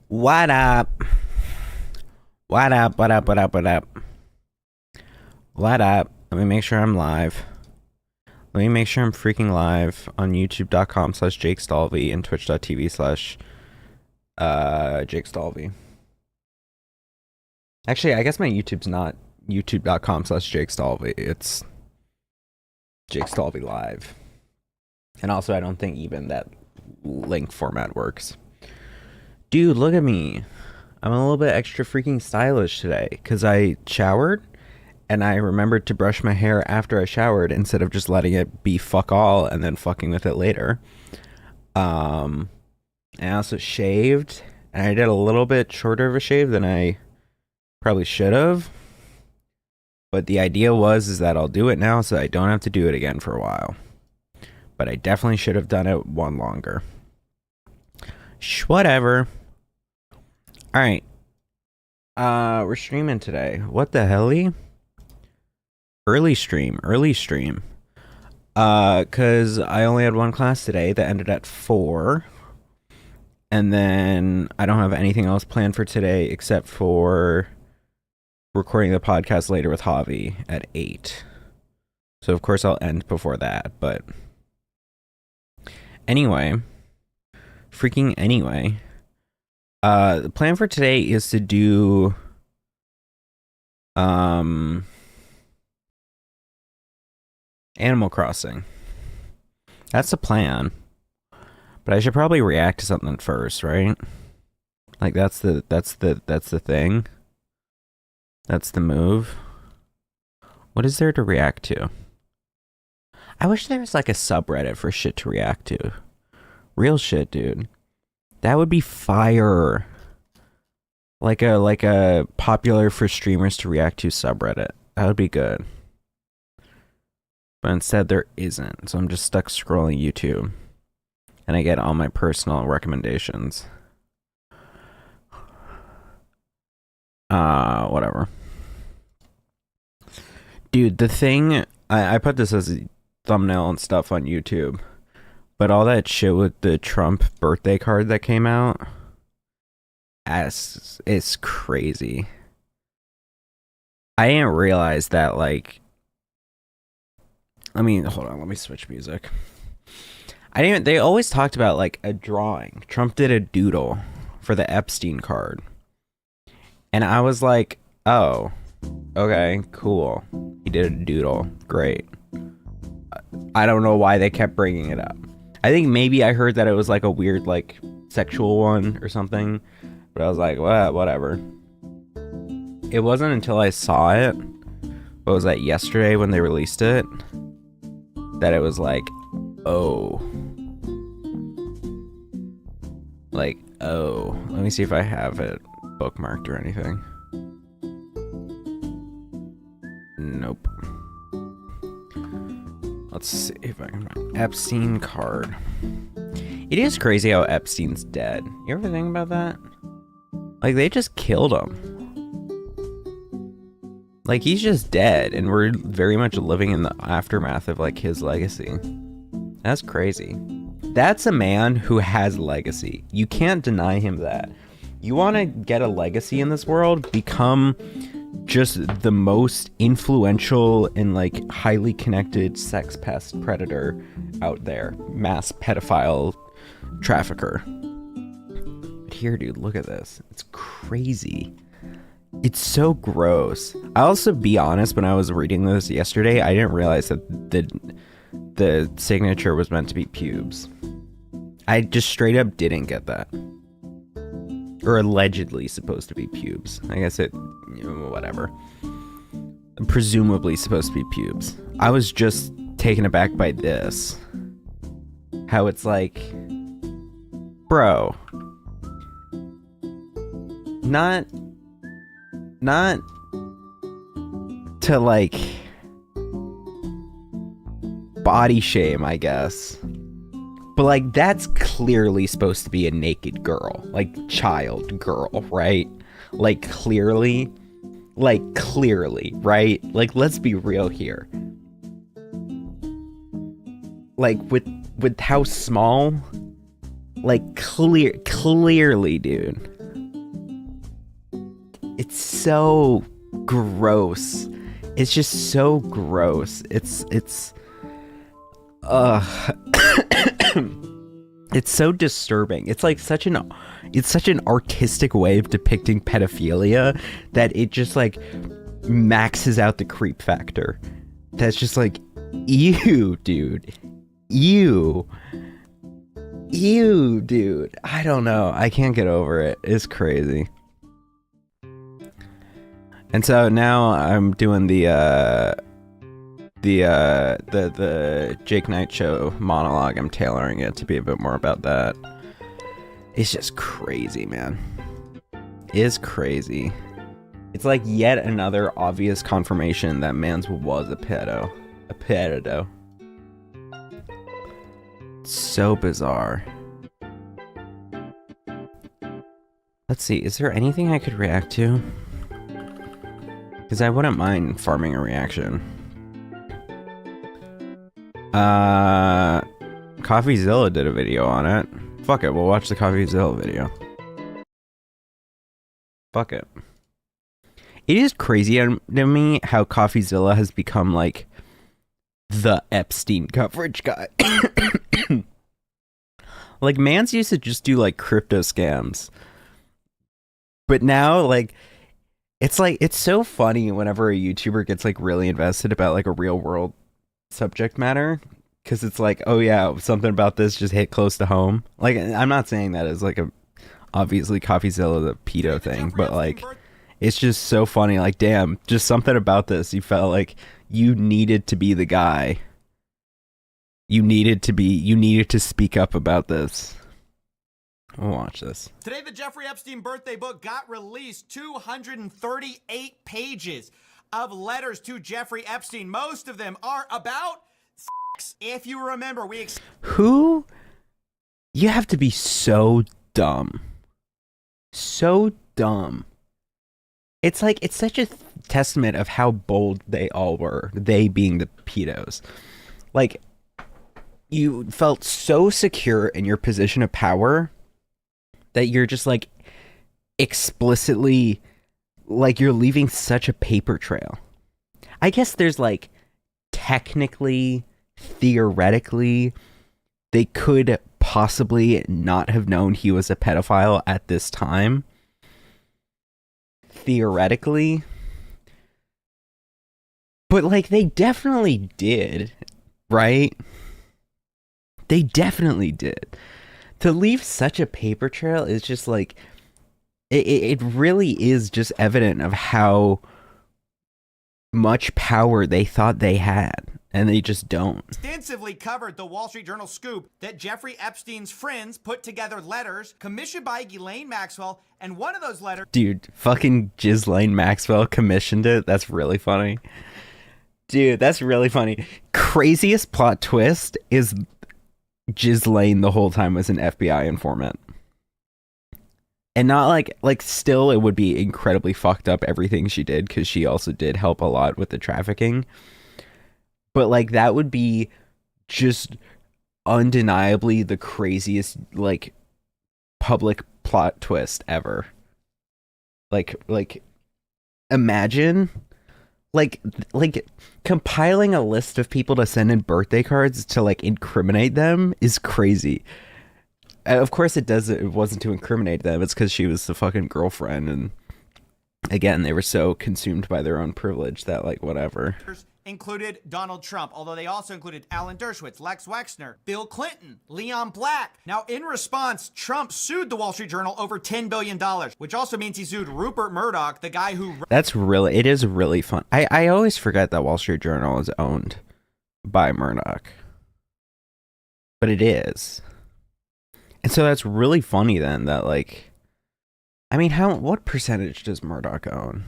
What up? What up? What up? What up? What up? What up? Let me make sure I'm live. Let me make sure I'm freaking live on youtube.com/Jake Stalvey and twitch.tv/Jake Stalvey. Actually, I guess my YouTube's not youtube.com/Jake Stalvey. It's Jake Stalvey Live. And also, I don't think even that link format works. Dude, look at me. I'm a little bit extra freaking stylish today because I showered and I remembered to brush my hair after I showered instead of just letting it be fuck all and then fucking with it later. And I also shaved, and I did a little bit shorter of a shave than I probably should have. But the idea is that I'll do it now so I don't have to do it again for a while. But I definitely should have done it one longer. Whatever. Alright. We're streaming today. What the hell-y? Early stream. Cause I only had one class today that ended at 4. And then I don't have anything else planned for today except for recording the podcast later with Javi at 8. So of course I'll end before that, but anyway. The plan for today is to do Animal Crossing. That's the plan. But I should probably react to something first, right? Like that's the thing. That's the move. What is there to react to? I wish there was like a subreddit for shit to react to. Real shit, dude. That would be fire. Like a popular for streamers to react to subreddit. That would be good. But instead there isn't. So I'm just stuck scrolling YouTube. And I get all my personal recommendations. Whatever. Dude, the thing... I put this as a thumbnail and stuff on YouTube. But all that shit with the Trump birthday card that came out, it's crazy. I didn't realize that, like... hold on, let me switch music. They always talked about, like, a drawing. Trump did a doodle for the Epstein card. And I was like, oh, okay, cool. He did a doodle. Great. I don't know why they kept bringing it up. I think maybe I heard that it was like a weird like sexual one or something, but I was like, well, whatever. It wasn't until I saw it, what was that, yesterday when they released it, that it was like, oh. Like, oh. Let me see if I have it bookmarked or anything. Nope. Let's see if I can find Epstein card. It is crazy how Epstein's dead. You ever think about that? Like, they just killed him. Like, he's just dead, and we're very much living in the aftermath of, like, his legacy. That's crazy. That's a man who has legacy. You can't deny him that. You want to get a legacy in this world? Become just the most influential and like highly connected sex pest predator out there. Mass pedophile trafficker. But here, dude, look at this. It's crazy. It's so gross. I'll also be honest, when I was reading this yesterday, I didn't realize that the signature was meant to be pubes. I just straight up didn't get that. Or allegedly supposed to be pubes. I guess it, whatever. Presumably supposed to be pubes. I was just taken aback by this. How it's like, bro. Not to like body shame, I guess. But, like, that's clearly supposed to be a naked girl. Like, child girl, right? Like, clearly, right? Like, let's be real here. Like, with how small, like, clearly, dude. It's so gross. It's just so gross. It's it's so disturbing. It's like such an artistic way of depicting pedophilia that it just like maxes out the creep factor. That's just like, ew, dude. Ew, dude. I don't know. I can't get over it. It's crazy. And so now I'm doing the Jake Knight show monologue. I'm tailoring it to be a bit more about that. It's just crazy, man. It's crazy. It's like yet another obvious confirmation that Mans was a pedo. A pedo. So bizarre. Let's see, is there anything I could react to? Because I wouldn't mind farming a reaction. CoffeeZilla did a video on it. Fuck it, we'll watch the CoffeeZilla video. Fuck it. It is crazy to me how CoffeeZilla has become like the Epstein coverage guy. Like, Mans used to just do like crypto scams. But now, like, it's so funny whenever a YouTuber gets like really invested about like a real world subject matter, because it's like, oh yeah, something about this just hit close to home. Like, I'm not saying that as like a obviously CoffeeZilla the pedo thing, but like, it's just so funny. Like, damn, just something about this, you felt like you needed to be the guy. You needed to speak up about this. We'll watch this. Today, the Jeffrey Epstein birthday book got released. 238 pages of letters to Jeffrey Epstein. Most of them are about sex. If you remember, who? You have to be so dumb. So dumb. It's like, it's such a testament of how bold they all were. They being the pedos. Like, you felt so secure in your position of power that you're just like explicitly, like, you're leaving such a paper trail. I guess there's like technically, theoretically, they could possibly not have known he was a pedophile at this time. Theoretically. But like, they definitely did, right? They definitely did. To leave such a paper trail is just like, it really is just evident of how much power they thought they had, and they just don't. Extensively covered the Wall Street Journal scoop that Jeffrey Epstein's friends put together letters commissioned by Ghislaine Maxwell, and one of those letters... Dude, fucking Ghislaine Maxwell commissioned it? That's really funny. Dude, that's really funny. Craziest plot twist is Ghislaine the whole time was an FBI informant. And not like still it would be incredibly fucked up everything she did, because she also did help a lot with the trafficking. But like, that would be just undeniably the craziest like public plot twist ever. Like imagine like compiling a list of people to send in birthday cards to like incriminate them is crazy. Of course it wasn't to incriminate them, it's because she was the fucking girlfriend, and again, they were so consumed by their own privilege that like, whatever. Included Donald Trump, although they also included Alan Dershowitz, Lex Wexner, Bill Clinton, Leon Black. Now, in response, Trump sued the Wall Street Journal over $10 billion, which also means he sued Rupert Murdoch, the guy who... It is really fun. I always forget that Wall Street Journal is owned by Murdoch. But it is. And so that's really funny then that like, I mean, what percentage does Murdoch own?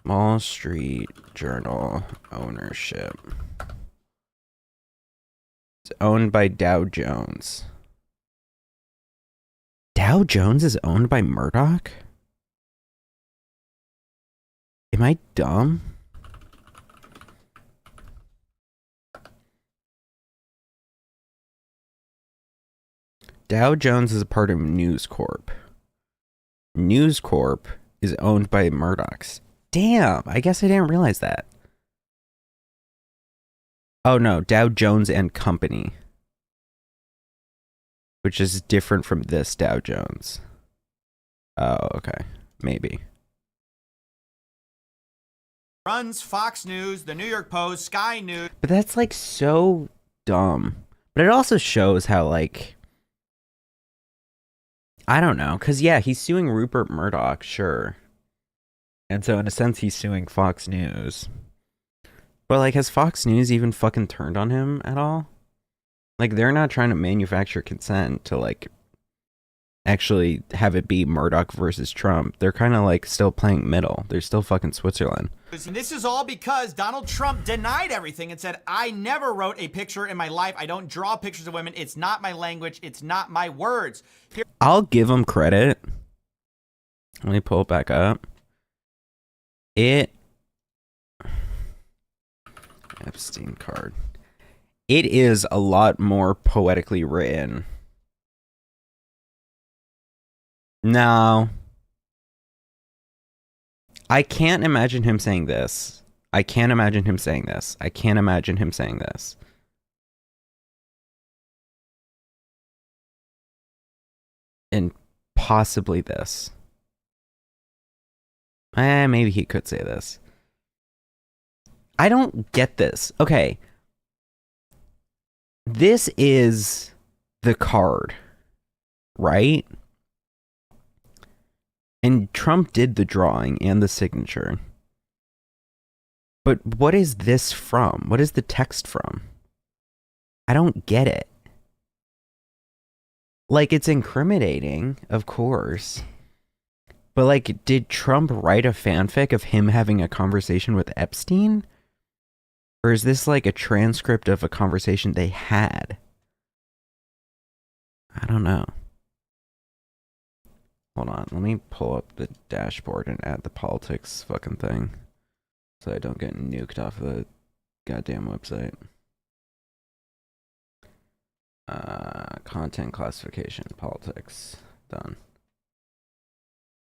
Wall Street Journal ownership. It's owned by Dow Jones. Dow Jones is owned by Murdoch? Am I dumb? Dow Jones is a part of News Corp. News Corp is owned by Murdoch's. Damn, I guess I didn't realize that. Oh no, Dow Jones and Company, which is different from this Dow Jones. Oh, okay. Maybe. Runs Fox News, the New York Post, Sky News. But that's like so dumb. But it also shows how like, I don't know, because yeah, he's suing Rupert Murdoch, sure. And so in a sense, he's suing Fox News. But like, has Fox News even fucking turned on him at all? Like, they're not trying to manufacture consent to like actually have it be Murdoch versus Trump. They're kind of like still playing middle. They're still fucking Switzerland. And this is all because Donald Trump denied everything and said, I never wrote a picture in my life. I don't draw pictures of women. It's not my language. It's not my words. I'll give him credit. Let me pull it back up. Epstein card. It is a lot more poetically written. No. I can't imagine him saying this. I can't imagine him saying this. I can't imagine him saying this. And possibly this. Maybe he could say this. I don't get this. Okay. This is the card, right? And Trump did the drawing and the signature. But what is this from? What is the text from? I don't get it. Like, it's incriminating, of course. But, like, did Trump write a fanfic of him having a conversation with Epstein? Or is this, like, a transcript of a conversation they had? I don't know. Hold on, let me pull up the dashboard and add the politics fucking thing. So I don't get nuked off the goddamn website. Content classification, politics, done.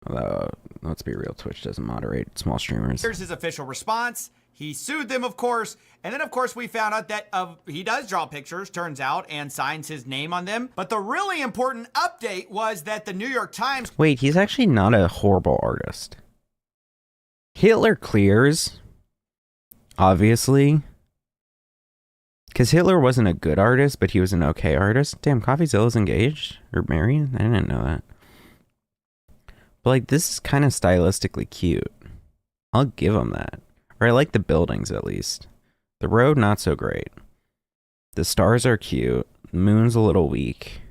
Although, let's be real, Twitch doesn't moderate small streamers. Here's his official response. He sued them, of course. And then, of course, we found out that he does draw pictures, turns out, and signs his name on them. But the really important update was that the New York Times... Wait, he's actually not a horrible artist. Hitler clears, obviously. Because Hitler wasn't a good artist, but he was an okay artist. Damn, CoffeeZilla's engaged? Or married? I didn't know that. But, like, this is kind of stylistically cute. I'll give him that. Or I like the buildings, at least. The road, not so great. The stars are cute. The moon's a little weak.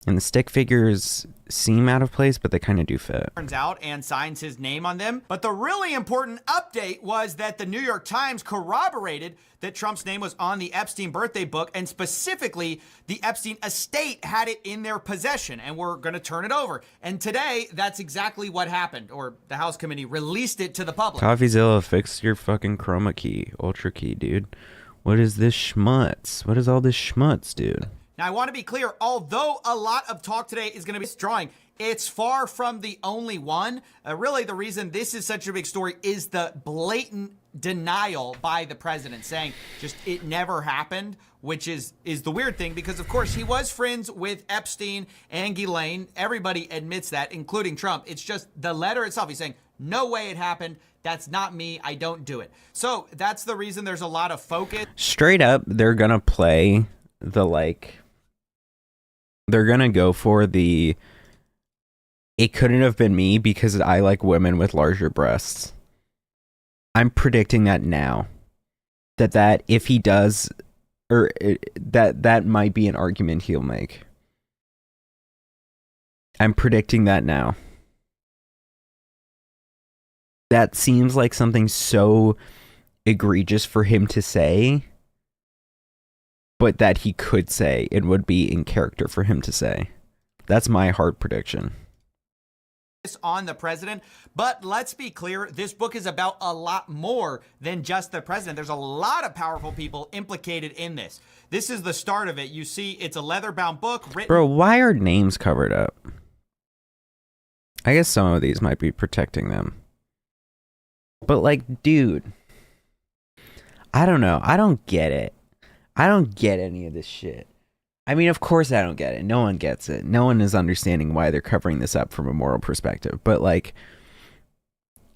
And the stick figures seem out of place, but they kind of do fit. Turns out and signs his name on them. But the really important update was that the New York Times corroborated that Trump's name was on the Epstein birthday book, and specifically the Epstein estate had it in their possession, and we're going to turn it over. And today, that's exactly what happened, or the House committee released it to the public. CoffeeZilla, fix your fucking chroma key, ultra key, dude. What is this schmutz? What is all this schmutz, dude? Now, I want to be clear, although a lot of talk today is going to be this drawing, it's far from the only one. Really, the reason this is such a big story is the blatant denial by the president, saying just it never happened, which is the weird thing, because, of course, he was friends with Epstein and Ghislaine. Everybody admits that, including Trump. It's just the letter itself. He's saying, no way it happened. That's not me. I don't do it. So that's the reason there's a lot of focus. Straight up, they're going to play the, like... They're going to go for the, it couldn't have been me because I like women with larger breasts. I'm predicting that now. That if he does, or that might be an argument he'll make. I'm predicting that now. That seems like something so egregious for him to say, but that he could say, it would be in character for him to say. That's my hard prediction. On the president, but let's be clear, this book is about a lot more than just the president. There's a lot of powerful people implicated in this. This is the start of it. You see, it's a leather-bound book written... Bro, why are names covered up? I guess some of these might be protecting them. But like, dude, I don't know. I don't get it. I don't get any of this shit. I mean, of course I don't get it. No one gets it. No one is understanding why they're covering this up from a moral perspective. But like,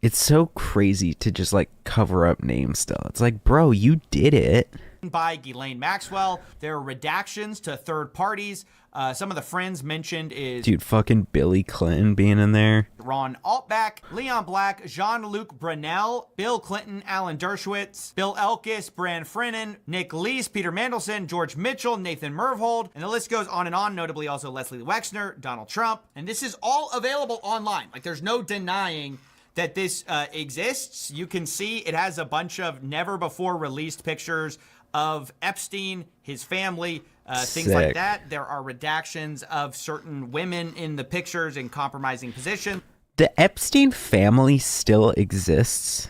it's so crazy to just like cover up names still. It's like, bro, you did it. By Ghislaine Maxwell. There are redactions to third parties. Some of the friends mentioned is Dude, fucking Billy Clinton being in there. Ron Altbach, Leon Black, Jean-Luc Brunel, Bill Clinton, Alan Dershowitz, Bill Elkis, Bran Frennan, Nick Leese, Peter Mandelson, George Mitchell, Nathan Mervold, and the list goes on and on, notably also Leslie Wexner, Donald Trump. And this is all available online. Like, there's no denying that this exists. You can see it has a bunch of never before released pictures of Epstein, his family, things like that. There are redactions of certain women in the pictures in compromising positions. The Epstein family still exists.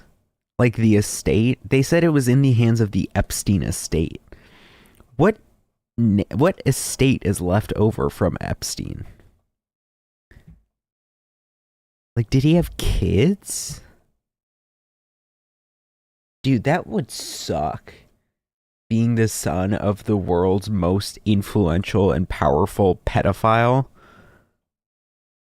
Like the estate. They said it was in the hands of the Epstein estate. What estate is left over from Epstein? Like, did he have kids? Dude, that would suck. Being the son of the world's most influential and powerful pedophile.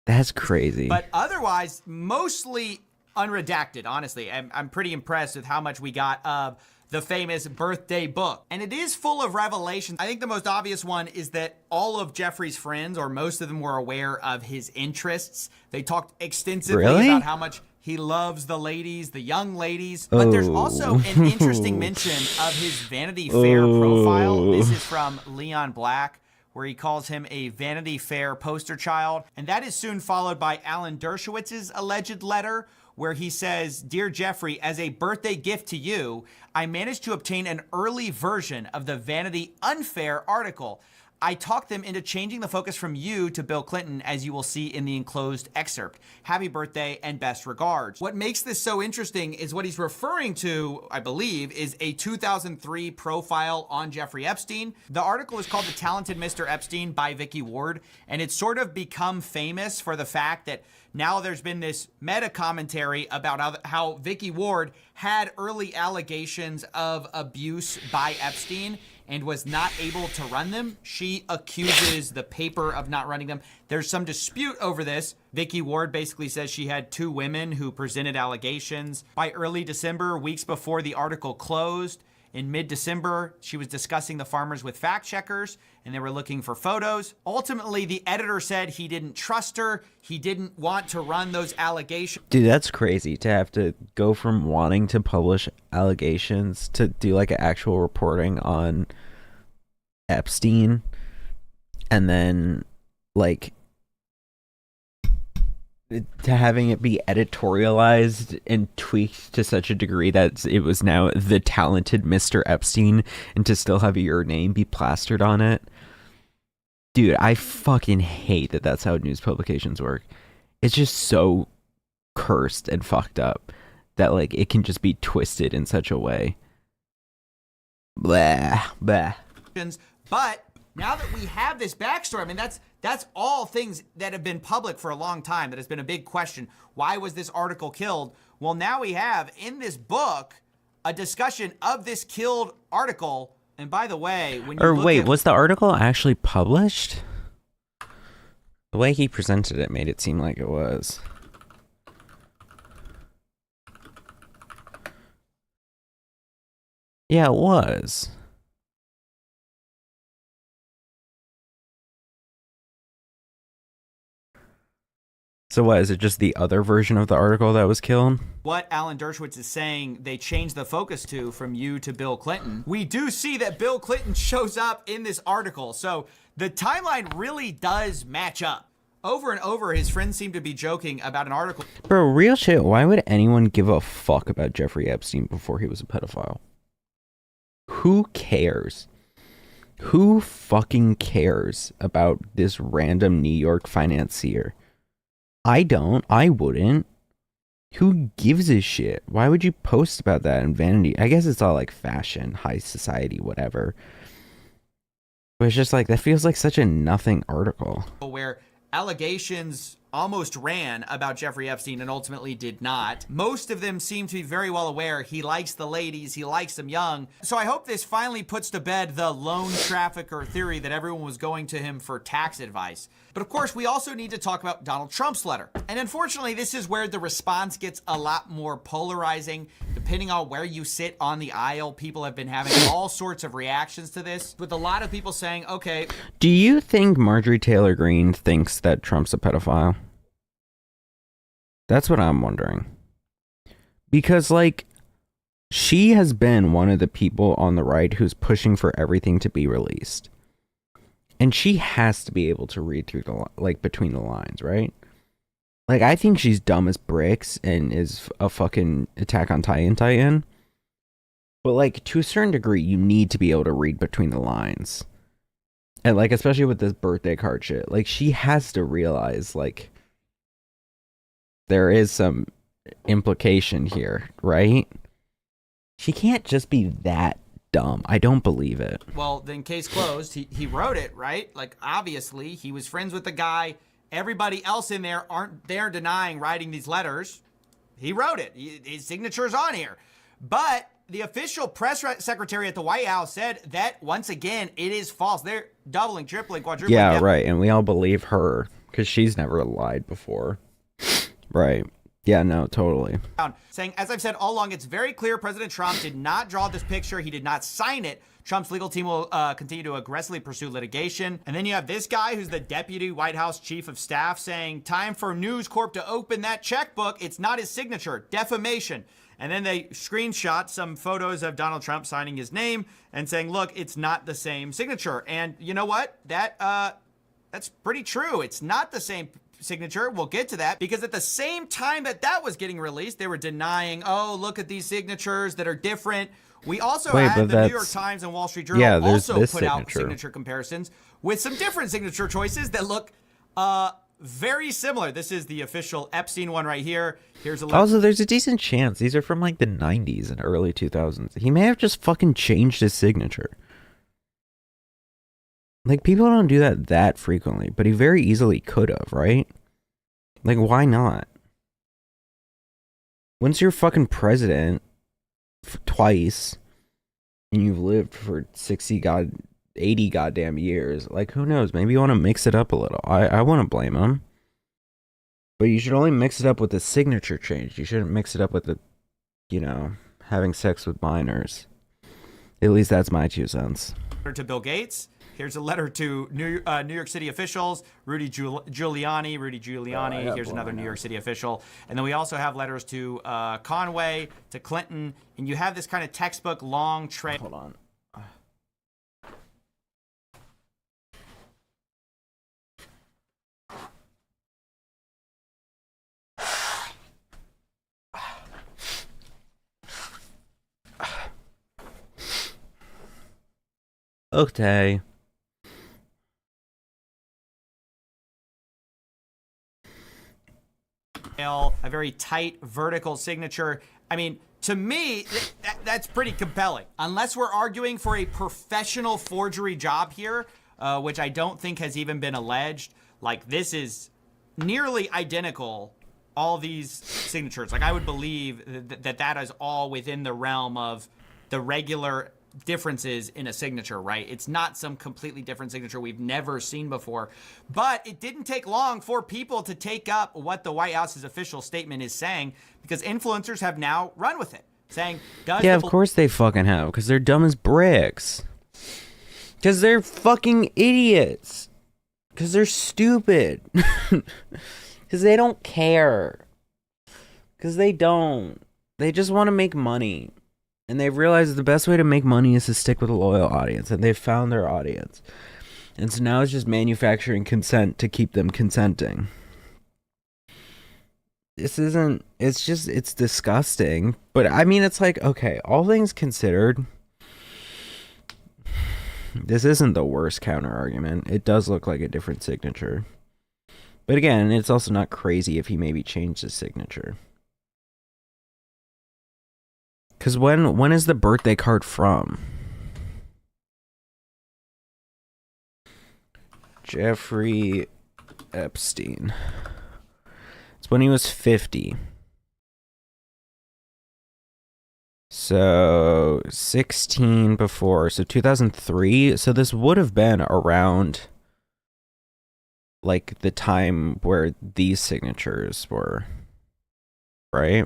That's crazy. But otherwise, mostly unredacted, honestly. I'm pretty impressed with how much we got of the famous birthday book. And it is full of revelations. I think the most obvious one is that all of Jeffrey's friends, or most of them, were aware of his interests. They talked extensively about how much he loves the ladies, the young ladies. But there's also an interesting mention of his Vanity Fair profile. This is from Leon Black, where he calls him a Vanity Fair poster child. And that is soon followed by Alan Dershowitz's alleged letter, where he says, "Dear Jeffrey, as a birthday gift to you, I managed to obtain an early version of the Vanity Unfair article. I talked them into changing the focus from you to Bill Clinton, as you will see in the enclosed excerpt. Happy birthday and best regards." What makes this so interesting is what he's referring to, I believe, is a 2003 profile on Jeffrey Epstein. The article is called "The Talented Mr. Epstein" by Vicky Ward, and it's sort of become famous for the fact that now there's been this meta commentary about how Vicky Ward had early allegations of abuse by Epstein and was not able to run them. She accuses the paper of not running them. There's some dispute over this. Vicky Ward basically says she had two women who presented allegations. By early December, weeks before the article closed, in mid-December, she was discussing the farmers with fact checkers, and they were looking for photos. Ultimately, the editor said he didn't trust her. He didn't want to run those allegations. Dude, that's crazy to have to go from wanting to publish allegations to do like an actual reporting on Epstein, and then like to having it be editorialized and tweaked to such a degree that it was now "The Talented Mr. Epstein," and to still have your name be plastered on it. Dude, I fucking hate that that's how news publications work. It's just so cursed and fucked up that like it can just be twisted in such a way. Blah, blah. But now that we have this backstory, I mean, that's all things that have been public for a long time. That has been a big question. Why was this article killed? Well, now we have in this book a discussion of this killed article. And by the way, when you was the article actually published? The way he presented it made it seem like it was. Yeah, it was. So what, is it just the other version of the article that was killed? What Alan Dershowitz is saying, they changed the focus to from you to Bill Clinton. We do see that Bill Clinton shows up in this article. So the timeline really does match up. Over and over, his friends seem to be joking about an article. Bro, real shit, why would anyone give a fuck about Jeffrey Epstein before he was a pedophile? Who cares? Who fucking cares about this random New York financier? I don't. I wouldn't. Who gives a shit? Why would you post about that in Vanity? I guess it's all like fashion, high society, whatever. But it's just like, that feels like such a nothing article. Where allegations almost ran about Jeffrey Epstein and ultimately did not. Most of them seem to be very well aware he likes the ladies, he likes them young. So I hope this finally puts to bed the loan trafficker theory that everyone was going to him for tax advice. But of course, we also need to talk about Donald Trump's letter. And unfortunately, this is where the response gets a lot more polarizing. Depending on where you sit on the aisle, people have been having all sorts of reactions to this, with a lot of people saying, okay. Do you think Marjorie Taylor Greene thinks that Trump's a pedophile? That's what I'm wondering. Because, like, she has been one of the people on the right who's pushing for everything to be released. And she has to be able to read through the, like, between the lines, right? Like, I think she's dumb as bricks and is a fucking Attack on Titan. But, like, to a certain degree, you need to be able to read between the lines. And, like, especially with this birthday card shit. Like, she has to realize, like, there is some implication here, right? She can't just be that dumb. I don't believe it. Well, then case closed. He wrote it, right? Like, obviously, he was friends with the guy. Everybody else in there aren't there denying writing these letters. He wrote it. His signature's on here. But the official press secretary at the White House said that, once again, it is false. They're doubling, tripling, quadrupling. Yeah, right. And we all believe her because she's never lied before. Right. Yeah, no, totally. Saying, as I've said all along, it's very clear President Trump did not draw this picture. He did not sign it. Trump's legal team will continue to aggressively pursue litigation. And then you have this guy who's the deputy White House chief of staff saying, time for News Corp to open that checkbook. It's not his signature. Defamation. And then they screenshot some photos of Donald Trump signing his name and saying, look, it's not the same signature. And you know what? That's pretty true. It's not the same signature. We'll get to that, because at the same time that was getting released, they were denying, oh, look at these signatures that are different. We also had the New York Times and Wall Street Journal also put out signature comparisons with some different signature choices that look very similar. This is the official Epstein one right here. Here's a list. Also, there's a decent chance these are from like the 90s and early 2000s. He may have just fucking changed his signature. Like, people don't do that frequently, but he very easily could have, right? Like, why not? Once you're fucking president twice, and you've lived for 80 goddamn years, like, who knows? Maybe you want to mix it up a little. I wouldn't blame him. But you should only mix it up with the signature change. You shouldn't mix it up with the, having sex with minors. At least that's my 2 cents. To Bill Gates. Here's a letter to New York City officials, Rudy Giuliani. Here's another New York City official. And then we also have letters to Conway, to Clinton. And you have this kind of textbook long trail. Hold on. Okay. A very tight vertical signature. I mean, to me, that's pretty compelling. Unless we're arguing for a professional forgery job here, which I don't think has even been alleged. Like, this is nearly identical, all these signatures. Like, I would believe that is all within the realm of the regular differences in a signature, right? It's not some completely different signature we've never seen before. But it didn't take long for people to take up what the White House's official statement is saying, because influencers have now run with it, saying, of course they fucking have, because they're dumb as bricks. Because they're fucking idiots. Because they're stupid. Because they don't care. Because they don't. They just want to make money. And they've realized the best way to make money is to stick with a loyal audience. And they've found their audience. And so now it's just manufacturing consent to keep them consenting. It's disgusting. But I mean, it's like, okay, all things considered, this isn't the worst counter argument. It does look like a different signature. But again, it's also not crazy if he maybe changed his signature. Because when is the birthday card from? Jeffrey Epstein. It's when he was 50. So 16 before. So 2003. So this would have been around like the time where these signatures were. Right?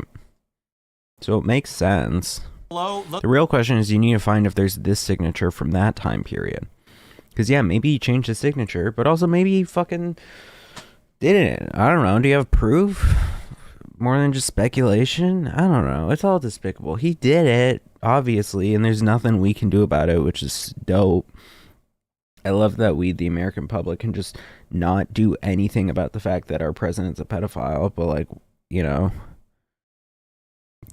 So it makes sense. The real question is you need to find if there's this signature from that time period. Because, yeah, maybe he changed his signature, but also maybe he fucking didn't. I don't know. Do you have proof? More than just speculation? I don't know. It's all despicable. He did it, obviously, and there's nothing we can do about it, which is dope. I love that we, the American public, can just not do anything about the fact that our president's a pedophile, but, like, you know,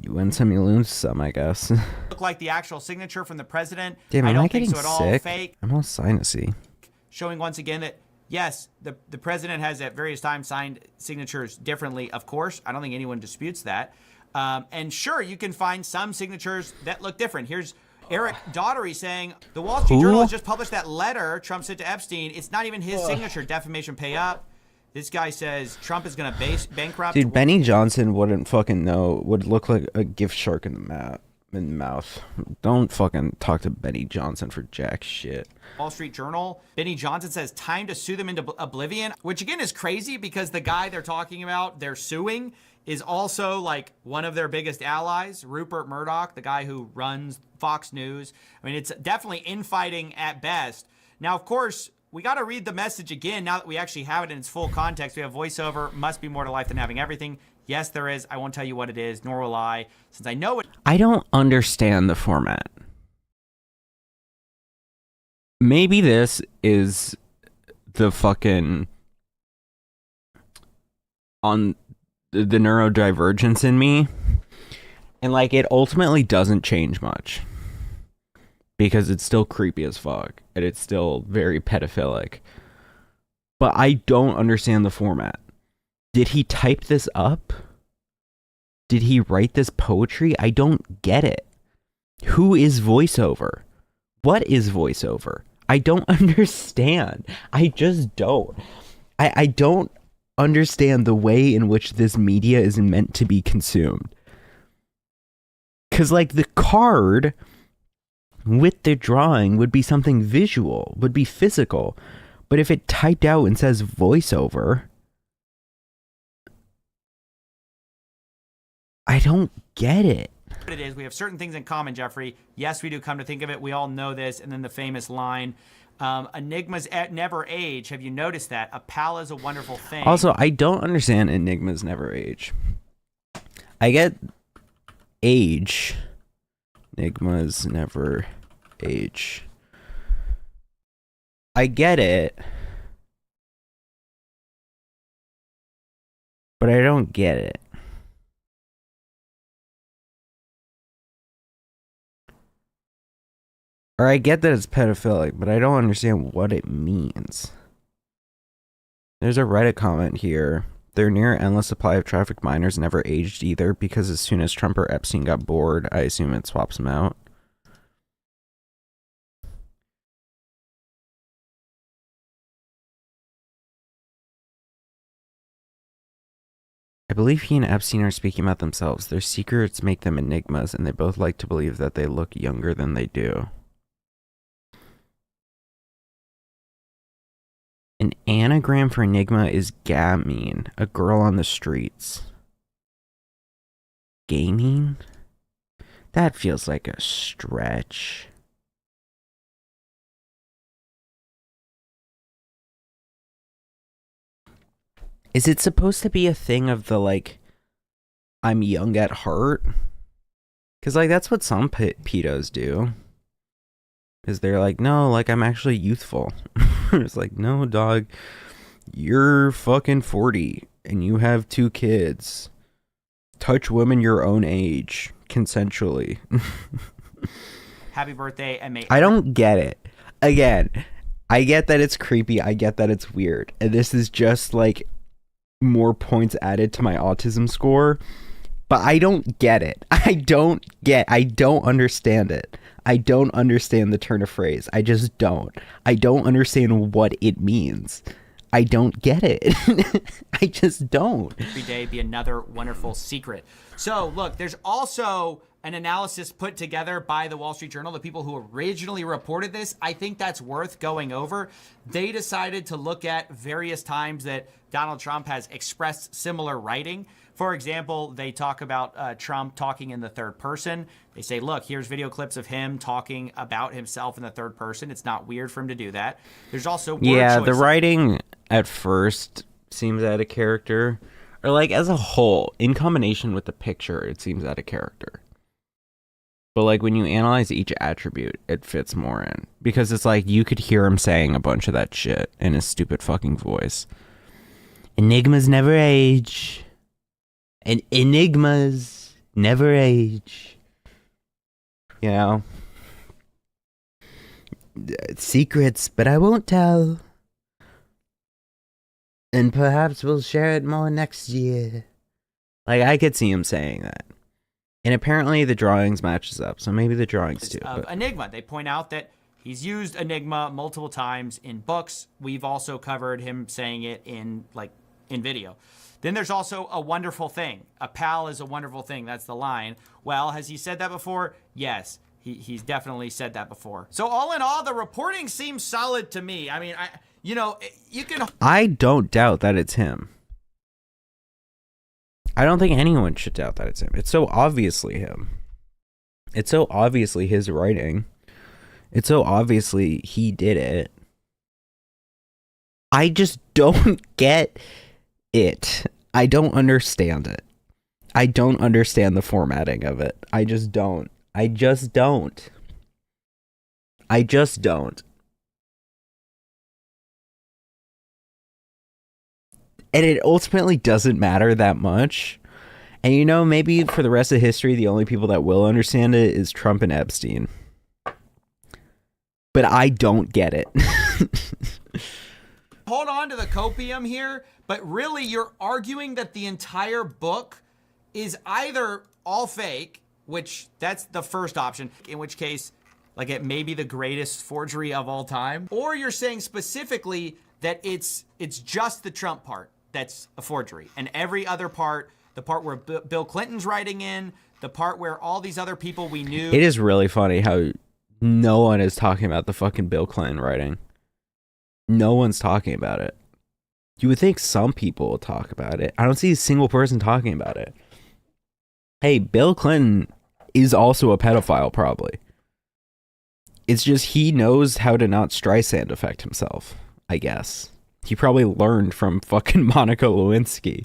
you win some, you lose some, I guess. Look like the actual signature from the president. Damn, I am don't I think getting so at all. sick? Fake. I'm all sinusy. Showing once again that, yes, the president has at various times signed signatures differently, of course. I don't think anyone disputes that. And sure, you can find some signatures that look different. Here's Eric Daugherty saying, the Wall Street Journal has just published that letter Trump sent to Epstein. It's not even his signature. Defamation pay up. This guy says Trump is going to bankrupt. Dude, Benny Johnson wouldn't fucking know. Would look like a gift shark in the mouth. Don't fucking talk to Benny Johnson for jack shit. Wall Street Journal. Benny Johnson says time to sue them into oblivion, which again is crazy because the guy they're talking about, they're suing, is also like one of their biggest allies, Rupert Murdoch, the guy who runs Fox News. I mean, it's definitely infighting at best. Now, of course, we got to read the message again now that we actually have it in its full context. We have voiceover. Must be more to life than having everything. Yes, there is. I won't tell you what it is, nor will I, since I know it. I don't understand the format. Maybe this is the fucking on the neurodivergence in me. And like it ultimately doesn't change much. Because it's still creepy as fuck. And it's still very pedophilic. But I don't understand the format. Did he type this up? Did he write this poetry? I don't get it. Who is voiceover? What is voiceover? I don't understand. I just don't. I don't understand the way in which this media is meant to be consumed. Because, like, the card with the drawing would be something visual, would be physical. But if it typed out and says voiceover, I don't get it. It is. We have certain things in common, Jeffrey. Yes, we do come to think of it. We all know this. And then the famous line, enigmas never age. Have you noticed that? A pal is a wonderful thing. Also, I don't understand enigmas never age. I get age. Enigmas never age. I get it. But I don't get it. Or I get that it's pedophilic, but I don't understand what it means. There's a Reddit comment here. Their near endless supply of trafficked minors never aged either, because as soon as Trump or Epstein got bored, I assume it swaps them out. I believe he and Epstein are speaking about themselves. Their secrets make them enigmas, and they both like to believe that they look younger than they do. An anagram for enigma is gamine, a girl on the streets. Gaming? That feels like a stretch. Is it supposed to be a thing of the, like, I'm young at heart? Because, like, that's what some pedos do. Because they're like, no, like, I'm actually youthful. It's like, no, dog, you're fucking 40 and you have 2 kids. Touch women your own age consensually. Happy birthday, and may. I don't get it. Again, I get that it's creepy. I get that it's weird. And this is just like more points added to my autism score. But I don't get it. I don't understand it. I don't understand the turn of phrase. I just don't. I don't understand what it means. I don't get it. I just don't. Every day be another wonderful secret. So look, there's also an analysis put together by the Wall Street Journal, the people who originally reported this. I think that's worth going over. They decided to look at various times that Donald Trump has expressed similar writing. For example, they talk about Trump talking in the third person. They say, look, here's video clips of him talking about himself in the third person. It's not weird for him to do that. There's also word choice. The writing at first seems out of character. Or like as a whole, in combination with the picture, it seems out of character. But like when you analyze each attribute, it fits more in. Because it's like you could hear him saying a bunch of that shit in his stupid fucking voice. Enigmas never age. And enigmas never age. You know? Secrets, but I won't tell. And perhaps we'll share it more next year. Like, I could see him saying that. And apparently the drawings matches up, so maybe the drawings too. Enigma. They point out that he's used Enigma multiple times in books. We've also covered him saying it in video. Then there's also a wonderful thing. A pal is a wonderful thing. That's the line. Well, has he said that before? Yes, he's definitely said that before. So all in all, the reporting seems solid to me. I mean, I don't doubt that it's him. I don't think anyone should doubt that it's him. It's so obviously him. It's so obviously his writing. It's so obviously he did it. I just don't get it. I don't understand it. I don't understand the formatting of it. I just don't. I just don't. I just don't. And it ultimately doesn't matter that much. And you know, maybe for the rest of history, the only people that will understand it is Trump and Epstein. But I don't get it. Hold on to the copium here, but really you're arguing that the entire book is either all fake, which that's the first option, in which case, like, it may be the greatest forgery of all time, or you're saying specifically that it's just the Trump part that's a forgery, and every other part, the part where Bill Clinton's writing in, the part where all these other people we knew. It is really funny how no one is talking about the fucking Bill Clinton writing. No one's talking about it. You would think some people will talk about it. I don't see a single person talking about it. Hey, Bill Clinton is also a pedophile, probably. It's just he knows how to not Streisand affect himself, I guess. He probably learned from fucking Monica Lewinsky.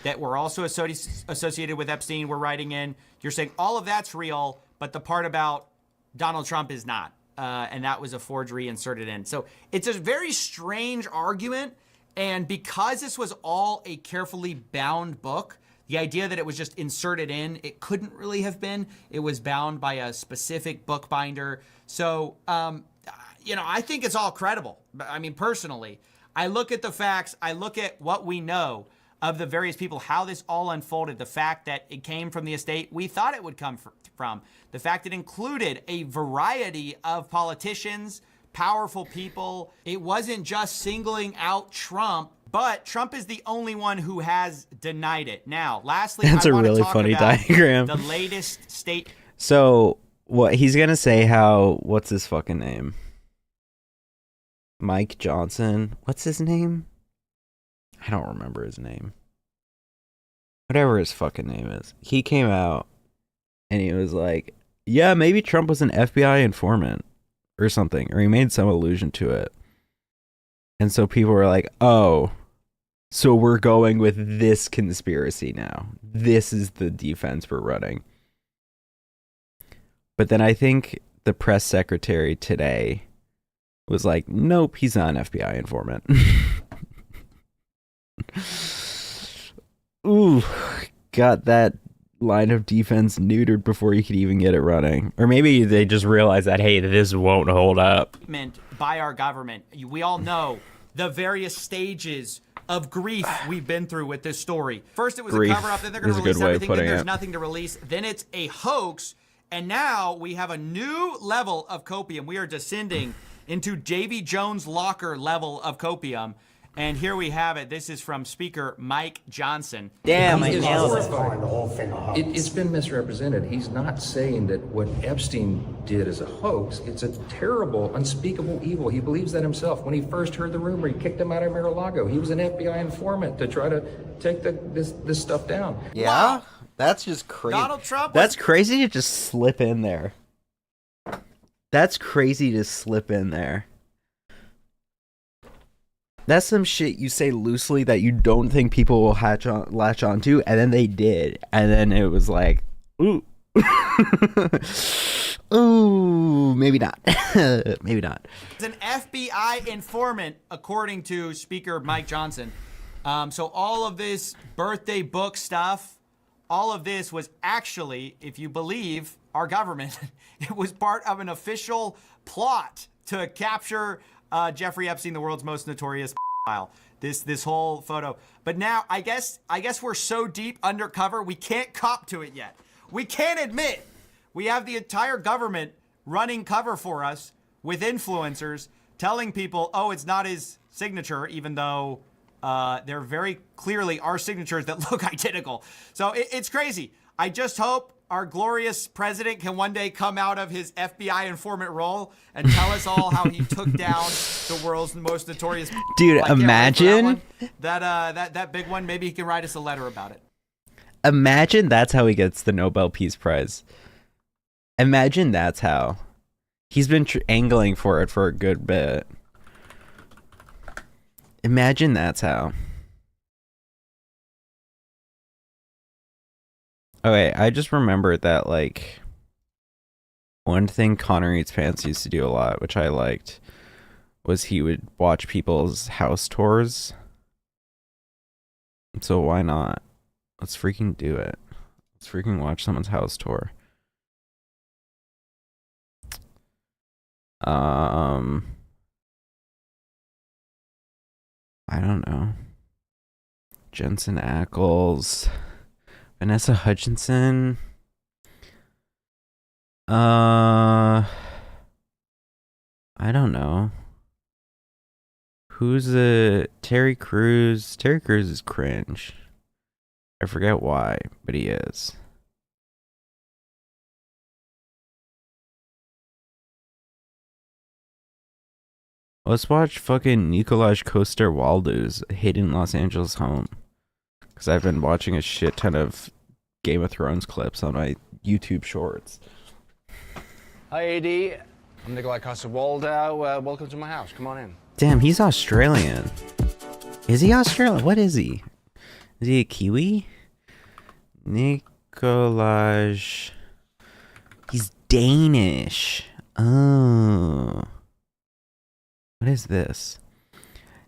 That were also associated with Epstein were writing in. You're saying all of that's real, but the part about Donald Trump is not. And that was a forgery inserted in. So it's a very strange argument. And because this was all a carefully bound book, the idea that it was just inserted in, it couldn't really have been. It was bound by a specific bookbinder. So, I think it's all credible. I mean, personally, I look at the facts. I look at what we know of the various people, how this all unfolded, the fact that it came from the estate we thought it would come from, the fact it included a variety of politicians, powerful people. It wasn't just singling out Trump, but Trump is the only one who has denied it. Now, lastly, that's a really funny diagram. The latest state. So what he's going to say what's his fucking name? Mike Johnson. What's his name? I don't remember his name. Whatever his fucking name is. He came out and he was like, yeah, maybe Trump was an FBI informant or something. Or he made some allusion to it. And so people were like, oh, so we're going with this conspiracy now. This is the defense we're running. But then I think the press secretary today was like, nope, he's not an FBI informant. Ooh, got that line of defense neutered before you could even get it running. Or maybe they just realized that, hey, this won't hold up. By our government. We all know the various stages of grief we've been through with this story. First, it was a cover-up, then they're going to release everything, then there's nothing to release, then it's a hoax, and now we have a new level of copium. We are descending into Davy Jones' locker level of copium. And here we have it. This is from Speaker Mike Johnson. Damn, I He is nailed it. horrifying the whole thing a hoax. It's been misrepresented. He's not saying that what Epstein did is a hoax. It's a terrible, unspeakable evil. He believes that himself. When he first heard the rumor, he kicked him out of Mar-a-Lago. He was an FBI informant to try to take this stuff down. Yeah, Wow. that's just crazy. Donald Trump. That's crazy to just slip in there. That's crazy to slip in there. That's some shit you say loosely that you don't think people will latch onto, and then they did, and then it was like, ooh, ooh, maybe not, maybe not. It's an FBI informant, according to Speaker Mike Johnson. So all of this birthday book stuff, all of this was actually, if you believe our government, it was part of an official plot to capture Jeffrey Epstein, the world's most notorious file. This whole photo. But now I guess we're so deep undercover we can't cop to it yet. We can't admit we have the entire government running cover for us with influencers telling people, oh, it's not his signature, even though they're very clearly our signatures that look identical. So it's crazy. I just hope our glorious president can one day come out of his FBI informant role and tell us all how he took down the world's most notorious. Dude, I can't wait for imagine that big one. Maybe he can write us a letter about it. Imagine that's how he gets the Nobel Peace Prize. Imagine that's how. He's been angling for it for a good bit. Imagine that's how. Okay, I just remembered that, like, one thing Connor Eats Pants used to do a lot, which I liked, was he would watch people's house tours. So why not? Let's freaking do it. Let's freaking watch someone's house tour. I don't know. Jensen Ackles, Vanessa Hutchinson. I don't know. Who's Terry Crews? Terry Crews is cringe. I forget why, but he is. Let's watch fucking Nikolaj Coster-Waldau's hidden Los Angeles home. Because I've been watching a shit ton of Game of Thrones clips on my YouTube shorts. Hi, AD. I'm Nikolai Coster-Waldau. Welcome to my house. Come on in. Damn, he's Australian. Is he Australian? What is he? Is he a Kiwi? Nikolaj. He's Danish. Oh. What is this?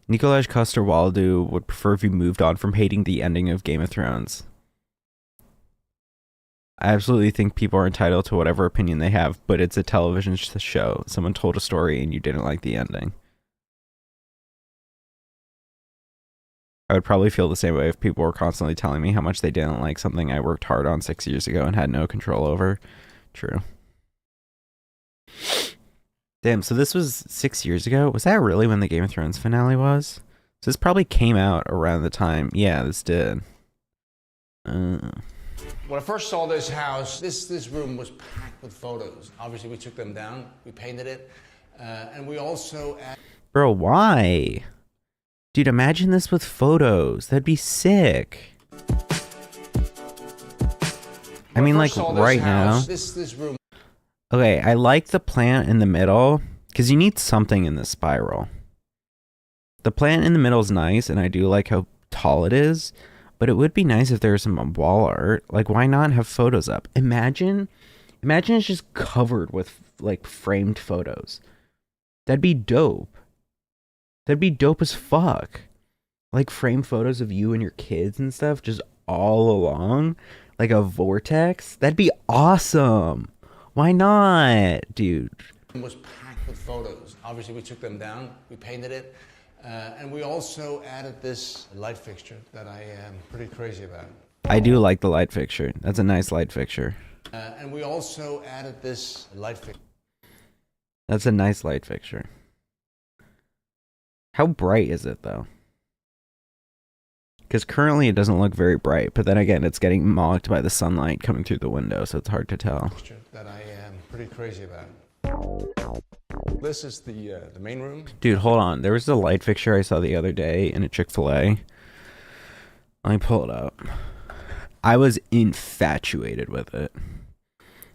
Nikolaj Coster-Waldau would prefer if you moved on from hating the ending of Game of Thrones. I absolutely think people are entitled to whatever opinion they have, but it's a television show. Someone told a story and you didn't like the ending. I would probably feel the same way if people were constantly telling me how much they didn't like something I worked hard on 6 years ago and had no control over. True. Damn, so this was 6 years ago? Was that really when the Game of Thrones finale was? So this probably came out around the time. Yeah, this did. When I first saw this house, this room was packed with photos. Obviously, we took them down. We painted it. And we also... Bro, why? Dude, imagine this with photos. That'd be sick. I mean, like, right now. This room... Okay, I like the plant in the middle, because you need something in this spiral. The plant in the middle is nice, and I do like how tall it is, but it would be nice if there was some wall art. Like, why not have photos up? Imagine it's just covered with, like, framed photos. That'd be dope. That'd be dope as fuck. Like, framed photos of you and your kids and stuff, just all along. Like a vortex. That'd be awesome. Why not, dude? It was packed with photos. Obviously, we took them down. We painted it. And we also added this light fixture that I am pretty crazy about. I do like the light fixture. That's a nice light fixture. And we also added this light fixture. That's a nice light fixture. How bright is it, though? Because currently it doesn't look very bright, but then again, it's getting mocked by the sunlight coming through the window, so it's hard to tell. That I am pretty crazy about. This is the main room. Dude, hold on. There was a light fixture I saw the other day in a Chick-fil-A. Let me pull it up. I was infatuated with it.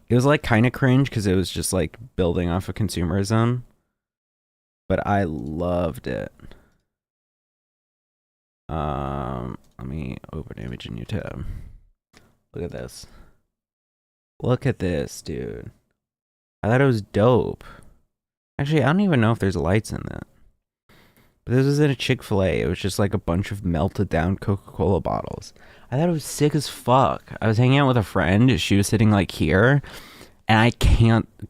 It was like kind of cringe because it was just like building off of consumerism, but I loved it. Let me open image in new tab. Look at this. Look at this, dude. I thought it was dope. Actually, I don't even know if there's lights in that. But this was in a Chick-fil-A. It was just like a bunch of melted down Coca-Cola bottles. I thought it was sick as fuck. I was hanging out with a friend. She was sitting like here, and I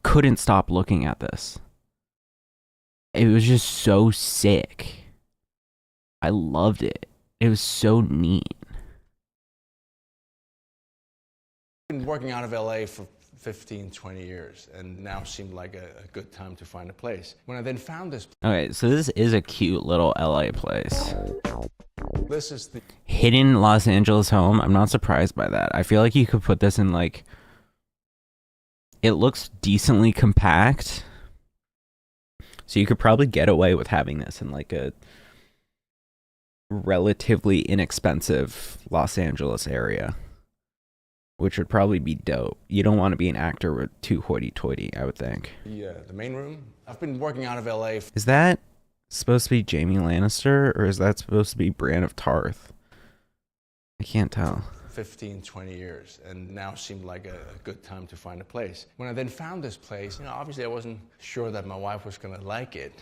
couldn't stop looking at this. It was just so sick. I loved it. It was so neat. I've been working out of LA for 15, 20 years, and now seemed like a good time to find a place. When I then found this... Okay, so this is a cute little LA place. This is the... Hidden Los Angeles home. I'm not surprised by that. I feel like you could put this in like... It looks decently compact. So you could probably get away with having this in like a relatively inexpensive Los Angeles area, which would probably be dope. You don't want to be an actor with too hoity-toity, I would think. The main room. I've been working out of LA. Is that supposed to be Jamie Lannister, or is that supposed to be Brienne of Tarth? I can't tell. 15, 20 years, and now seemed like a good time to find a place. When I then found this place, obviously I wasn't sure that my wife was gonna like it.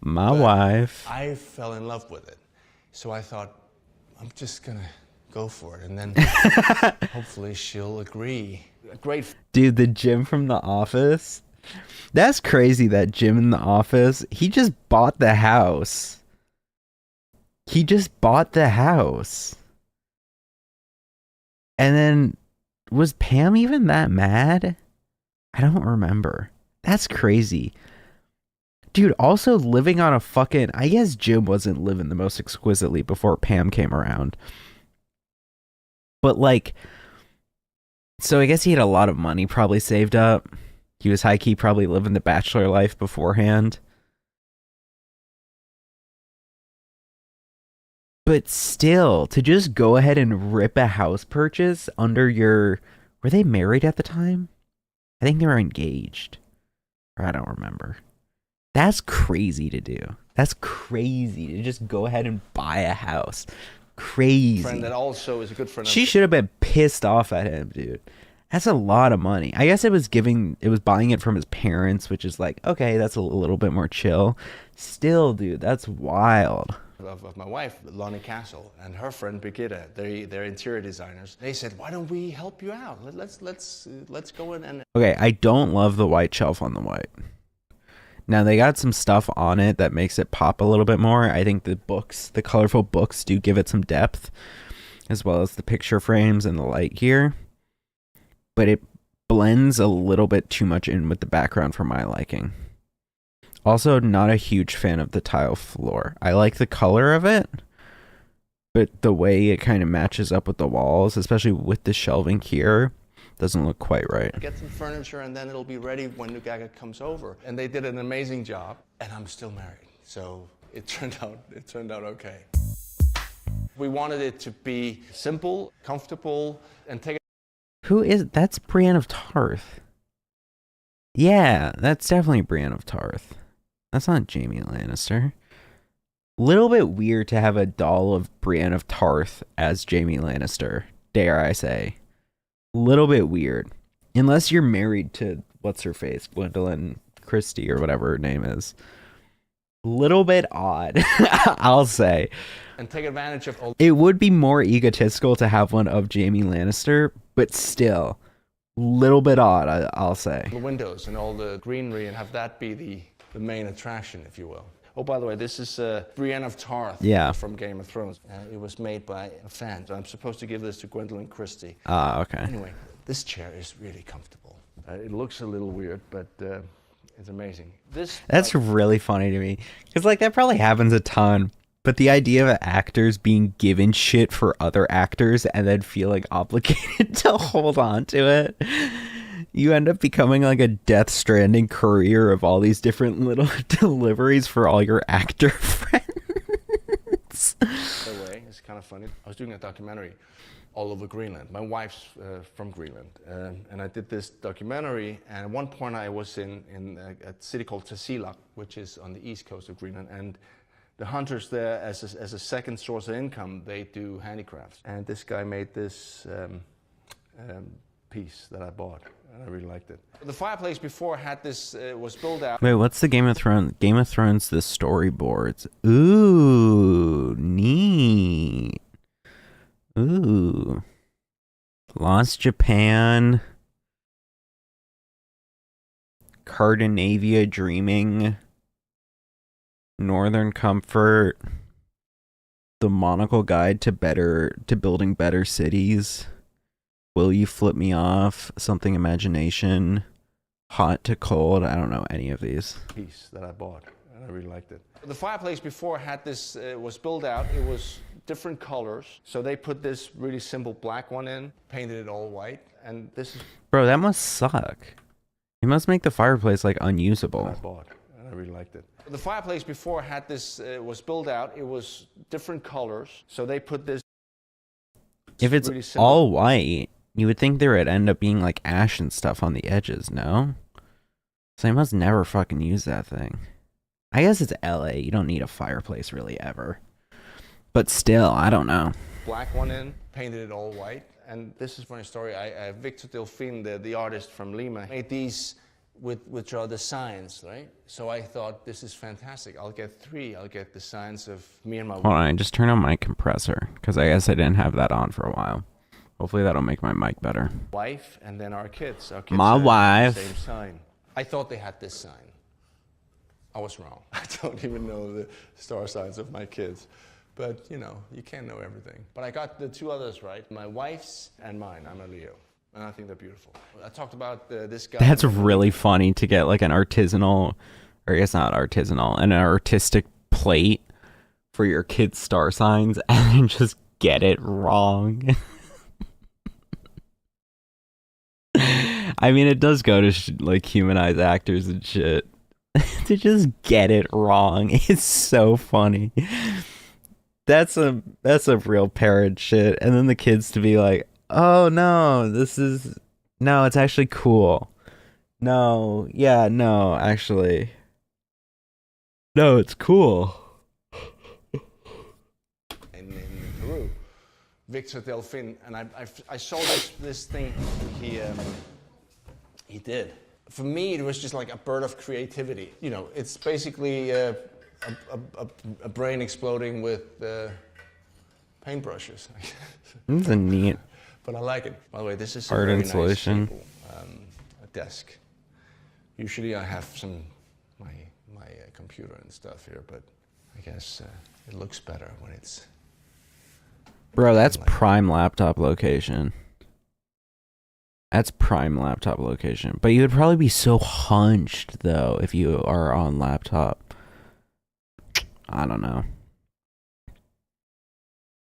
My wife. I fell in love with it. So I thought, I'm just gonna go for it, and then hopefully she'll agree. Great. Dude, the Jim from The Office. That's crazy, that Jim in The Office. He just bought the house. He just bought the house. And then, was Pam even that mad? I don't remember. That's crazy. Dude, also living on a fucking... I guess Jim wasn't living the most exquisitely before Pam came around. But like... So I guess he had a lot of money probably saved up. He was high-key probably living the bachelor life beforehand. But still, to just go ahead and rip a house purchase under your... Were they married at the time? I think they were engaged. Or I don't remember. That's crazy to do. That's crazy to just go ahead and buy a house. Crazy. Friend that also is a good friend. She should have been pissed off at him, dude. That's a lot of money. I guess it was buying it from his parents, which is like, okay, that's a little bit more chill. Still, dude, that's wild. Of my wife, Lonnie Castle, and her friend Brigitte. They're interior designers. They said, "Why don't we help you out? Let's go in and." Okay, I don't love the white shelf on the white. Now they got some stuff on it that makes it pop a little bit more. I think the colorful books do give it some depth, as well as the picture frames and the light here. But it blends a little bit too much in with the background for my liking. Also, not a huge fan of the tile floor. I like the color of it, but the way it kind of matches up with the walls, especially with the shelving here, doesn't look quite right. Get some furniture and then it'll be ready when Nugaga comes over. And they did an amazing job, and I'm still married. So it turned out okay. We wanted it to be simple, comfortable, and take That's Brienne of Tarth. Yeah, that's definitely Brienne of Tarth. That's not Jaime Lannister. Little bit weird to have a doll of Brienne of Tarth as Jaime Lannister, dare I say. Little bit weird. Unless you're married to, what's her face, Gwendolyn Christie or whatever her name is. Little bit odd, I'll say. And take advantage of all. It would be more egotistical to have one of Jaime Lannister, but still, little bit odd, I'll say. The windows and all the greenery, and have that be the main attraction, if you will. Oh, by the way, this is Brienne of Tarth from Game of Thrones. It was made by a fan, so I'm supposed to give this to Gwendolyn Christie. Ah, okay. Anyway, this chair is really comfortable. It looks a little weird, but it's amazing. That's really funny to me, because like that probably happens a ton. But the idea of actors being given shit for other actors and then feeling obligated to hold on to it, you end up becoming like a Death Stranding courier of all these different little deliveries for all your actor friends. By the way, it's kind of funny. I was doing a documentary all over Greenland. My wife's from Greenland, and I did this documentary. And at one point, I was in a city called Tasiilaq, which is on the east coast of Greenland, and the hunters there, as a second source of income, they do handicrafts. And this guy made this piece that I bought, and I really liked it. The fireplace before had this was built out. Wait, what's the Game of Thrones? Game of Thrones, the storyboards. Ooh, neat. Ooh. Lost Japan. Cardinavia Dreaming. Northern Comfort. The Monocle Guide to Building Better Cities. Will You Flip Me Off? Something Imagination. Hot to Cold. I don't know any of these. Piece that I bought, and I really liked it. The fireplace before had this was built out. It was different colors, so they put this really simple black one in, painted it all white, and this is. Bro, that must suck. It must make the fireplace like unusable. I bought, and I really liked it. The fireplace before had this was built out. It was different colors, so they put this. If it's really simple. all white, you would think there would end up being like ash and stuff on the edges, no? So they must never fucking use that thing. I guess it's LA. You don't need a fireplace really ever. But still, I don't know. Black one in, painted it all white. And this is a funny story. Victor Delfin, the artist from Lima, made these which are the signs, right? So I thought, this is fantastic. I'll get 3. I'll get the signs of me and my wife. Hold on, I just turned on my compressor because I guess I didn't have that on for a while. Hopefully that'll make my mic better. Wife and then our kids. Our kids My wife. The same sign. I thought they had this sign. I was wrong. I don't even know the star signs of my kids. But, you know, you can't know everything. But I got the 2 others right. My wife's and mine. I'm a Leo. And I think they're beautiful. I talked about this guy. That's really funny to get like an artisanal, or I guess not artisanal, an artistic plate for your kids' star signs and then just get it wrong. I mean, it does go to like humanize actors and shit. To just get it wrong. It's so funny. That's a real parent shit. And then the kids to be like, oh no, no, it's actually cool. No, yeah, no, actually. No, it's cool. In Peru, Victor Delfin, and I saw this thing he did. For me, it was just like a bird of creativity. You know, it's basically a brain exploding with paintbrushes. It's a neat. But I like it. By the way, this is a art very installation. nice table, a desk. Usually I have my computer and stuff here, but I guess it looks better when it's. Bro, that's prime laptop location. That's prime laptop location. But you would probably be so hunched though if you are on laptop. I don't know.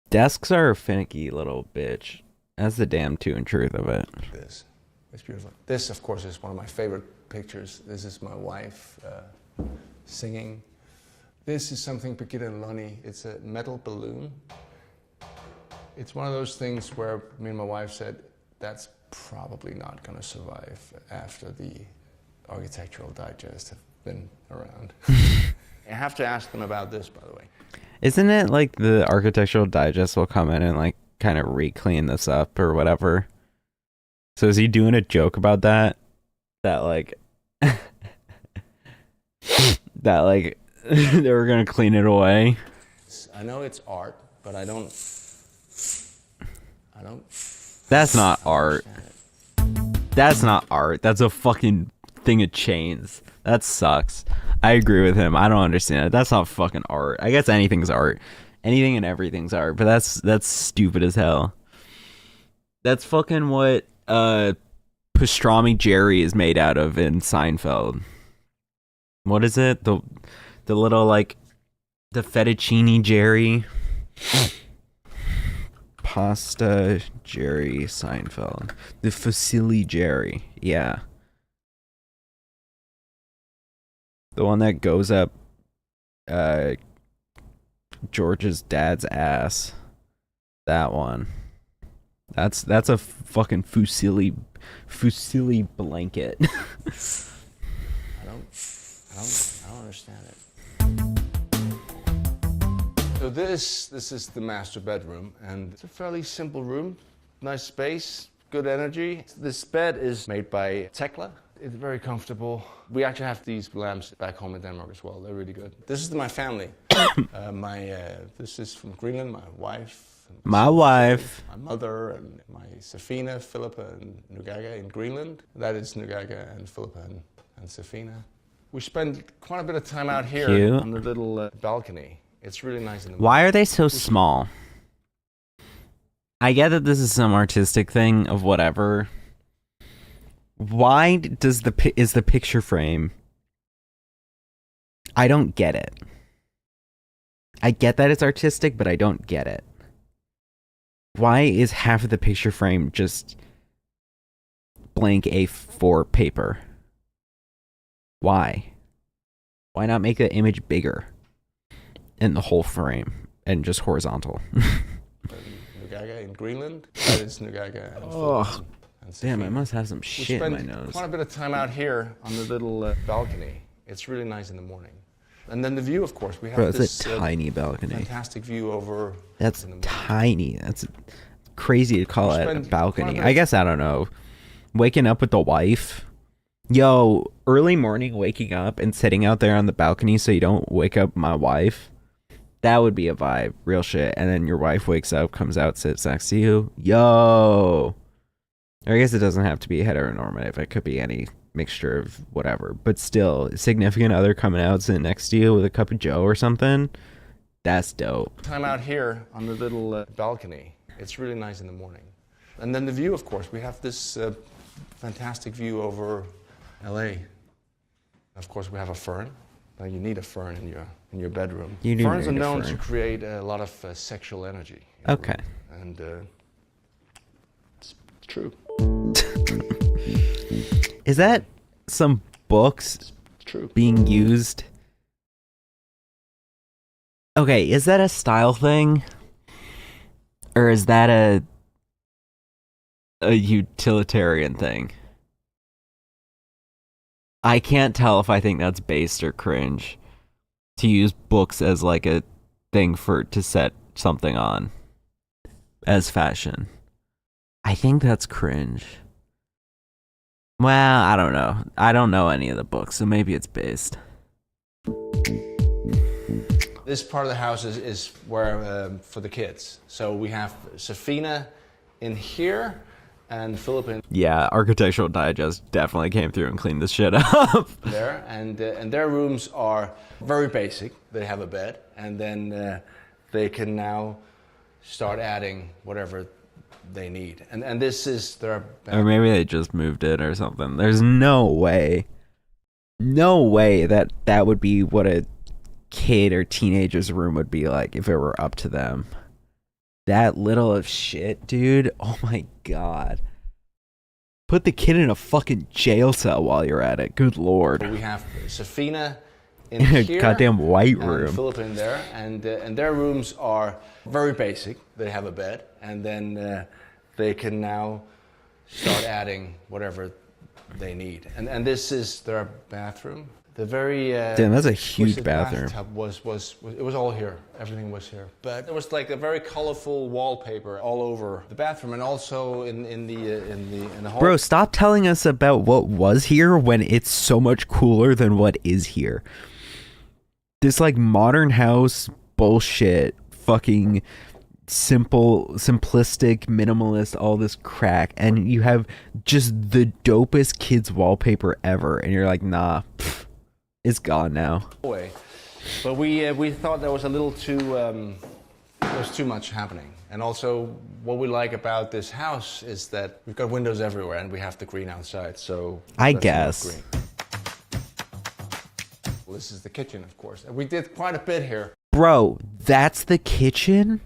Desks are a finicky little bitch. That's the damn true and truth of it. This. It's beautiful. This, of course, is one of my favorite pictures. This is my wife singing. This is something Birgitte and Lonnie. It's a metal balloon. It's one of those things where me and my wife said, that's probably not going to survive after the Architectural Digest have been around. I have to ask them about this, by the way. Isn't it like the Architectural Digest will come in and like kind of re-clean this up or whatever? So is he doing a joke about that? That like that like they were gonna clean it away? I know it's art, but I don't. That's not art. That's not art. That's a fucking thing of chains. That sucks. I agree with him. I don't understand it. That's not fucking art. I guess anything's art. Anything and everything's art, but that's stupid as hell. That's fucking what pastrami Jerry is made out of in Seinfeld. What is it? The little like The fettuccine Jerry. Pasta Jerry Seinfeld. The fusilli Jerry. Yeah. The one that goes up George's dad's ass. That one. That's a fucking fusilli blanket. I don't understand it. So this is the master bedroom, and it's a fairly simple room. Nice space, good energy. This bed is made by Tekla. It's very comfortable. We actually have these lamps back home in Denmark as well. They're really good. This is my family. This is from Greenland, my wife. My wife. My mother and my Safina, Philippa, and Nugaga in Greenland. That is Nugaga and Philippa and Safina. We spend quite a bit of time out here Cute. on the little balcony. It's really nice in the Why are they so small? I get that this is some artistic thing of whatever. Why is the picture frame? I don't get it. I get that it's artistic, but I don't get it. Why is half of the picture frame just blank A4 paper? Why? Why not make the image bigger in the whole frame and just horizontal? Nugaga in Greenland. That is Nugaga and Oh, and damn! I Safina. must have some shit in my We nose. spend quite a bit of time out here on the little balcony. It's really nice in the morning. And then the view, of course, we have Bro, it's this a tiny balcony. fantastic view over. That's in the morning. tiny. That's crazy to call We it a spend balcony. quite a bit I of- guess I don't know. Waking up with the wife. Yo, early morning waking up and sitting out there on the balcony so you don't wake up my wife. That would be a vibe. Real shit. And then your wife wakes up, comes out, sits next to you. Yo. Or I guess it doesn't have to be heteronormative. It could be any mixture of whatever. But still, significant other coming out, sitting next to you with a cup of joe or something. That's dope. Time out here on the little balcony. It's really nice in the morning. And then the view, of course, we have this fantastic view over LA. Of course, we have a fern. Now you need a fern in your bedroom. You do Ferns are need a known fern. to create a lot of sexual energy. Okay. And it's true. Is that some books It's true. being used? Okay, is that a style thing? Or is that a utilitarian thing? I can't tell if I think that's based or cringe to use books as like a thing to set something on as fashion. I think that's cringe. Well, I don't know. I don't know any of the books, so maybe it's based. This part of the house is where for the kids. So we have Safina in here and Philip in Yeah, Architectural Digest definitely came through and cleaned this shit up. there, and their rooms are very basic. They have a bed, and then they can now start adding whatever they need. And this is their Or bathroom. maybe they just moved it or something. There's no way that that would be what a kid or teenager's room would be like if it were up to them. That little of shit, dude. Oh my god. Put the kid in a fucking jail cell while you're at it. Good lord. We have Safina in In a here, goddamn white and room. Philip in there, and their rooms are very basic. They have a bed, and then they can now start adding whatever they need. And this is their bathroom. The very Damn, that's a huge exquisite bathroom. bathtub was it was all here. Everything was here. But there was like a very colorful wallpaper all over the bathroom, and also in the hall. Bro, stop telling us about what was here when it's so much cooler than what is here. This like modern house bullshit, fucking simplistic, minimalist, all this crack, and you have just the dopest kids wallpaper ever, and you're like, nah, pff, it's gone now. Way. But we thought there was a little too there was too much happening. And also what we like about this house is that we've got windows everywhere and we have the green outside. So I that's enough guess. green. Well, this is the kitchen, of course. And we did quite a bit here. Bro, that's the kitchen?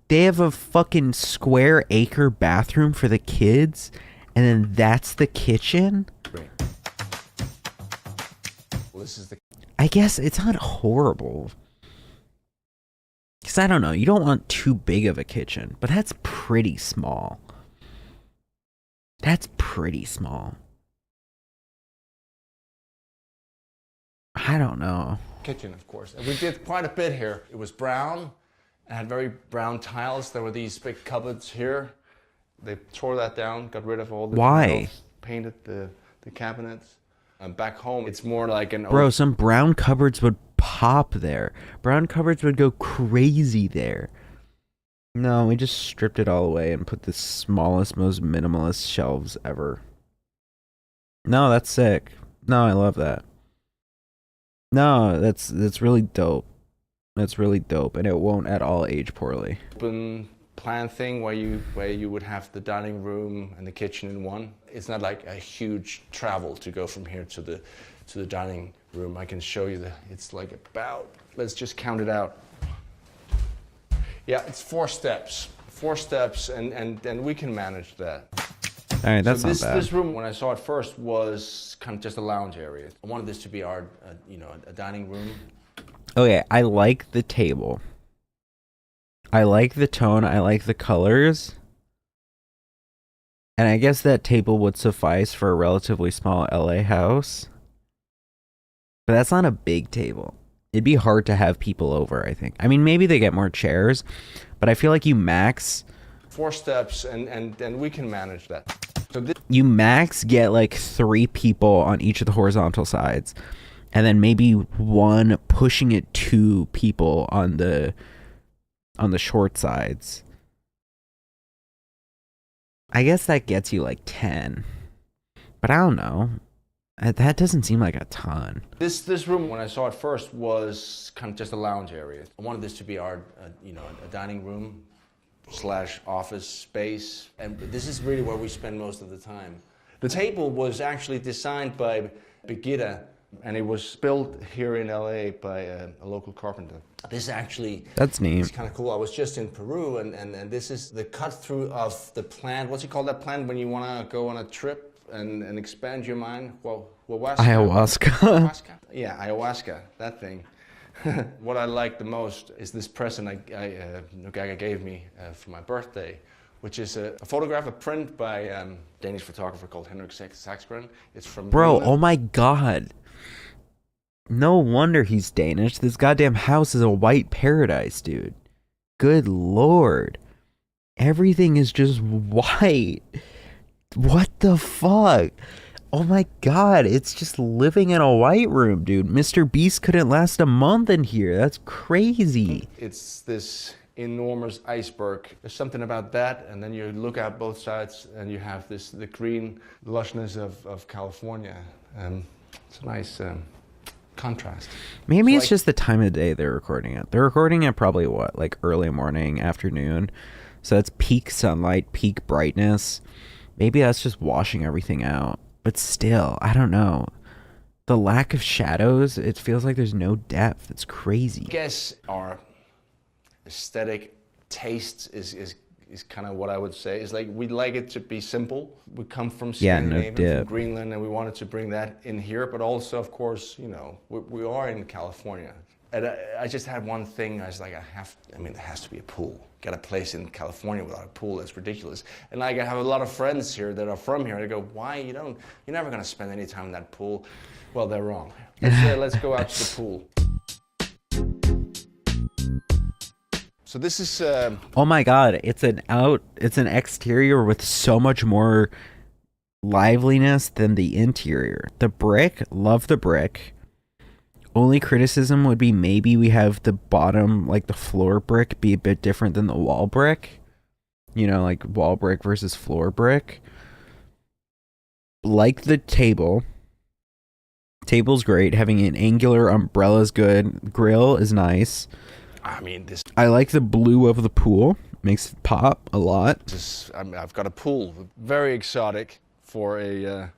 They have a fucking square acre bathroom for the kids, and then that's the kitchen? Well, this is the... I guess it's not horrible. Because I don't know, you don't want too big of a kitchen, but that's pretty small. That's pretty small. I don't know. Kitchen, of course. And we did quite a bit here. It was brown. It had very brown tiles. There were these big cupboards here. They tore that down, got rid of all the Why? tiles, painted the cabinets. And back home, it's more like an... Bro, some brown cupboards would pop there. Brown cupboards would go crazy there. No, we just stripped it all away and put the smallest, most minimalist shelves ever. No, that's sick. No, I love that. No, that's really dope. That's really dope, and it won't at all age poorly. Open plan thing where you would have the dining room and the kitchen in one. It's not like a huge travel to go from here to the dining room. I can show you it's like about, let's just count it out. Yeah, it's 4 steps. 4 steps, and we can manage that. All right, that's so not bad. This room, when I saw it first, was kind of just a lounge area. I wanted this to be our, a dining room. Okay, I like the table. I like the tone. I like the colors. And I guess that table would suffice for a relatively small LA house. But that's not a big table. It'd be hard to have people over, I think. I mean, maybe they get more chairs, but I feel like you max... 4 steps, and we can manage that. So you max get like 3 people on each of the horizontal sides, and then maybe 1 pushing it 2 people on the short sides. I guess that gets you like 10, but I don't know. That doesn't seem like a ton. This room, when I saw it first, was kind of just a lounge area. I wanted this to be our, a dining room / office space, and this is really where we spend most of the time. The table was actually designed by Birgitta, and it was built here in LA by a local carpenter. This actually... That's neat. It's kind of cool. I was just in Peru, and this is the cut through of the plant. What's it called, that plant when you want to go on a trip and expand your mind? Well, Ayahuasca. Yeah, ayahuasca, that thing. What I like the most is this present Gaga gave me for my birthday, which is a photograph, a print by a Danish photographer called Henrik Saxgren. It's from Bro, Greenland. oh my god. No wonder he's Danish. This goddamn house is a white paradise, dude. Good lord. Everything is just white. What the fuck? Oh my god, it's just living in a white room, dude. Mr. Beast couldn't last a month in here. That's crazy. It's this enormous iceberg. There's something about that, and then you look out both sides, and you have the green lushness of California. It's a nice contrast. Maybe it's just the time of day they're recording it. They're recording it probably, what, like early morning, afternoon? So that's peak sunlight, peak brightness. Maybe that's just washing everything out. But still, I don't know. The lack of shadows, it feels like there's no depth. It's crazy. I guess our aesthetic taste is kind of what I would say. It's like we like it to be simple. We come from Scandinavia, from Greenland, and we wanted to bring that in here. But also, of course, we are in California. And I just had one thing. I was like, there has to be a pool. Got a place in California without a pool? That's ridiculous. And like, I have a lot of friends here that are from here. I go, why you're never gonna spend any time in that pool? Well, they're wrong. Let's go out to the pool. So this is. Oh my god! It's an exterior with so much more liveliness than the interior. The brick, love the brick. Only criticism would be maybe we have the bottom, like the floor brick, be a bit different than the wall brick. Like wall brick versus floor brick. Like the table. Table's great. Having an angular umbrella is good. Grill is nice. I like the blue of the pool. Makes it pop a lot. I've got a pool. Very exotic for a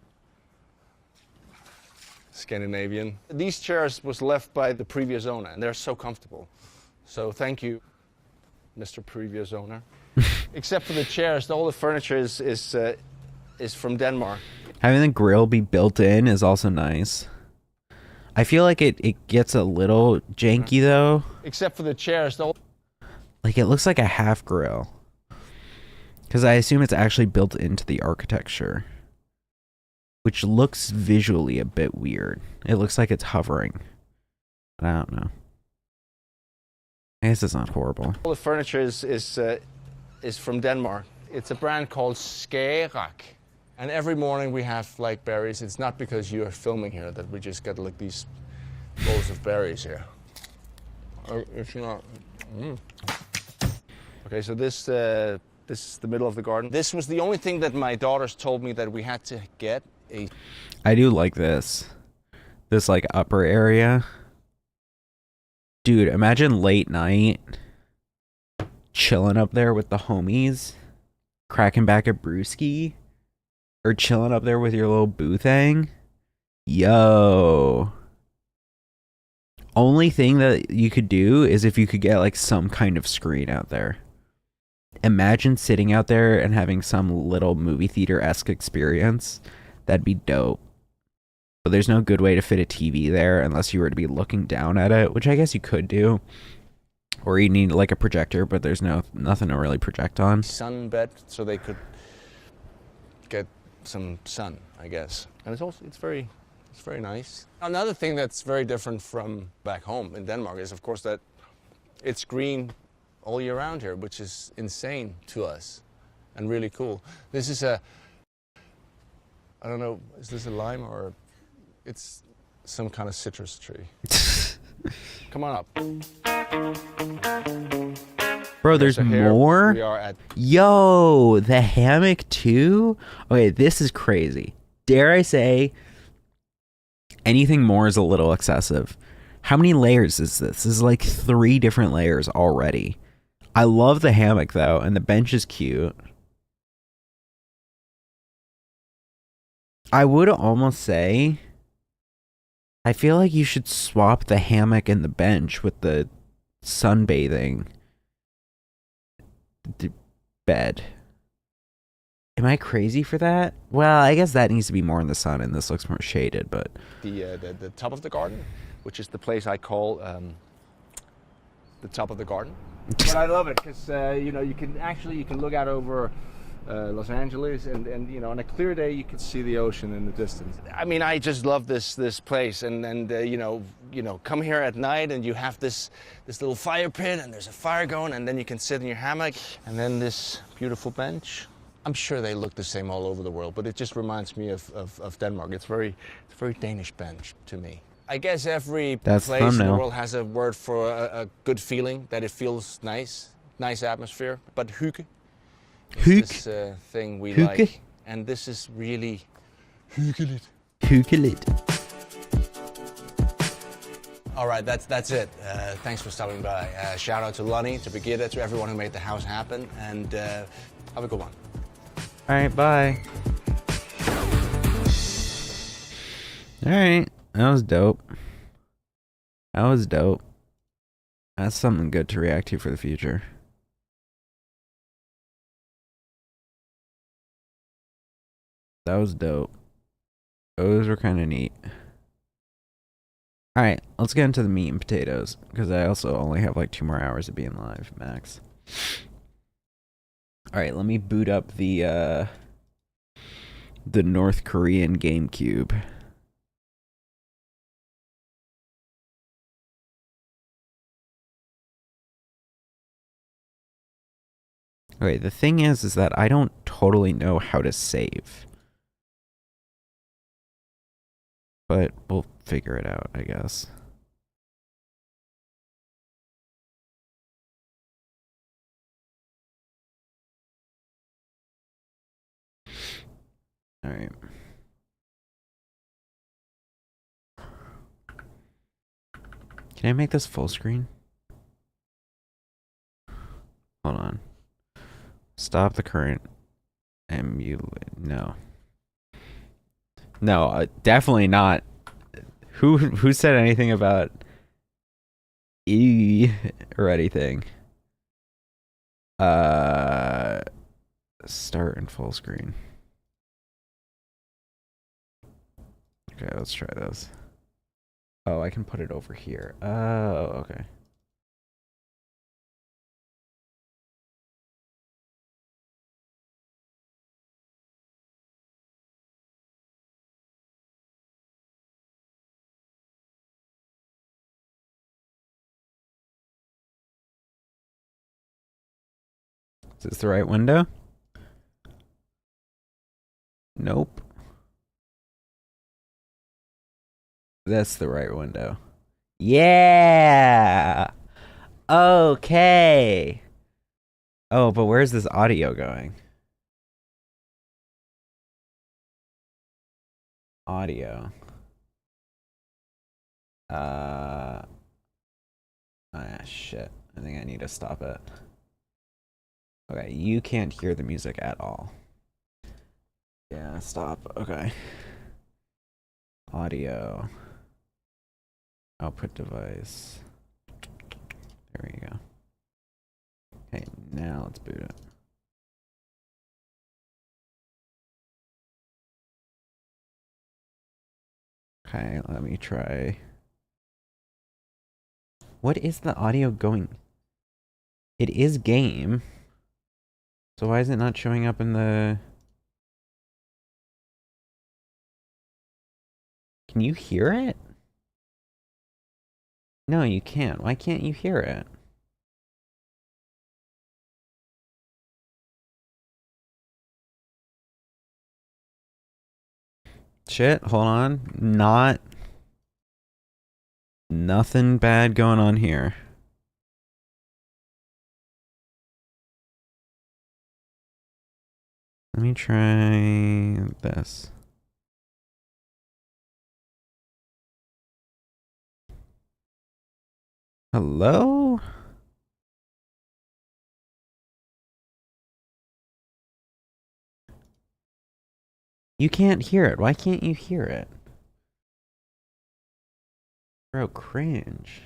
Scandinavian. These chairs was left by the previous owner, and they're so comfortable. So thank you, Mr. Previous Owner. Except for the chairs, all the furniture is from Denmark. Having the grill be built in is also nice. I feel like it gets a little janky though. Except for the chairs, Like it looks like a half grill. Because I assume it's actually built into the architecture. Which looks visually a bit weird. It looks like it's hovering. But I don't know. I guess it's not horrible. all the furniture is from Denmark. It's a brand called Skagerak. And every morning we have like berries. It's not because you are filming here that we just get like these bowls of berries here. It's not. Okay, so this is the middle of the garden. This was the only thing that my daughters told me that we had to get. I do like this. This like upper area. Dude, imagine late night chilling up there with the homies, cracking back a brewski, or chilling up there with your little boo thing. Yo. Only thing that you could do is if you could get like some kind of screen out there. Imagine sitting out there and having some little movie theater-esque experience. That'd be dope. But there's no good way to fit a TV there unless you were to be looking down at it, which I guess you could do. Or you need like a projector, but there's nothing to really project on. Sun bed so they could get some sun, I guess. And it's very nice. Another thing that's very different from back home in Denmark is of course that it's green all year round here, which is insane to us and really cool. This is I don't know, is this a lime or it's some kind of citrus tree? Come on up. Bro, there's So here more? We are at Yo, the hammock too? Okay, this is crazy. Dare I say, anything more is a little excessive. How many layers is this? This is like 3 different layers already. I love the hammock though, and the bench is cute. I would almost say, I feel like you should swap the hammock and the bench with the sunbathing bed. Am I crazy for that? Well, I guess that needs to be more in the sun and this looks more shaded, but the top of the garden, which is the place I call the top of the garden. But I love it because you know you can look out over Los Angeles and you know on a clear day you can see the ocean in the distance. I mean I just love this place and you know come here at night and you have this little fire pit and there's a fire going and then you can sit in your hammock and then this beautiful bench. I'm sure they look the same all over the world, but it just reminds me of Denmark. It's a very Danish bench to me. I guess every place in the world has a word for a good feeling, that it feels nice atmosphere. But hygge is this thing we like. And this is really hyggeligt. Hyggeligt. All right, that's it. Thanks for stopping by. Shout out to Lonnie, to Birgitta, to everyone who made the house happen, and have a good one. All right, bye. All right, that was dope. That's something good to react to for the future. That was dope. Those were kind of neat. All right, let's get into the meat and potatoes because I also only have like 2 more hours of being live, max. All right, let me boot up the North Korean GameCube. Okay, the thing is that I don't totally know how to save. But we'll figure it out, I guess. All right. Can I make this full screen? Hold on. Stop the current emulate. No. No, definitely not Who said anything about E or anything? Start in full screen. Okay, let's try this. Oh, I can put it over here. Oh, okay. Is this the right window? Nope. That's the right window. Yeah. Okay. Oh, but where's this audio going? Audio. Ah, shit. I think I need to stop it. Okay, you can't hear the music at all. Yeah, stop. Okay. Audio. Output device. There we go. Okay, now let's boot it. Okay, let me try. What is the audio going? It is game. So why is it not showing up in the... Can you hear it? No, you can't. Why can't you hear it? Shit, hold on. Nothing bad going on here. Let me try this. Hello? You can't hear it. Why can't you hear it? Bro, cringe.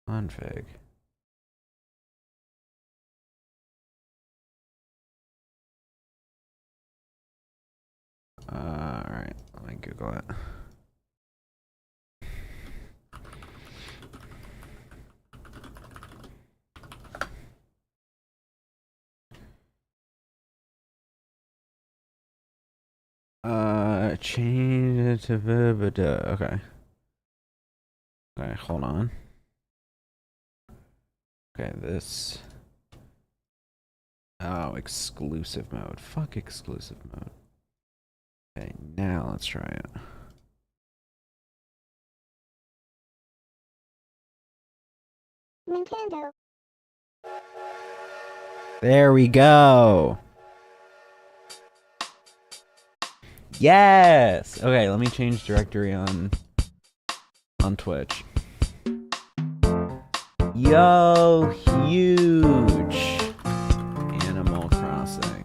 Config. Alright, let me Google it. Change it to okay. Okay, hold on. Okay, this. Oh, exclusive mode. Fuck exclusive mode. Okay, now let's try it. Nintendo. There we go. Yes. Okay, let me change directory on Twitch. Yo, huge. Animal Crossing.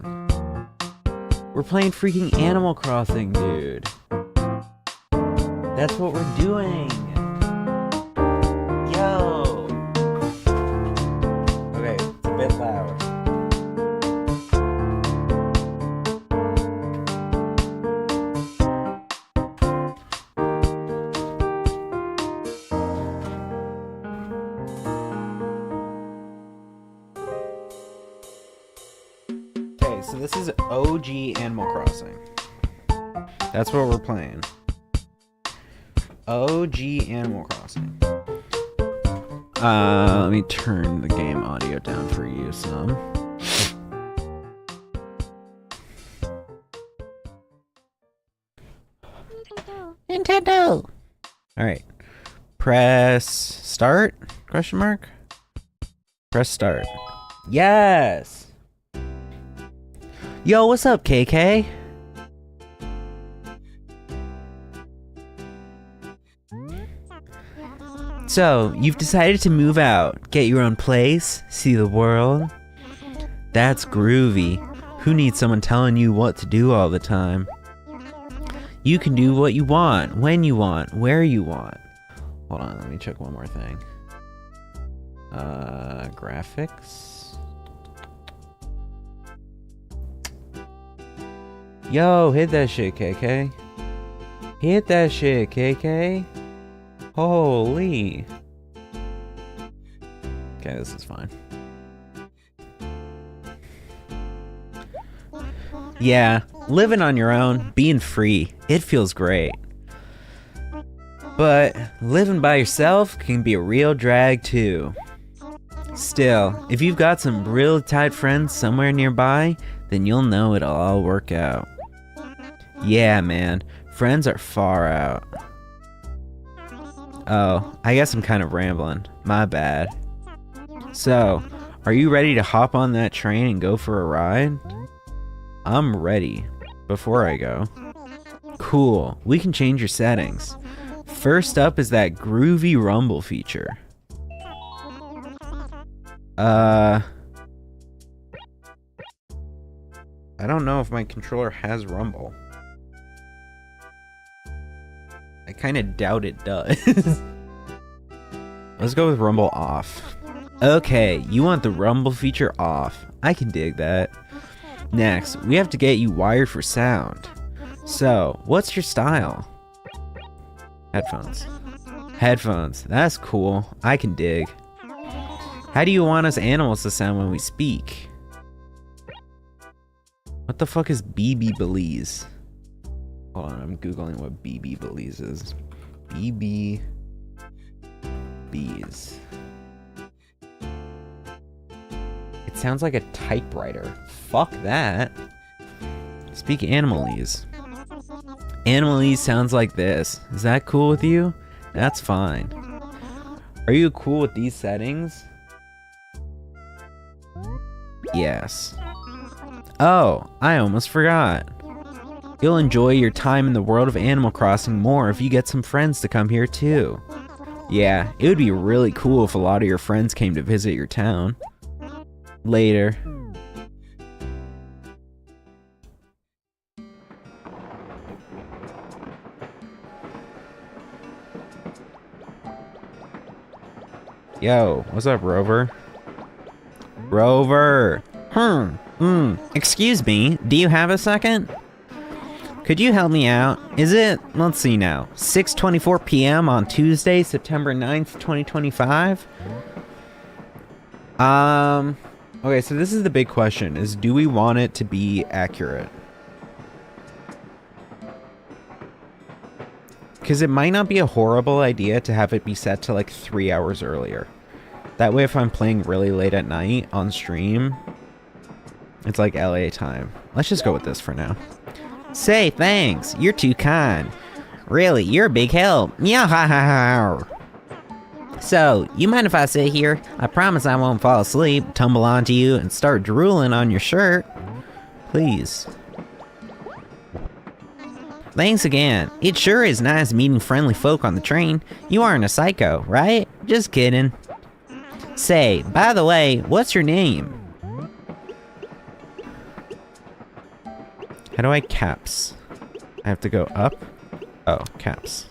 We're playing freaking Animal Crossing, dude. That's what we're doing. Yo. Okay, it's a bit loud. So this is OG Animal Crossing. That's what we're playing. OG Animal Crossing. Let me turn the game audio down for you some. Nintendo. All right. Press start? Question mark. Press start. Yes. Yo, what's up, KK? So, you've decided to move out, get your own place, see the world? That's groovy. Who needs someone telling you what to do all the time? You can do what you want, when you want, where you want. Hold on, let me check one more thing. Graphics. Yo, hit that shit, KK. Hit that shit, KK. Holy. Okay, this is fine. Yeah, living on your own, being free, it feels great. But living by yourself can be a real drag too. Still, if you've got some real tight friends somewhere nearby, then you'll know it'll all work out. Yeah, man, friends are far out. Oh, I guess I'm kind of rambling. My bad. So, are you ready to hop on that train and go for a ride? I'm ready. Before I go. Cool, we can change your settings. First up is that groovy rumble feature. I don't know if my controller has rumble. I kind of doubt it does. Let's go with rumble off. Okay, you want the rumble feature off. I can dig that. Next, we have to get you wired for sound. So, what's your style? Headphones. Headphones, that's cool. I can dig. How do you want us animals to sound when we speak? What the fuck is BB Belize? Hold on, I'm googling what BB Belize is. BB Bees. It sounds like a typewriter. Fuck that. Speak Animalese. Animalese sounds like this. Is that cool with you? That's fine. Are you cool with these settings? Yes. Oh, I almost forgot. You'll enjoy your time in the world of Animal Crossing more if you get some friends to come here too. Yeah, it would be really cool if a lot of your friends came to visit your town. Later. Yo, what's up, Rover? Rover! Excuse me, do you have a second? Could you help me out? Is it, let's see now, 6:24 p.m. on Tuesday, September 9th, 2025? Okay, so this is the big question, is do we want it to be accurate? Because it might not be a horrible idea to have it be set to like 3 hours earlier. That way if I'm playing really late at night on stream, it's like LA time. Let's just go with this for now. Say thanks, you're too kind. Really, you're a big help. Yeah. So, you mind if I sit here? I promise I won't fall asleep, tumble onto you, and start drooling on your shirt. Please. Thanks again. It sure is nice meeting friendly folk on the train. You aren't a psycho, right? Just kidding. Say, by the way, what's your name? How do I caps? I have to go up? Oh, caps.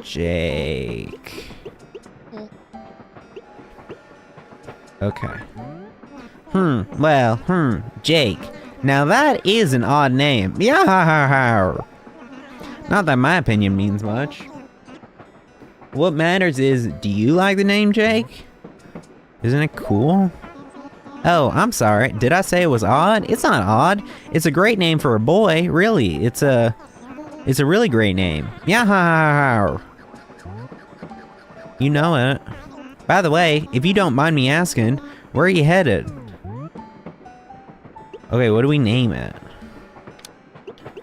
Jake. Okay. Jake. Now that is an odd name. Yeah. Not that my opinion means much. What matters is, do you like the name Jake? Isn't it cool? Oh, I'm sorry. Did I say it was odd? It's not odd. It's a great name for a boy, really. It's a really great name. Yeah. You know it. By the way, if you don't mind me asking, where are you headed? Okay, what do we name it?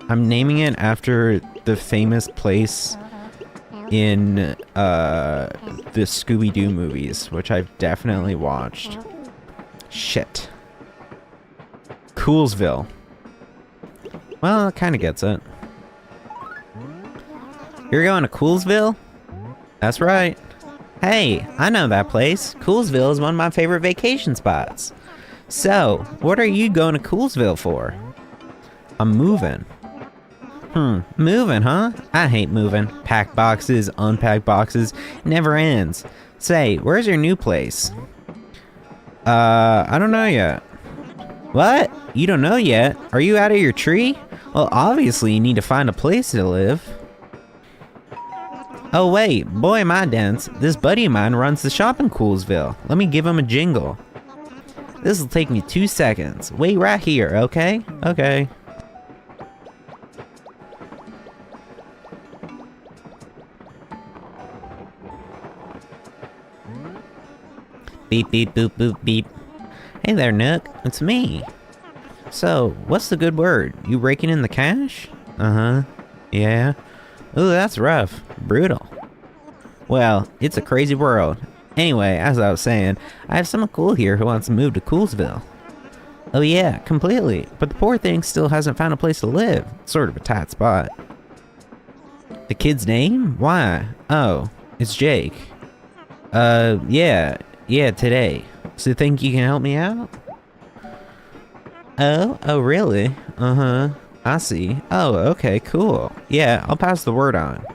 I'm naming it after the famous place in the Scooby-Doo movies, which I've definitely watched. Shit. Coolsville. Well, it kind of gets it. You're going to Coolsville? That's right. Hey, I know that place. Coolsville is one of my favorite vacation spots. So, what are you going to Coolsville for? I'm moving. Moving, huh? I hate moving. Pack boxes, unpack boxes, never ends. Say, where's your new place? I don't know yet. What? You don't know yet? Are you out of your tree? Well, obviously you need to find a place to live. Oh wait, boy am I dense. This buddy of mine runs the shop in Coolsville. Let me give him a jingle. This'll take me 2 seconds. Wait right here, okay? Okay. Beep beep boop boop beep. Hey there, Nook. It's me. So, what's the good word? You raking in the cash? Uh-huh. Yeah. Ooh, that's rough. Brutal. Well, it's a crazy world. Anyway, as I was saying, I have someone cool here who wants to move to Coolsville. Oh yeah, completely. But the poor thing still hasn't found a place to live. Sort of a tight spot. The kid's name? Why? Oh, it's Jake. Yeah, today. So you think you can help me out? Oh, really? Uh-huh. I see. Oh, okay, cool. Yeah, I'll pass the word on.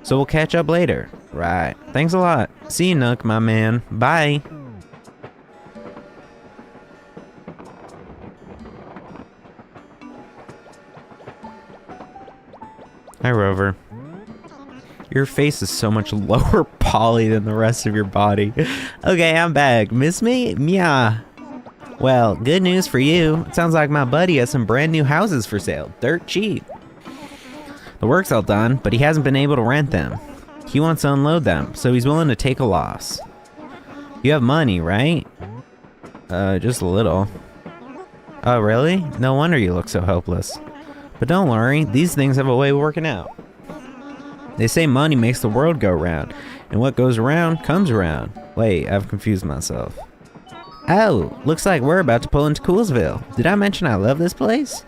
So we'll catch up later. Right. Thanks a lot. See you, Nook, my man. Bye. Hi, Rover. Your face is so much lower poly than the rest of your body. Okay, I'm back. Miss me? Yeah. Well, good news for you. It sounds like my buddy has some brand new houses for sale. Dirt cheap. The work's all done, but he hasn't been able to rent them. He wants to unload them, so he's willing to take a loss. You have money, right? Just a little. Oh, really? No wonder you look so hopeless. But don't worry, these things have a way of working out. They say money makes the world go round, and what goes around comes around. Wait, I've confused myself. Oh, looks like we're about to pull into Coolsville. Did I mention I love this place?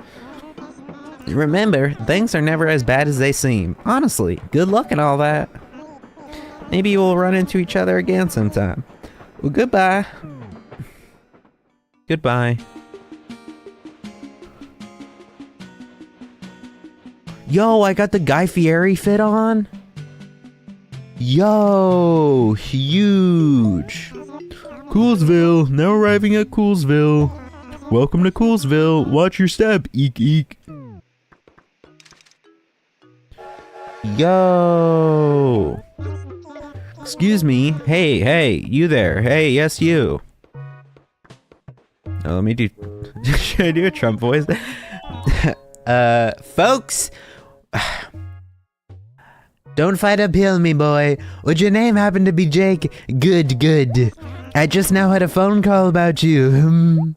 Remember, things are never as bad as they seem. Honestly, good luck and all that. Maybe we'll run into each other again sometime. Well, goodbye. Goodbye. Yo, I got the Guy Fieri fit on. Yo, huge. Coolsville, now arriving at Coolsville. Welcome to Coolsville. Watch your step, eek eek. Yo. Excuse me. Hey, you there. Hey, yes, you. Oh, let me do... Should I do a Trump voice? Folks... Don't fight uphill, me boy. Would your name happen to be Jake? Good. I just now had a phone call about you.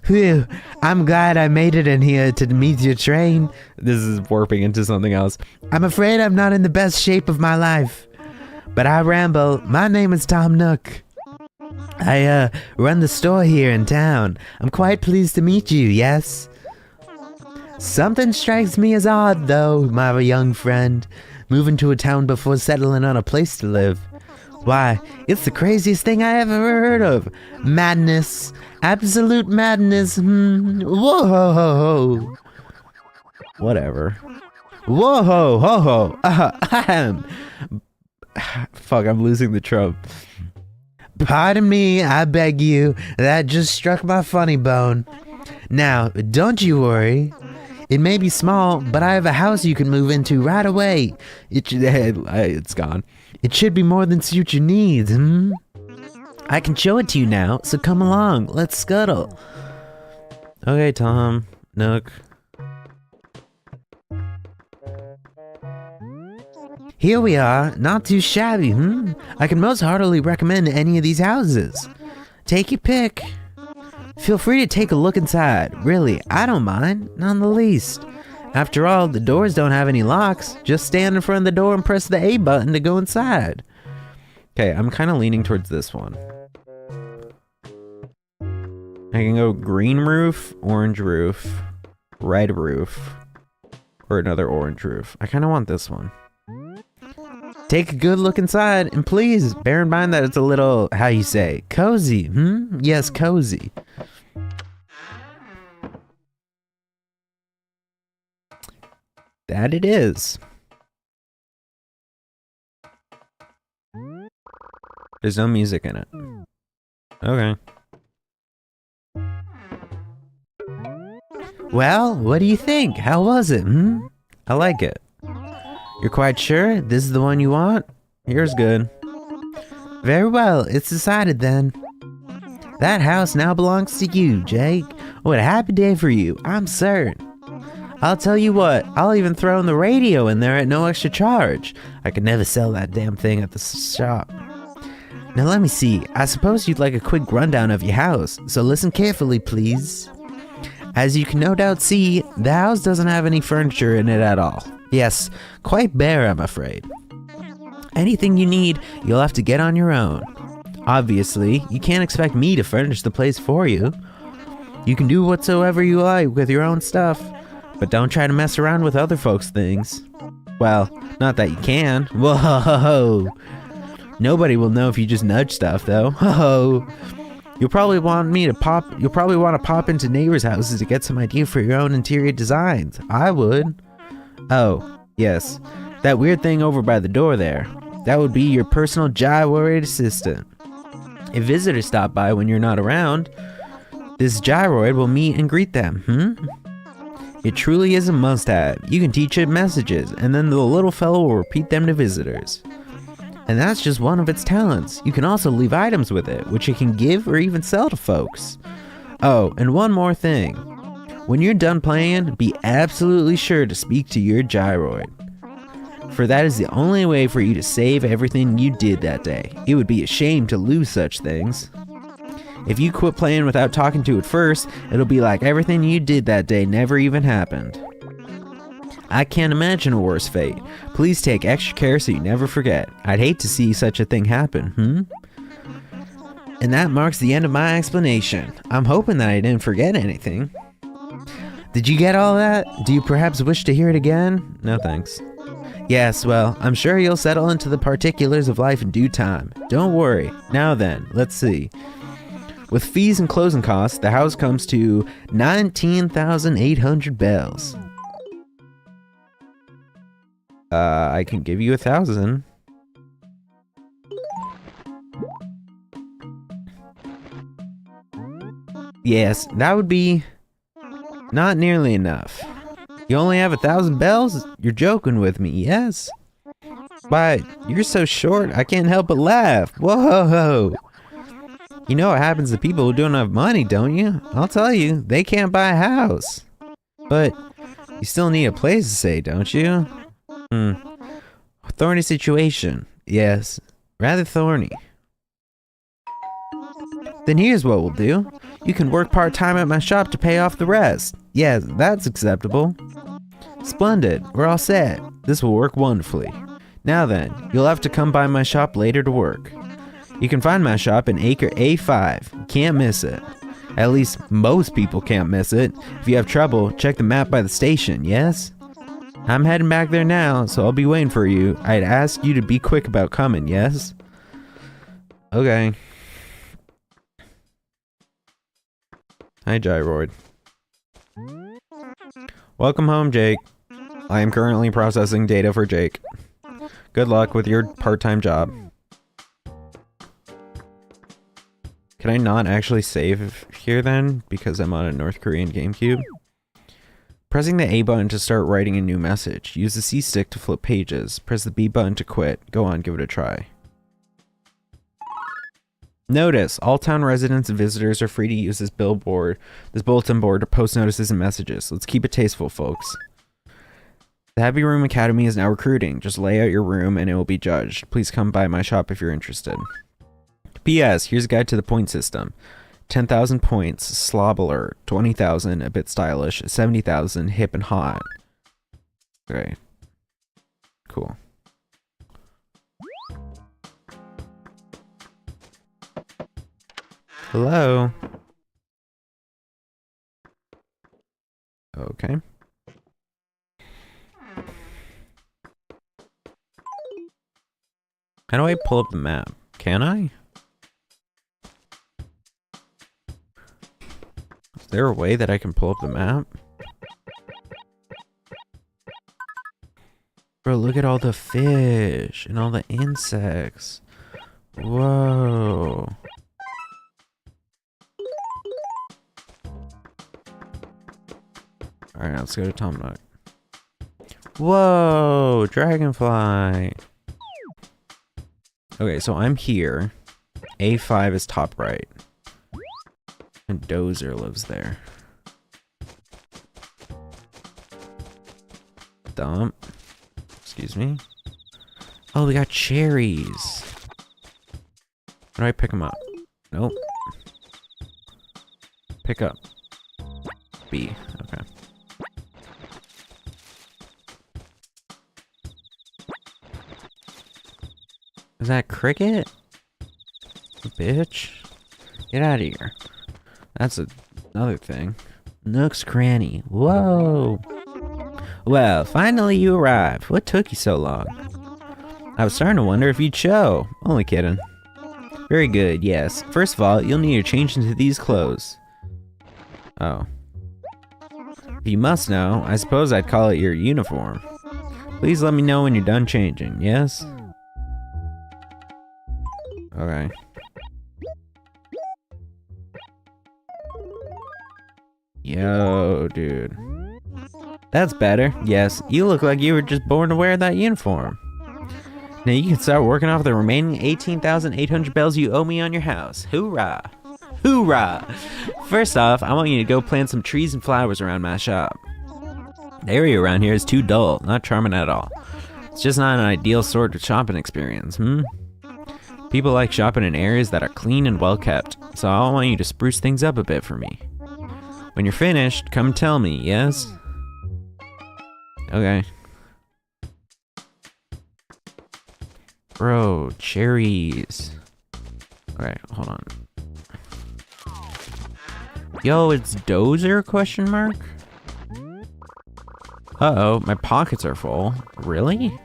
Phew. I'm glad I made it in here to meet your train. This is warping into something else. I'm afraid I'm not in the best shape of my life. But I ramble. My name is Tom Nook. I, run the store here in town. I'm quite pleased to meet you, yes? Something strikes me as odd, though, my young friend. Moving to a town before settling on a place to live. Why, it's the craziest thing I ever heard of. Madness. Absolute madness. Whoa. Whatever. Whoa ho ho. Ahem. Fuck, I'm losing the trope. Pardon me, I beg you. That just struck my funny bone. Now, don't you worry. It may be small, but I have a house you can move into right away. It's gone. It should be more than suit your needs, I can show it to you now, so come along. Let's scuttle. Okay, Tom. Nook. Here we are. Not too shabby, I can most heartily recommend any of these houses. Take your pick. Feel free to take a look inside. Really, I don't mind. Not in the least. After all, the doors don't have any locks. Just stand in front of the door and press the A button to go inside. Okay, I'm kind of leaning towards this one. I can go green roof, orange roof, red roof, or another orange roof. I kind of want this one. Take a good look inside, and please bear in mind that it's a little, how you say, cozy, Yes, cozy. That it is. There's no music in it. Okay. Well, what do you think? How was it, I like it. You're quite sure this is the one you want? Here's good. Very well, it's decided then. That house now belongs to you, Jake. What a happy day for you, I'm certain. I'll tell you what, I'll even throw in the radio in there at no extra charge. I could never sell that damn thing at the shop. Now let me see, I suppose you'd like a quick rundown of your house, so listen carefully please. As you can no doubt see, the house doesn't have any furniture in it at all. Yes, quite bare I'm afraid. Anything you need, you'll have to get on your own. Obviously, you can't expect me to furnish the place for you. You can do whatsoever you like with your own stuff, but don't try to mess around with other folks' things. Well, not that you can. Whoa! Nobody will know if you just nudge stuff, though. Whoa! You'll probably want to pop into neighbors' houses to get some idea for your own interior designs. I would. Oh, yes. That weird thing over by the door there. That would be your personal gyroid assistant. If visitors stop by when you're not around, this gyroid will meet and greet them, It truly is a must-have. You can teach it messages, and then the little fellow will repeat them to visitors. And that's just one of its talents. You can also leave items with it, which it can give or even sell to folks. Oh, and one more thing. When you're done playing, be absolutely sure to speak to your gyroid. For that is the only way for you to save everything you did that day. It would be a shame to lose such things. If you quit playing without talking to it first, it'll be like everything you did that day never even happened. I can't imagine a worse fate. Please take extra care so you never forget. I'd hate to see such a thing happen, And that marks the end of my explanation. I'm hoping that I didn't forget anything. Did you get all that? Do you perhaps wish to hear it again? No thanks. Yes, well, I'm sure you'll settle into the particulars of life in due time. Don't worry. Now then, let's see. With fees and closing costs, the house comes to 19,800 bells. I can give you 1,000. Yes, that would be not nearly enough. You only have 1,000 bells? You're joking with me, yes? But you're so short, I can't help but laugh. Whoa! You know what happens to people who don't have money, don't you? I'll tell you, they can't buy a house. But you still need a place to stay, don't you? Thorny situation. Yes, rather thorny. Then here's what we'll do. You can work part-time at my shop to pay off the rest. Yes, that's acceptable. Splendid, we're all set. This will work wonderfully. Now then, you'll have to come by my shop later to work. You can find my shop in Acre A5. Can't miss it. At least most people can't miss it. If you have trouble, check the map by the station, yes? I'm heading back there now, so I'll be waiting for you. I'd ask you to be quick about coming, yes? Okay. Hi, Gyroid. Welcome home, Jake. I am currently processing data for Jake. Good luck with your part-time job. Can I not actually save here then? Because I'm on a North Korean GameCube? Pressing the A button to start writing a new message. Use the C stick to flip pages. Press the B button to quit. Go on, give it a try. Notice, all town residents and visitors are free to use this bulletin board to post notices and messages. Let's keep it tasteful, folks. The Happy Room Academy is now recruiting. Just lay out your room and it will be judged. Please come by my shop if you're interested. P.S. Here's a guide to the point system. 10,000 points, slob alert. 20,000, a bit stylish. 70,000, hip and hot. Okay. Cool. Hello? Okay. How do I pull up the map? Can I? Is there a way that I can pull up the map? Bro, look at all the fish and all the insects. Whoa. Alright, let's go to Tom Nook. Whoa, dragonfly. Okay, so I'm here. A5 is top right. And Dozer lives there. Dump. Excuse me. Oh, we got cherries. How do I pick them up? Nope. Pick up. B. Okay. Is that cricket? Bitch. Get out of here. That's another thing. Nook's Cranny. Whoa. Well, finally you arrived. What took you so long? I was starting to wonder if you'd show. Only kidding. Very good, yes. First of all, you'll need to change into these clothes. Oh. If you must know, I suppose I'd call it your uniform. Please let me know when you're done changing, yes? Okay. Yo, dude. That's better. Yes, you look like you were just born to wear that uniform. Now you can start working off the remaining 18,800 bells you owe me on your house. Hoorah! Hoorah! First off, I want you to go plant some trees and flowers around my shop. The area around here is too dull, not charming at all. It's just not an ideal sort of shopping experience, People like shopping in areas that are clean and well kept, so I want you to spruce things up a bit for me. When you're finished, come tell me, yes? Okay. Bro, cherries. Okay, hold on. Yo, it's Dozer, question mark? Uh-oh, my pockets are full. Really?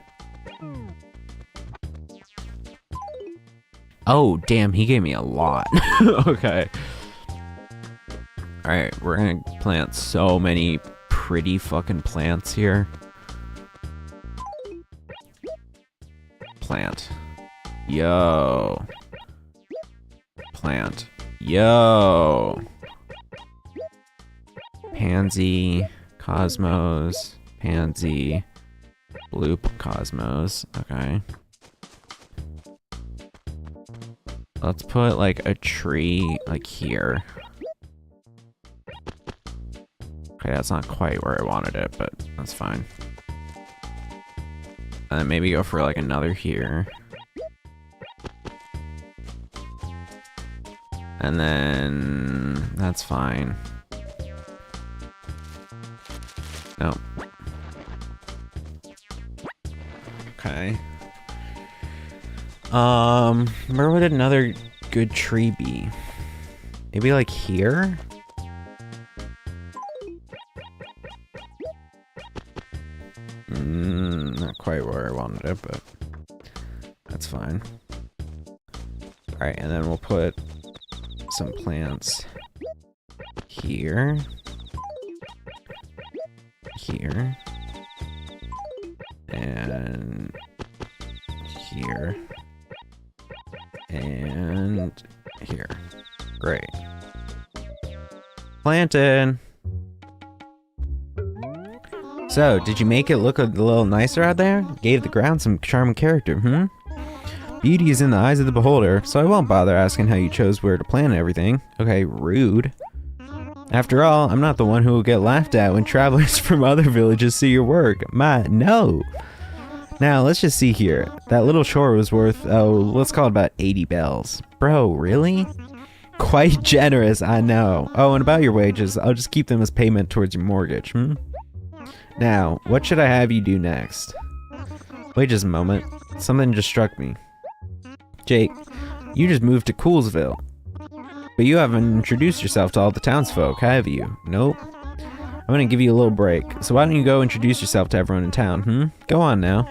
Oh, damn, he gave me a lot. Okay. Alright, we're gonna plant so many pretty fucking plants here. Plant. Yo. Plant. Yo. Pansy. Cosmos. Pansy. Blue cosmos. Okay. Let's put like a tree like here. Okay, that's not quite where I wanted it, but that's fine. And then maybe go for like another here. And then that's fine. Nope. Okay. Where would another good tree be? Maybe like here? Not quite where I wanted it, but that's fine. Alright, and then we'll put some plants here. Here. And here. And here. Great. Planted! So, did you make it look a little nicer out there? Gave the ground some charm and character, Beauty is in the eyes of the beholder, so I won't bother asking how you chose where to plant everything. Okay, rude. After all, I'm not the one who will get laughed at when travelers from other villages see your work. No! Now, let's just see here. That little chore was worth, let's call it about 80 bells. Bro, really? Quite generous, I know. Oh, and about your wages, I'll just keep them as payment towards your mortgage, Now, what should I have you do next? Wait just a moment. Something just struck me. Jake, you just moved to Coolsville. But you haven't introduced yourself to all the townsfolk, have you? Nope. I'm gonna give you a little break, so why don't you go introduce yourself to everyone in town, Go on now.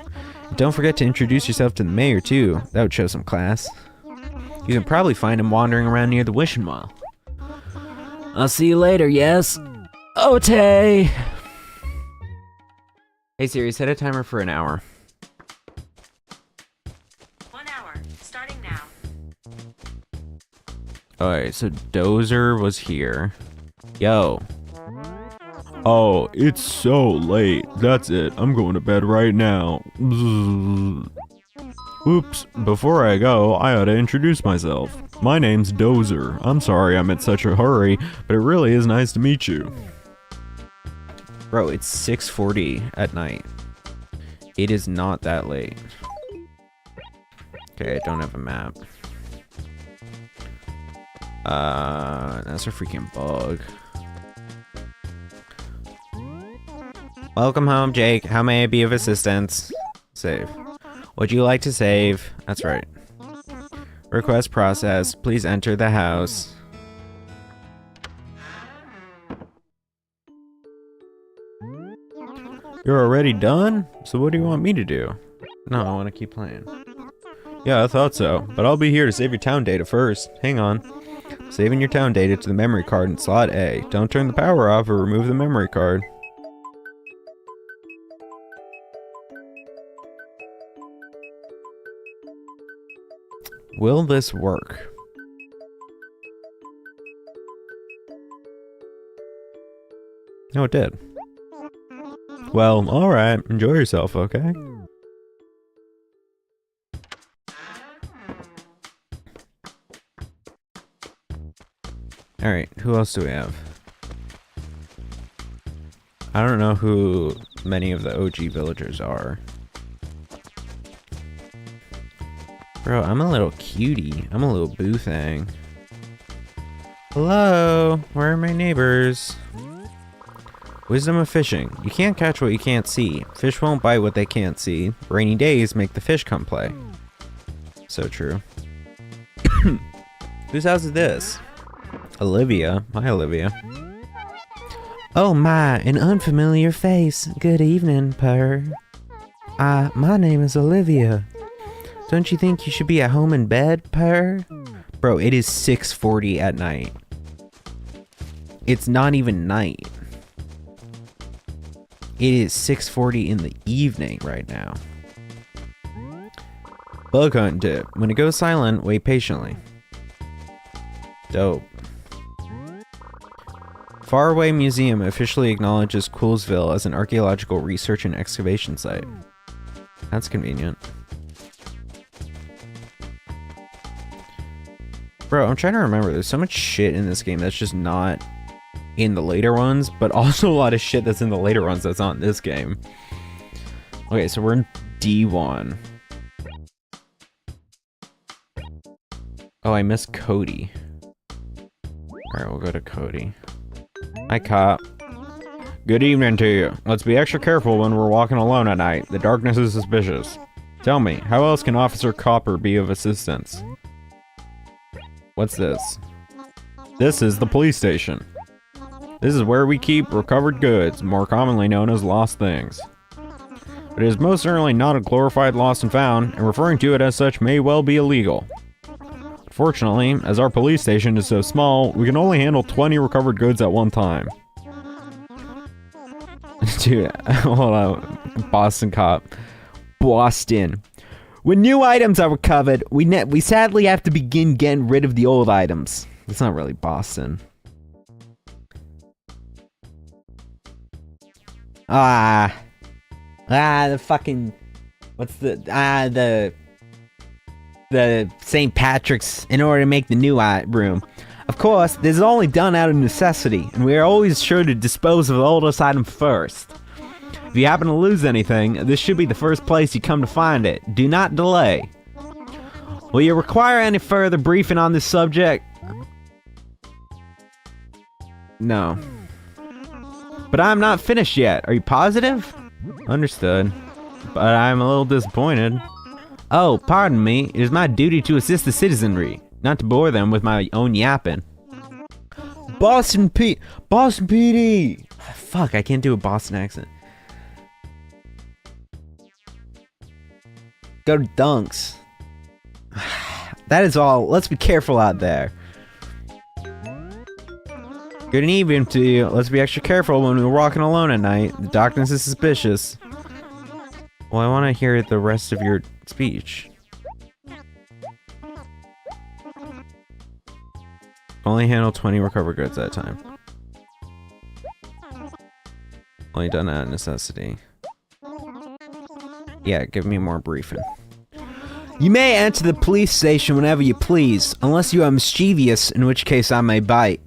And don't forget to introduce yourself to the mayor, too. That would show some class. You can probably find him wandering around near the wishing well. I'll see you later, yes? Ote! Hey Siri, set a timer for an hour. Alright, so Dozer was here. Yo. Oh, it's so late. That's it. I'm going to bed right now. Oops, before I go, I ought to introduce myself. My name's Dozer. I'm sorry I'm in such a hurry, but it really is nice to meet you. Bro, it's 6:40 at night. It is not that late. Okay, I don't have a map. That's a freaking bug. Welcome home, Jake. How may I be of assistance? Save. Would you like to save? That's right. Request processed. Please enter the house. You're already done? So what do you want me to do? No, I want to keep playing. Yeah, I thought so. But I'll be here to save your town data first. Hang on. Saving your town data to the memory card in slot A. Don't turn the power off or remove the memory card. Will this work? No, it did. Well, alright. Enjoy yourself, okay? Alright, who else do we have? I don't know who many of the OG villagers are. Bro, I'm a little cutie. I'm a little boo thing. Hello? Where are my neighbors? Wisdom of fishing. You can't catch what you can't see. Fish won't bite what they can't see. Rainy days make the fish come play. So true. Whose house is this? Olivia. Hi, Olivia. Oh my, an unfamiliar face. Good evening, Purr. My name is Olivia. Don't you think you should be at home in bed, Purr? Bro, it is 6:40 at night. It's not even night. It is 6:40 in the evening right now. Bug hunt tip. When it goes silent, wait patiently. Dope. Faraway Museum officially acknowledges Coolsville as an archaeological research and excavation site. That's convenient. Bro, I'm trying to remember. There's so much shit in this game that's just not in the later ones, but also a lot of shit that's in the later ones that's not in this game. Okay, so we're in D1. Oh, I missed Cody. Alright, we'll go to Cody. Hi, cop. Good evening to you. Let's be extra careful when we're walking alone at night. The darkness is suspicious. Tell me, how else can Officer Copper be of assistance? What's this? This is the police station. This is where we keep recovered goods, more commonly known as lost things. But it is most certainly not a glorified lost and found, and referring to it as such may well be illegal. Fortunately, as our police station is so small, we can only handle 20 recovered goods at one time. Dude, hold on. Boston cop. Boston. When new items are recovered, we sadly have to begin getting rid of the old items. It's not really Boston. The fucking... What's the St. Patrick's in order to make the new room. Of course, this is only done out of necessity, and we are always sure to dispose of the oldest item first. If you happen to lose anything, this should be the first place you come to find it. Do not delay. Will you require any further briefing on this subject? No. But I'm not finished yet. Are you positive? Understood. But I'm a little disappointed. Oh, pardon me. It is my duty to assist the citizenry, not to bore them with my own yapping. Boston PD! Fuck, I can't do a Boston accent. Go to Dunks. That is all. Let's be careful out there. Good evening to you. Let's be extra careful when we're walking alone at night. The darkness is suspicious. Well, I want to hear the rest of your speech. Only handle 20 recovered goods at a time. Only done out of necessity. Yeah, give me more briefing. You may enter the police station whenever you please, unless you are mischievous, in which case I may bite.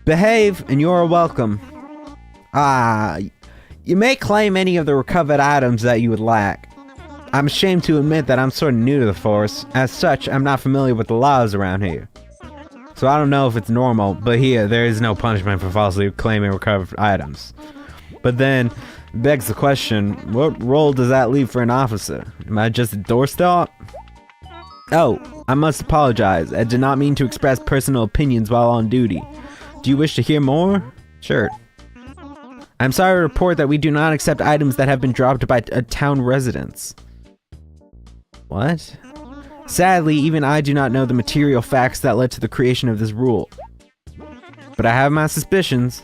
Behave, and you are welcome. You may claim any of the recovered items that you would lack. I'm ashamed to admit that I'm sort of new to the force. As such, I'm not familiar with the laws around here. So I don't know if it's normal, but here, there is no punishment for falsely claiming recovered items. But then, it begs the question, what role does that leave for an officer? Am I just a doorstop? Oh, I must apologize. I did not mean to express personal opinions while on duty. Do you wish to hear more? Sure. I'm sorry to report that we do not accept items that have been dropped by town residents. What? Sadly, even I do not know the material facts that led to the creation of this rule. But I have my suspicions.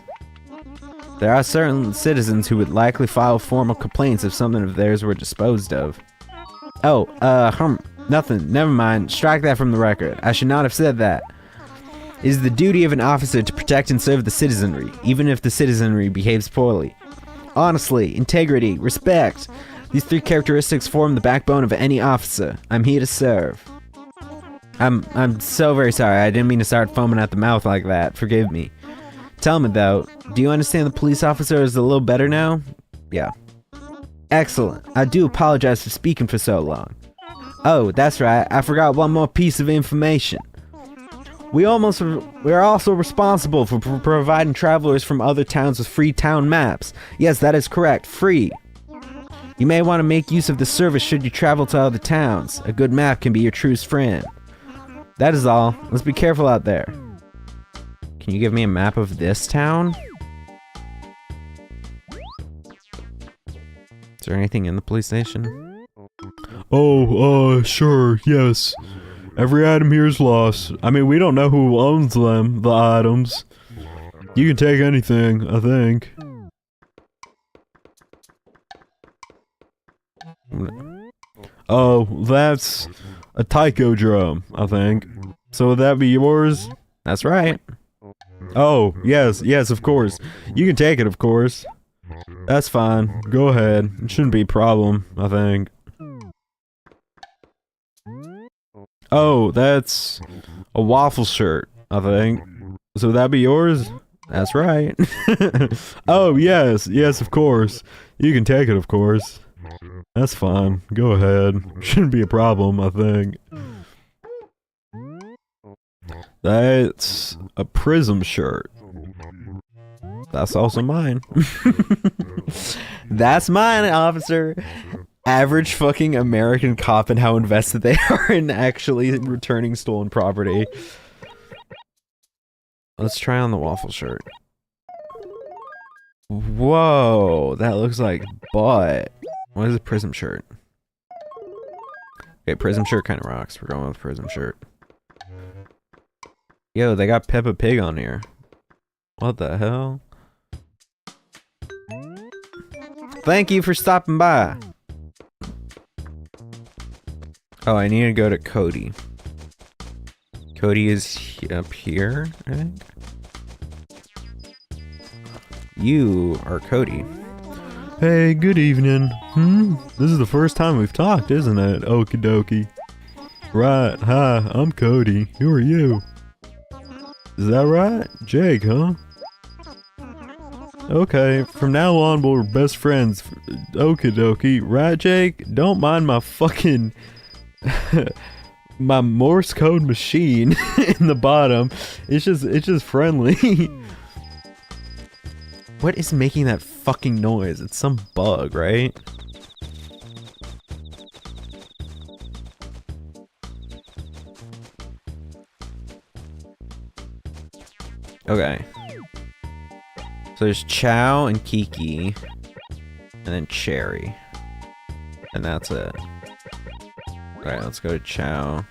There are certain citizens who would likely file formal complaints if something of theirs were disposed of. Oh, nothing. Never mind. Strike that from the record. I should not have said that. It is the duty of an officer to protect and serve the citizenry, even if the citizenry behaves poorly. Honestly, integrity, respect. These three characteristics form the backbone of any officer. I'm here to serve. I'm so very sorry. I didn't mean to start foaming at the mouth like that. Forgive me. Tell me though, do you understand the police officer is a little better now? Yeah. Excellent. I do apologize for speaking for so long. Oh, that's right. I forgot one more piece of information. We are also responsible for providing travelers from other towns with free town maps. Yes, that is correct. Free. You may want to make use of the service should you travel to other towns. A good map can be your truest friend. That is all. Let's be careful out there. Can you give me a map of this town? Is there anything in the police station? Oh, sure, yes. Every item here is lost. I mean, we don't know who owns them, the items. You can take anything, I think. Oh, that's a taiko drum, I think. So would that be yours? That's right. Oh, yes, of course. You can take it, of course. That's fine. Go ahead. It shouldn't be a problem, I think. Oh, that's a waffle shirt, I think. So would that be yours? That's right. Oh, yes, of course. You can take it, of course. That's fine. Go ahead. Shouldn't be a problem, I think. That's a prism shirt. That's also mine. That's mine, officer. Average fucking American cop and how invested they are in actually returning stolen property. Let's try on the waffle shirt. Whoa, that looks like butt. What is a prism shirt? Okay, prism shirt kind of rocks. We're going with prism shirt. Yo, they got Peppa Pig on here. What the hell? Thank you for stopping by. Oh, I need to go to Cody. Cody is up here, I think. You are Cody. Hey, good evening. This is the first time we've talked, isn't it? Okie dokie. Right, hi, I'm Cody. Who are you? Is that right? Jake, huh? Okay, from now on we're best friends. Okie dokie. Right, Jake? Don't mind my fucking... my Morse code machine in the bottom. It's just friendly. What is making that fucking noise? It's some bug, right? Okay. So there's Chow and Kiki. And then Cherry. And that's it. Alright, let's go to Chow.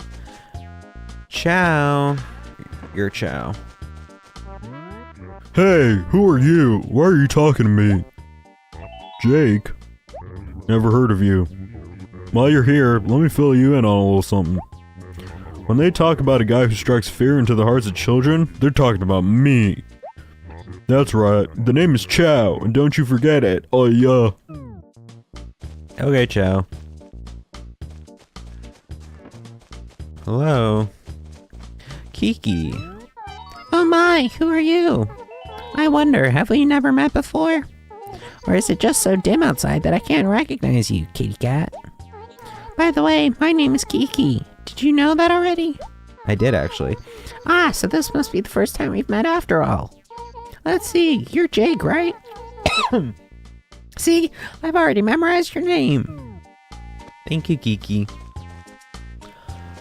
Chow! You're Chow. Hey, who are you? Why are you talking to me? Jake? Never heard of you. While you're here, let me fill you in on a little something. When they talk about a guy who strikes fear into the hearts of children, they're talking about me. That's right, the name is Chow, and don't you forget it. Oh yeah. Okay, Chow. Hello. Kiki. Oh my, who are you? I wonder, have we never met before? Or is it just so dim outside that I can't recognize you, kitty cat? By the way, my name is Kiki. Did you know that already? I did, actually. Ah, so this must be the first time we've met after all. Let's see, you're Jake, right? See, I've already memorized your name. Thank you, Kiki.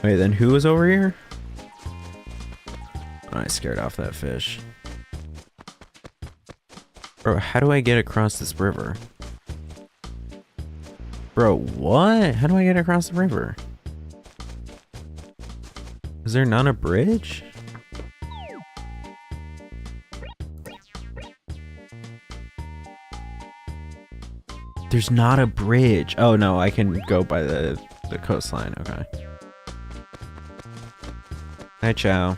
Wait, then who was over here? Oh, I scared off that fish. Bro, how do I get across this river? Bro, what? How do I get across the river? Is there not a bridge? There's not a bridge. Oh no, I can go by the coastline. Okay. Hi, Chow.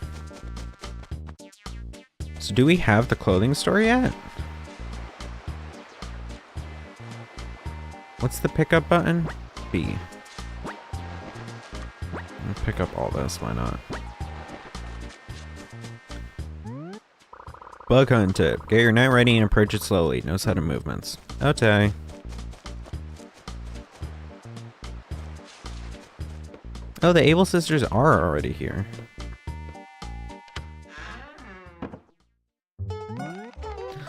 So do we have the clothing store yet? What's the pickup button? B. I'll pick up all this, why not? Bug hunt tip. Get your knight ready and approach it slowly. No sudden movements. Okay. Oh, the Able Sisters are already here.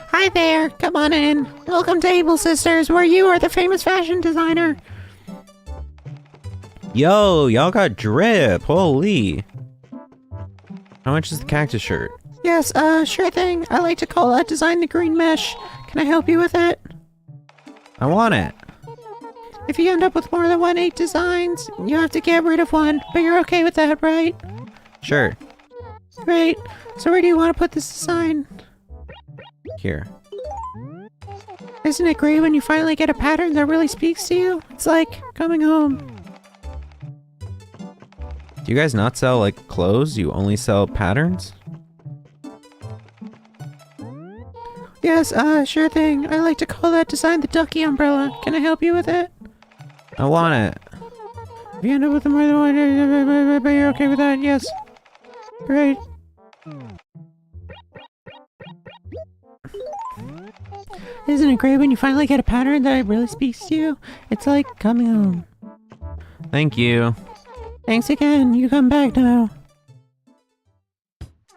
Hi there, come on in. Welcome to Able Sisters, where you are the famous fashion designer. Yo, y'all got drip. Holy. How much is the cactus shirt? Yes, sure thing. I like to call that design the green mesh. Can I help you with it? I want it. If you end up with more than 1/8 designs, you have to get rid of one, but you're okay with that, right? Sure. Great. So where do you want to put this design? Here. Isn't it great when you finally get a pattern that really speaks to you? It's like coming home. Do you guys not sell, like, clothes? You only sell patterns? Yes, sure thing. I like to call that design the ducky umbrella. Can I help you with it? I want it. If you end up with more than one, but you're okay with that, yes. Great. Isn't it great when you finally get a pattern that really speaks to you? It's like coming home. Thank you. Thanks again. You come back now.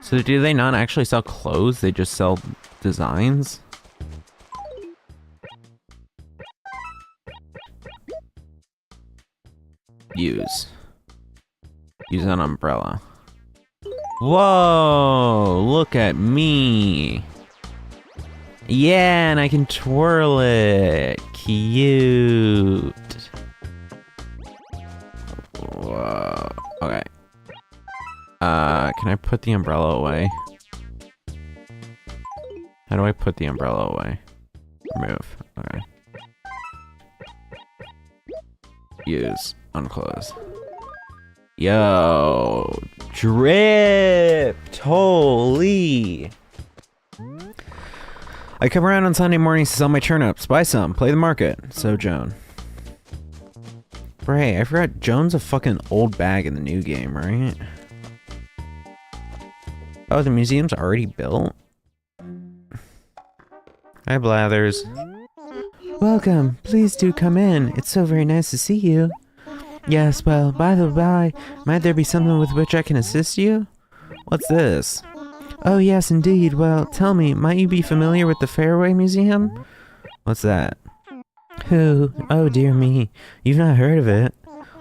So do they not actually sell clothes? They just sell designs? Use an umbrella. Whoa, look at me. Yeah, and I can twirl it. Cute. Whoa. Okay. Can I put the umbrella away? How do I put the umbrella away? Remove. Okay. Use. Unclose. Yo. Dripped. Holy. I come around on Sunday mornings to sell my turnips. Buy some. Play the market. So Joan. Bray, I forgot Joan's a fucking old bag in the new game, right? Oh, the museum's already built? Hi, Blathers. Welcome. Please do come in. It's so very nice to see you. Yes, well, by the by, might there be something with which I can assist you? What's this? Oh, yes, indeed. Well, tell me, might you be familiar with the Fairway Museum? What's that? Who? Oh, dear me. You've not heard of it?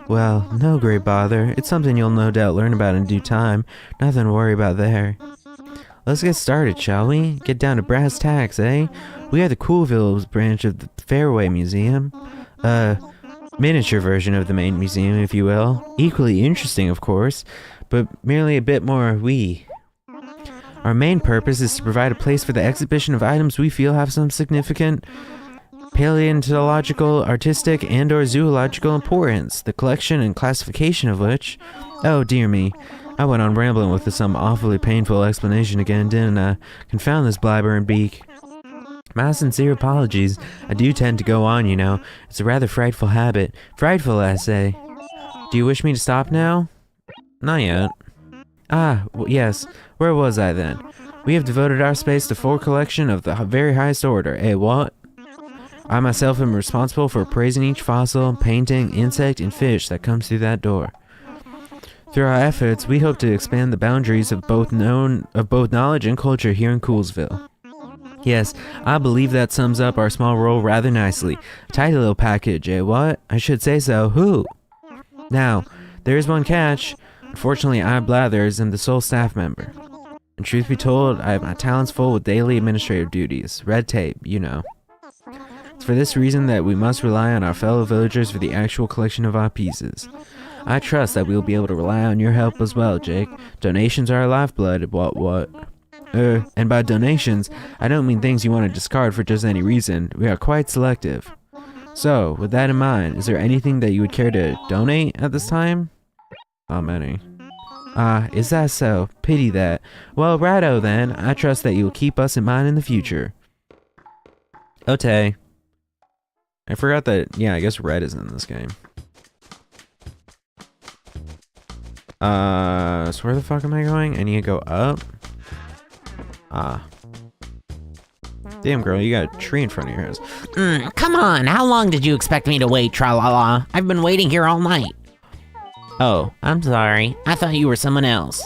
Well, no great bother. It's something you'll no doubt learn about in due time. Nothing to worry about there. Let's get started, shall we? Get down to brass tacks, eh? We are the Coolville branch of the Fairway Museum. Miniature version of the main museum, if you will. Equally interesting, of course, but merely a bit more wee. Our main purpose is to provide a place for the exhibition of items we feel have some significant paleontological, artistic, and/or zoological importance, the collection and classification of which... Oh, dear me. I went on rambling with some awfully painful explanation again, didn't I? Confound this blabber and beak. My sincere apologies. I do tend to go on, you know. It's a rather frightful habit. Frightful, I say. Do you wish me to stop now? Not yet. Yes. Where was I then? We have devoted our space to full collection of the very highest order. Eh, what? I myself am responsible for appraising each fossil, painting, insect, and fish that comes through that door. Through our efforts, we hope to expand the boundaries of both knowledge and culture here in Coolsville. Yes, I believe that sums up our small role rather nicely. A tidy little package, eh, what? I should say so. Who? Now, there is one catch. Unfortunately, I, Blathers, am the sole staff member. And truth be told, I have my talents full with daily administrative duties. Red tape, you know. It's for this reason that we must rely on our fellow villagers for the actual collection of our pieces. I trust that we will be able to rely on your help as well, Jake. Donations are our lifeblood, what? And by donations, I don't mean things you want to discard for just any reason. We are quite selective. So, with that in mind, is there anything that you would care to donate at this time? Not many. Is that so? Pity that. Well, righto then. I trust that you will keep us in mind in the future. Okay. I forgot that, yeah, I guess red is in this game. So where the fuck am I going? I need to go up. Damn, girl, you got a tree in front of your house. Come on, how long did you expect me to wait, tra-la-la? I've been waiting here all night. Oh, I'm sorry. I thought you were someone else.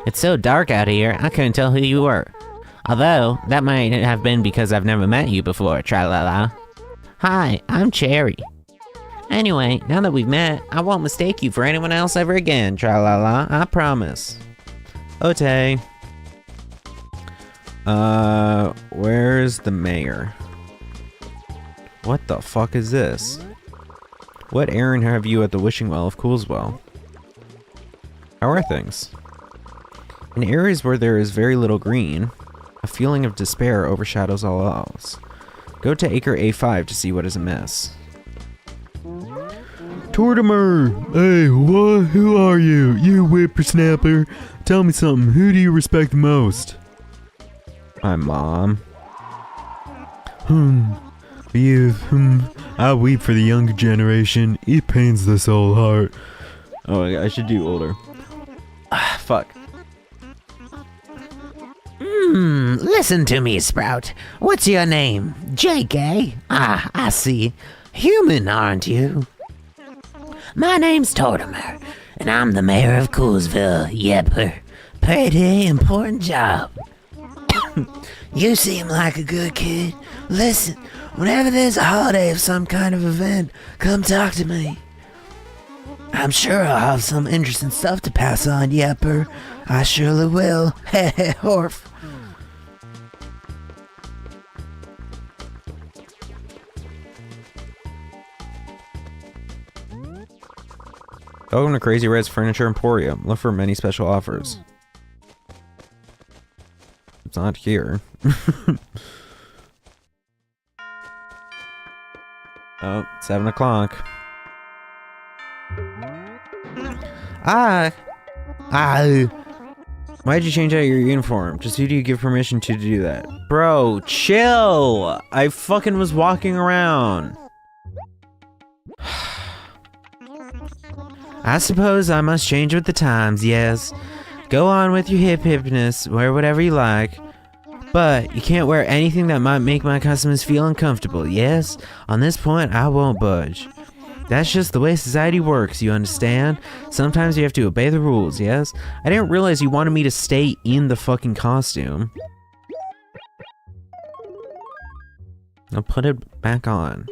It's so dark out here, I couldn't tell who you were. Although, that might have been because I've never met you before, tra-la-la. Hi, I'm Cherry. Anyway, now that we've met, I won't mistake you for anyone else ever again, tra-la-la, I promise. Okay. Where's the mayor? What the fuck is this? What errand have you at the wishing well of Coolswell? How are things? In areas where there is very little green, a feeling of despair overshadows all else. Go to Acre A5 to see what is amiss. Tortimer! Hey, what? Who are you? You whippersnapper? Tell me something. Who do you respect the most? My mom. I weep for the younger generation. It pains the soul heart. Oh, I should do older. Fuck. Listen to me, Sprout. What's your name? Jake, eh? I see. Human, aren't you? My name's Tortimer, and I'm the mayor of Coolsville. Yep, pretty important job. You seem like a good kid. Listen, whenever there's a holiday of some kind of event, come talk to me. I'm sure I'll have some interesting stuff to pass on, Yepper. I surely will. Heh horf. Welcome to Crazy Red's Furniture Emporium. Look for many special offers. It's not here. Oh, 7 o'clock. Why'd you change out your uniform? Just who do you give permission to do that? Bro, chill! I fucking was walking around. I suppose I must change with the times, yes. Go on with your hip-hipness, wear whatever you like. But you can't wear anything that might make my customers feel uncomfortable, yes? On this point, I won't budge. That's just the way society works, you understand? Sometimes you have to obey the rules, yes? I didn't realize you wanted me to stay in the fucking costume. I'll put it back on.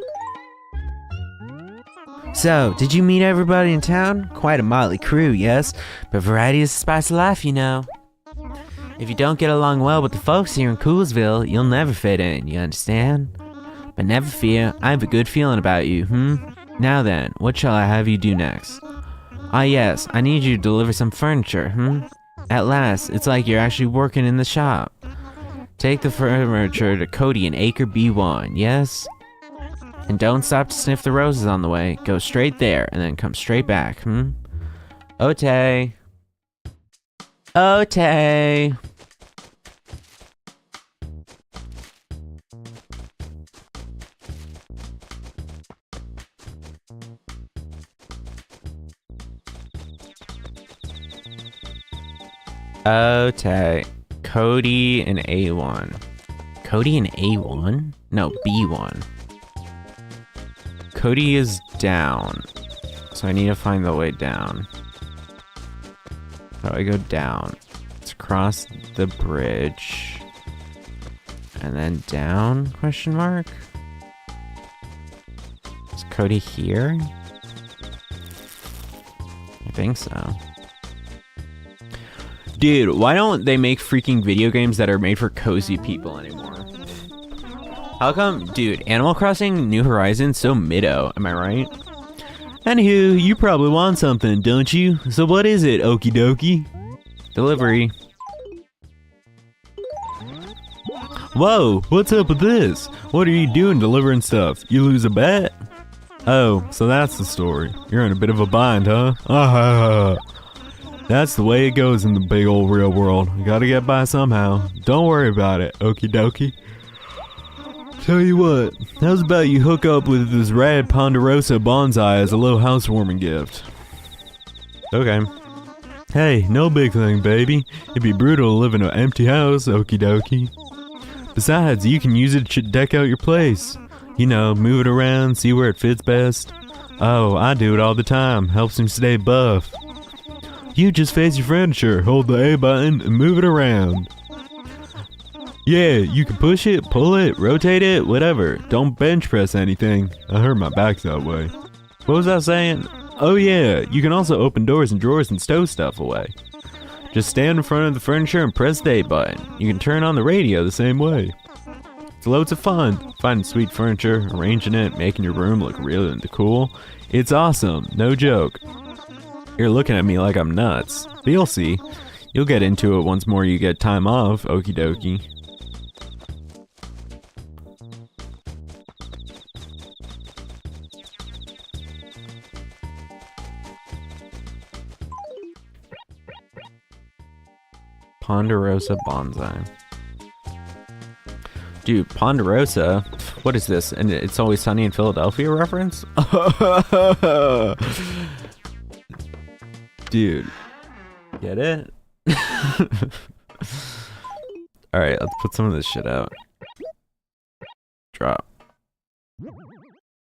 So, did you meet everybody in town? Quite a motley crew, yes? But variety is the spice of life, you know. If you don't get along well with the folks here in Coolsville, you'll never fit in, you understand? But never fear, I have a good feeling about you, Now then, what shall I have you do next? Ah yes, I need you to deliver some furniture, At last, it's like you're actually working in the shop. Take the furniture to Cody in Acre B1, yes? And don't stop to sniff the roses on the way. Go straight there and then come straight back. Ote. Ote. Ote. Cody and A1. Cody and A1? No, B1. Cody is down. So I need to find the way down. How do I go down? Let's cross the bridge. And then down? Question mark? Is Cody here? I think so. Dude, why don't they make freaking video games that are made for cozy people anymore? How come, dude, Animal Crossing New Horizons so middo, am I right? Anywho, you probably want something, don't you? So what is it, okie dokie? Delivery. Whoa, what's up with this? What are you doing delivering stuff? You lose a bet? Oh, so that's the story. You're in a bit of a bind, huh? That's the way it goes in the big old real world. You gotta get by somehow. Don't worry about it, okie dokie. Tell you what, how's about you hook up with this rad Ponderosa bonsai as a little housewarming gift? Okay. Hey, no big thing, baby. It'd be brutal to live in an empty house, okie dokie. Besides, you can use it to deck out your place. You know, move it around, see where it fits best. Oh, I do it all the time. Helps him stay buff. You just face your furniture, hold the A button, and move it around. Yeah, you can push it, pull it, rotate it, whatever. Don't bench press anything. I hurt my back that way. What was I saying? Oh yeah, you can also open doors and drawers and stow stuff away. Just stand in front of the furniture and press the A button. You can turn on the radio the same way. It's loads of fun. Finding sweet furniture, arranging it, making your room look really cool. It's awesome, no joke. You're looking at me like I'm nuts, but you'll see. You'll get into it once more you get time off, okie dokie. Ponderosa bonsai. Dude, Ponderosa? What is this? And It's Always Sunny in Philadelphia reference? Dude. Get it? Alright, let's put some of this shit out. Drop.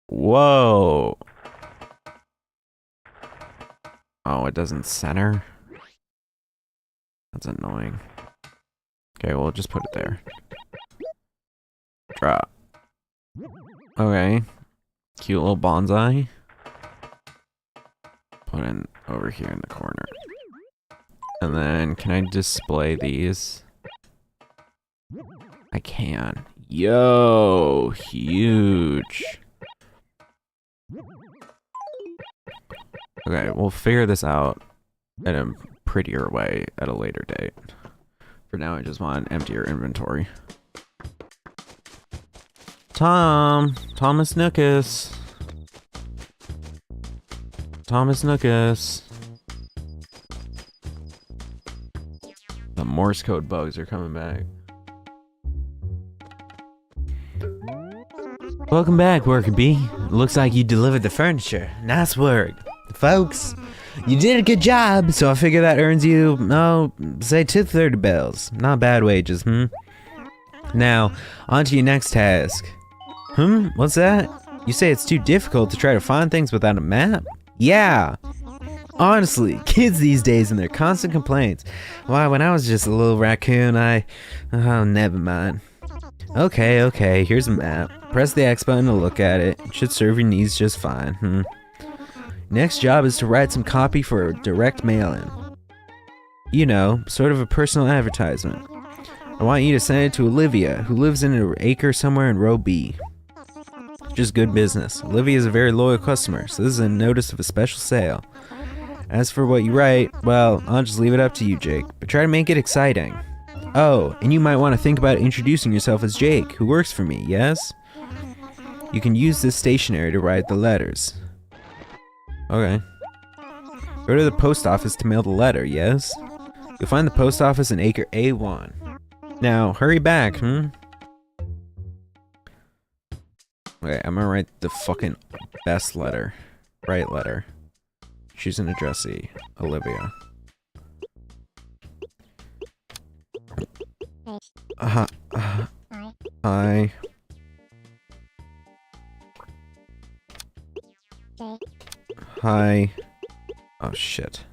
Whoa. Oh, it doesn't center? That's annoying. Okay, we'll just put it there. Drop. Okay. Cute little bonsai. Put in over here in the corner. And then, can I display these? I can. Yo, huge. Okay, we'll figure this out in a prettier way at a later date. For now, I just want an emptier inventory. Thomas Nookus. Thomas Nookus. The Morse code bugs are coming back. Welcome back, Worker Bee. Looks like you delivered the furniture. Nice work. Folks, you did a good job, so I figure that earns you, say 230 bells. Not bad wages, Now, on to your next task. What's that? You say it's too difficult to try to find things without a map? Yeah. Honestly, kids these days and their constant complaints. Why, when I was just a little raccoon, oh, never mind. Okay, here's a map. Press the X button to look at it. It should serve your needs just fine, Next job is to write some copy for a direct mail-in. You know, sort of a personal advertisement. I want you to send it to Olivia, who lives in an acre somewhere in row B. Just good business. Olivia is a very loyal customer, so this is a notice of a special sale. As for what you write, well, I'll just leave it up to you, Jake, but try to make it exciting. Oh, and you might want to think about introducing yourself as Jake, who works for me, yes? You can use this stationery to write the letters. Okay. Go to the post office to mail the letter, yes? You'll find the post office in Acre A1. Now, hurry back, Okay, I'm gonna write the fucking best letter. Right letter. Choose an addressee. Olivia. Hi. Hi. Oh shit.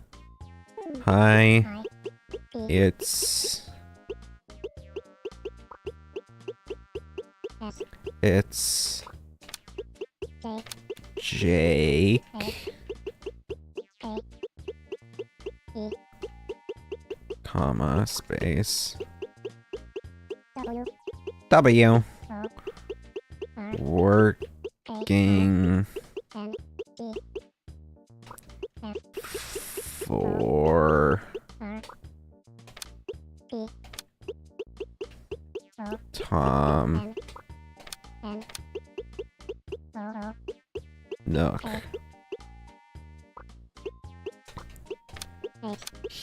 Hi. It's Jake. Comma, space. W. Working for Tom Nook.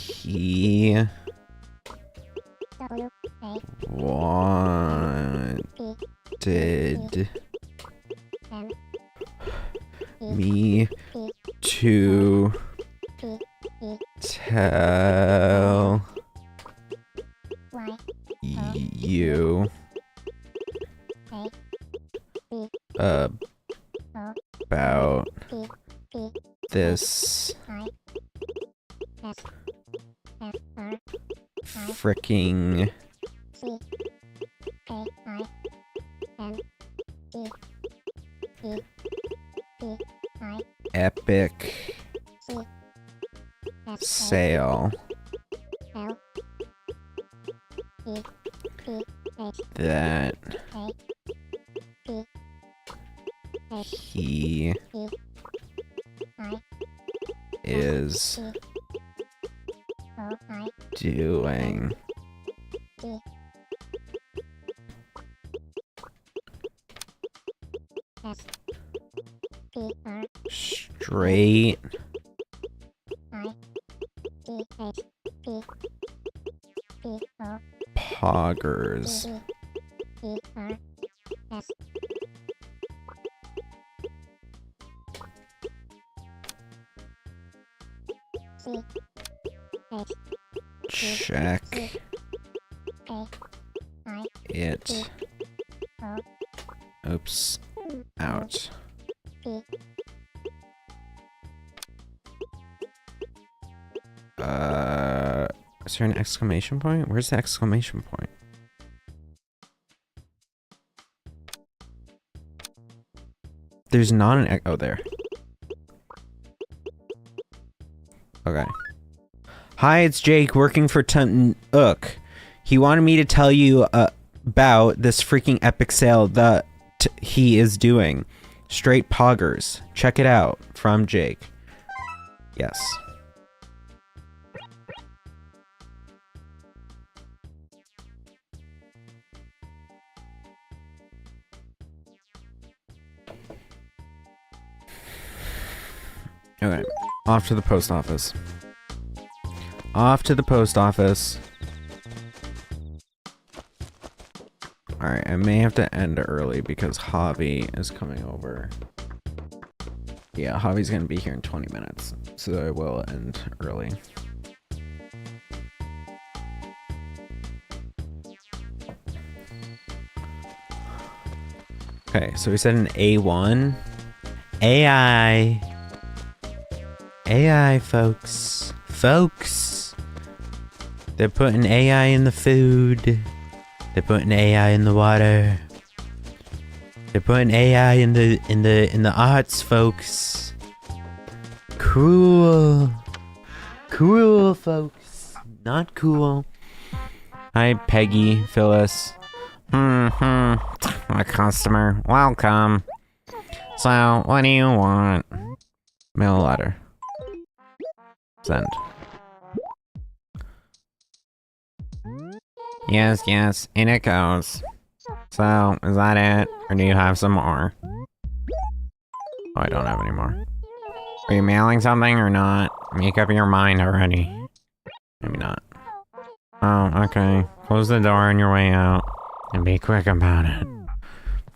He wanted me to tell you about this freaking epic sale that he is doing. Straight poggers. Check it. Oops. Out. Is there an exclamation point? Where's the exclamation point? There's not an oh, there. Okay. Hi, it's Jake working for Ook. He wanted me to tell you about this freaking epic sale that he is doing. Straight poggers. Check it out. From Jake. Yes. Okay. Off to the post office. Off to the post office. Alright, I may have to end early because Javi is coming over. Yeah, Javi's gonna be here in 20 minutes, so I will end early. Okay, so we said an A1. AI. AI, folks. Folks. They're putting AI in the food. They're putting AI in the water. They're putting AI in the arts, folks. Cool. Cool, folks. Not cool. Hi, Peggy, Phyllis. A customer. Welcome. So, what do you want? Mail a letter. Send. Yes, in it goes. So, is that it? Or do you have some more? Oh, I don't have any more. Are you mailing something or not? Make up your mind already. Maybe not. Oh, okay. Close the door on your way out. And be quick about it.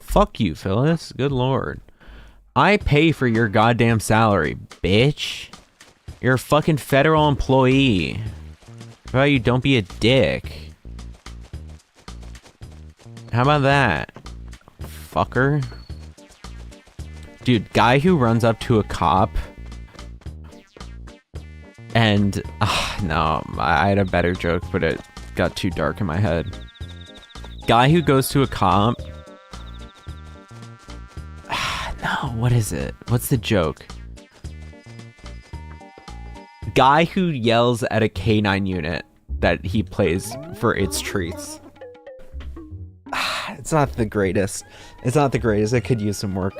Fuck you, Phyllis. Good lord. I pay for your goddamn salary, bitch. You're a fucking federal employee. How about you don't be a dick? How about that? Fucker. Dude, guy who runs up to a cop and no, I had a better joke, but it got too dark in my head. Guy who goes to a cop. No, what is it? What's the joke? Guy who yells at a K9 unit that he plays for its treats. It's not the greatest. It's not the greatest. It could use some work.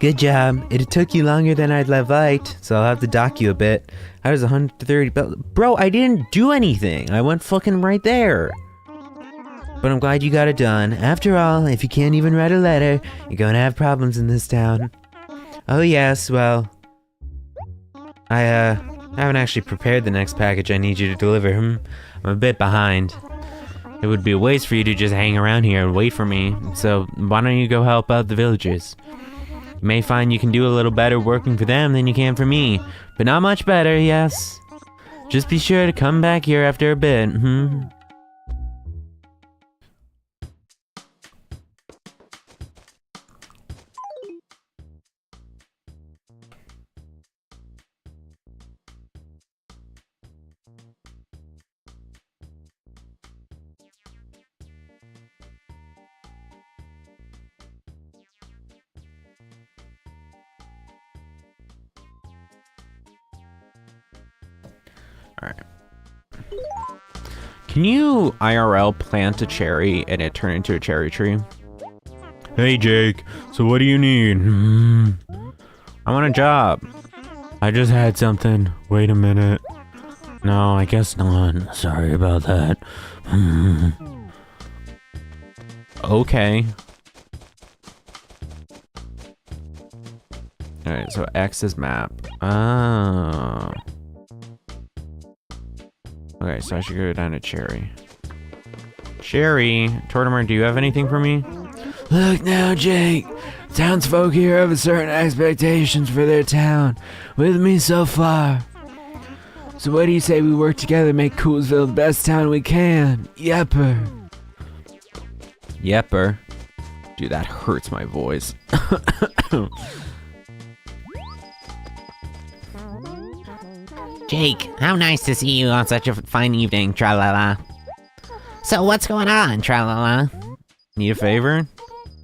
Good job. It took you longer than I'd have liked, so I'll have to dock you a bit. I was 130. Bro, I didn't do anything. I went fucking right there. But I'm glad you got it done. After all, if you can't even write a letter, you're gonna have problems in this town. Oh yes, well, I haven't actually prepared the next package I need you to deliver. I'm a bit behind. It would be a waste for you to just hang around here and wait for me. So why don't you go help out the villagers? You may find you can do a little better working for them than you can for me, but not much better, yes. Just be sure to come back here after a bit. Alright. Can you IRL plant a cherry and it turn into a cherry tree? Hey Jake, so what do you need? I want a job. I just had something. Wait a minute. No, I guess not. Sorry about that. Okay. Alright, so X is map. Oh. Okay, so I should go down to Cherry. Cherry, Tortimer, do you have anything for me? Look now, Jake. Townsfolk here have certain expectations for their town. With me so far. So what do you say we work together to make Coolsville the best town we can? Yepper. Yepper. Dude, that hurts my voice. Jake, how nice to see you on such a fine evening, tra-la-la. So what's going on, tra-la-la? Need a favor?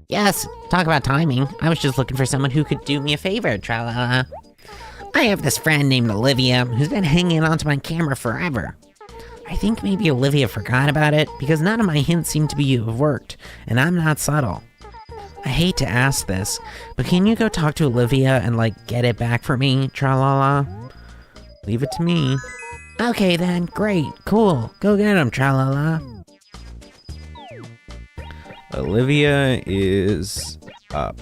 Yes, talk about timing. I was just looking for someone who could do me a favor, tra-la-la. I have this friend named Olivia who's been hanging onto my camera forever. I think maybe Olivia forgot about it because none of my hints seem to have worked, and I'm not subtle. I hate to ask this, but can you go talk to Olivia and, get it back for me, tra-la-la? Leave it to me. Okay then, great, cool. Go get him, tra-la-la. Olivia is up.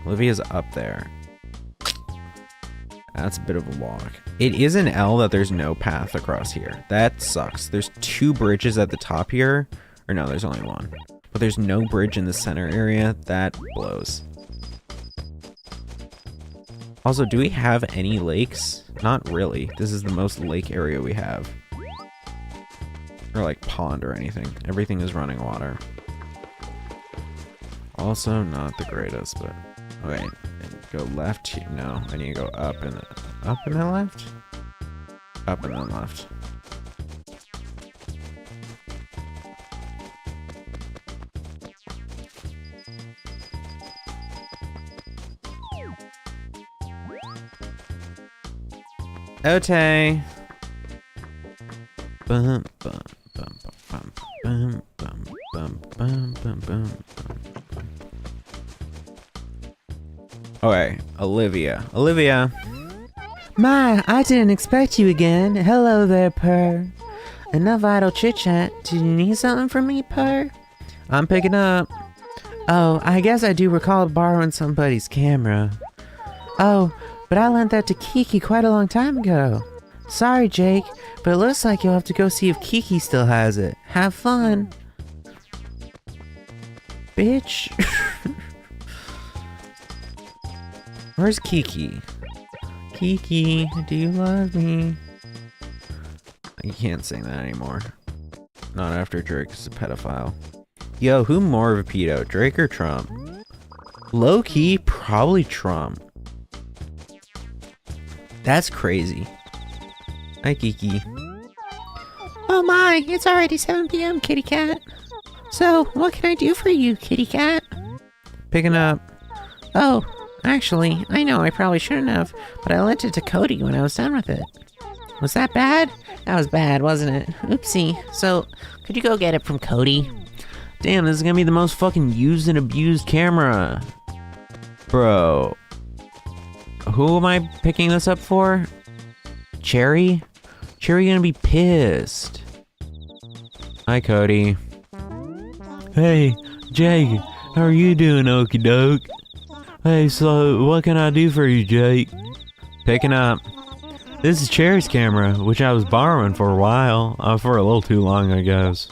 Olivia's up there. That's a bit of a walk. It is an L that there's no path across here. That sucks. There's 2 bridges at the top here. Or no, there's only 1. But there's no bridge in the center area. That blows. Also, do we have any lakes? Not really. This is the most lake area we have. Or pond or anything. Everything is running water. Also, not the greatest, but... Okay, go left here. No, I need to go up and then left? Up and then left. Okay. Bum, bum, bum, bum, bum, bum, bum, bum, bum, bum. Okay, Olivia. Olivia. My, I didn't expect you again. Hello there, Purr. Enough idle chit-chat. Did you need something from me, Purr? I'm picking up. Oh, I guess I do recall borrowing somebody's camera. Oh, but I lent that to Kiki quite a long time ago. Sorry, Jake, but it looks like you'll have to go see if Kiki still has it. Have fun. Bitch. Where's Kiki? Kiki, do you love me? You can't sing that anymore. Not after Drake is a pedophile. Yo, who more of a pedo, Drake or Trump? Low-key, probably Trump. That's crazy. Hi, Kiki. Oh my, it's already 7 p.m., kitty cat. So, what can I do for you, kitty cat? Picking up. Oh, actually, I know I probably shouldn't have, but I lent it to Cody when I was done with it. Was that bad? That was bad, wasn't it? Oopsie. So, could you go get it from Cody? Damn, this is gonna be the most fucking used and abused camera. Bro. Who am I picking this up for? Cherry? Cherry gonna be pissed. Hi, Cody. Hey, Jake, how are you doing, okie doke? Hey, so what can I do for you, Jake? Picking up. This is Cherry's camera, which I was borrowing for a while. For a little too long, I guess.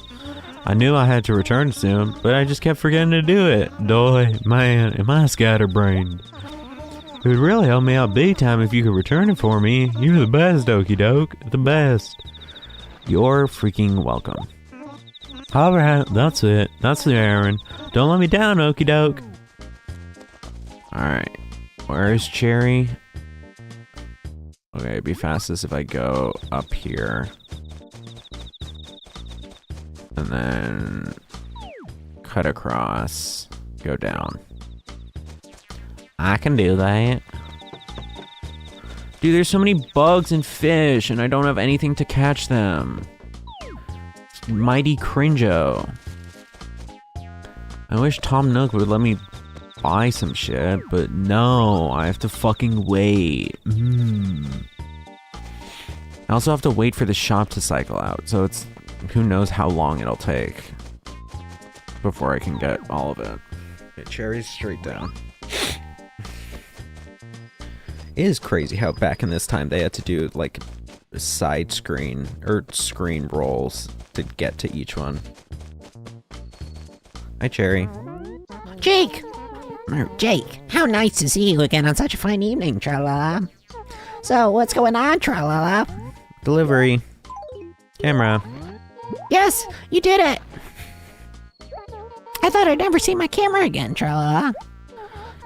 I knew I had to return it soon, but I just kept forgetting to do it. Doy, man, am I scatterbrained? It would really help me out big time if you could return it for me. You're the best, okie doke. The best. You're freaking welcome. Alright, that's it. That's the errand. Don't let me down, okie doke. Alright. Where's Cherry? Okay, it'd be fastest if I go up here. And then cut across, go down. I can do that. Dude, there's so many bugs and fish, and I don't have anything to catch them. It's mighty cringo. I wish Tom Nook would let me buy some shit, but no, I have to fucking wait. I also have to wait for the shop to cycle out, so it's who knows how long it'll take before I can get all of it. Okay, Cherry's straight down. It is crazy how back in this time they had to do like side screen or screen rolls to get to each one. Hi, Cherry. Jake! Jake, how nice to see you again on such a fine evening, tra-la-la. So, what's going on, tra-la-la? Delivery. Camera. Yes, you did it! I thought I'd never see my camera again, tra-la-la.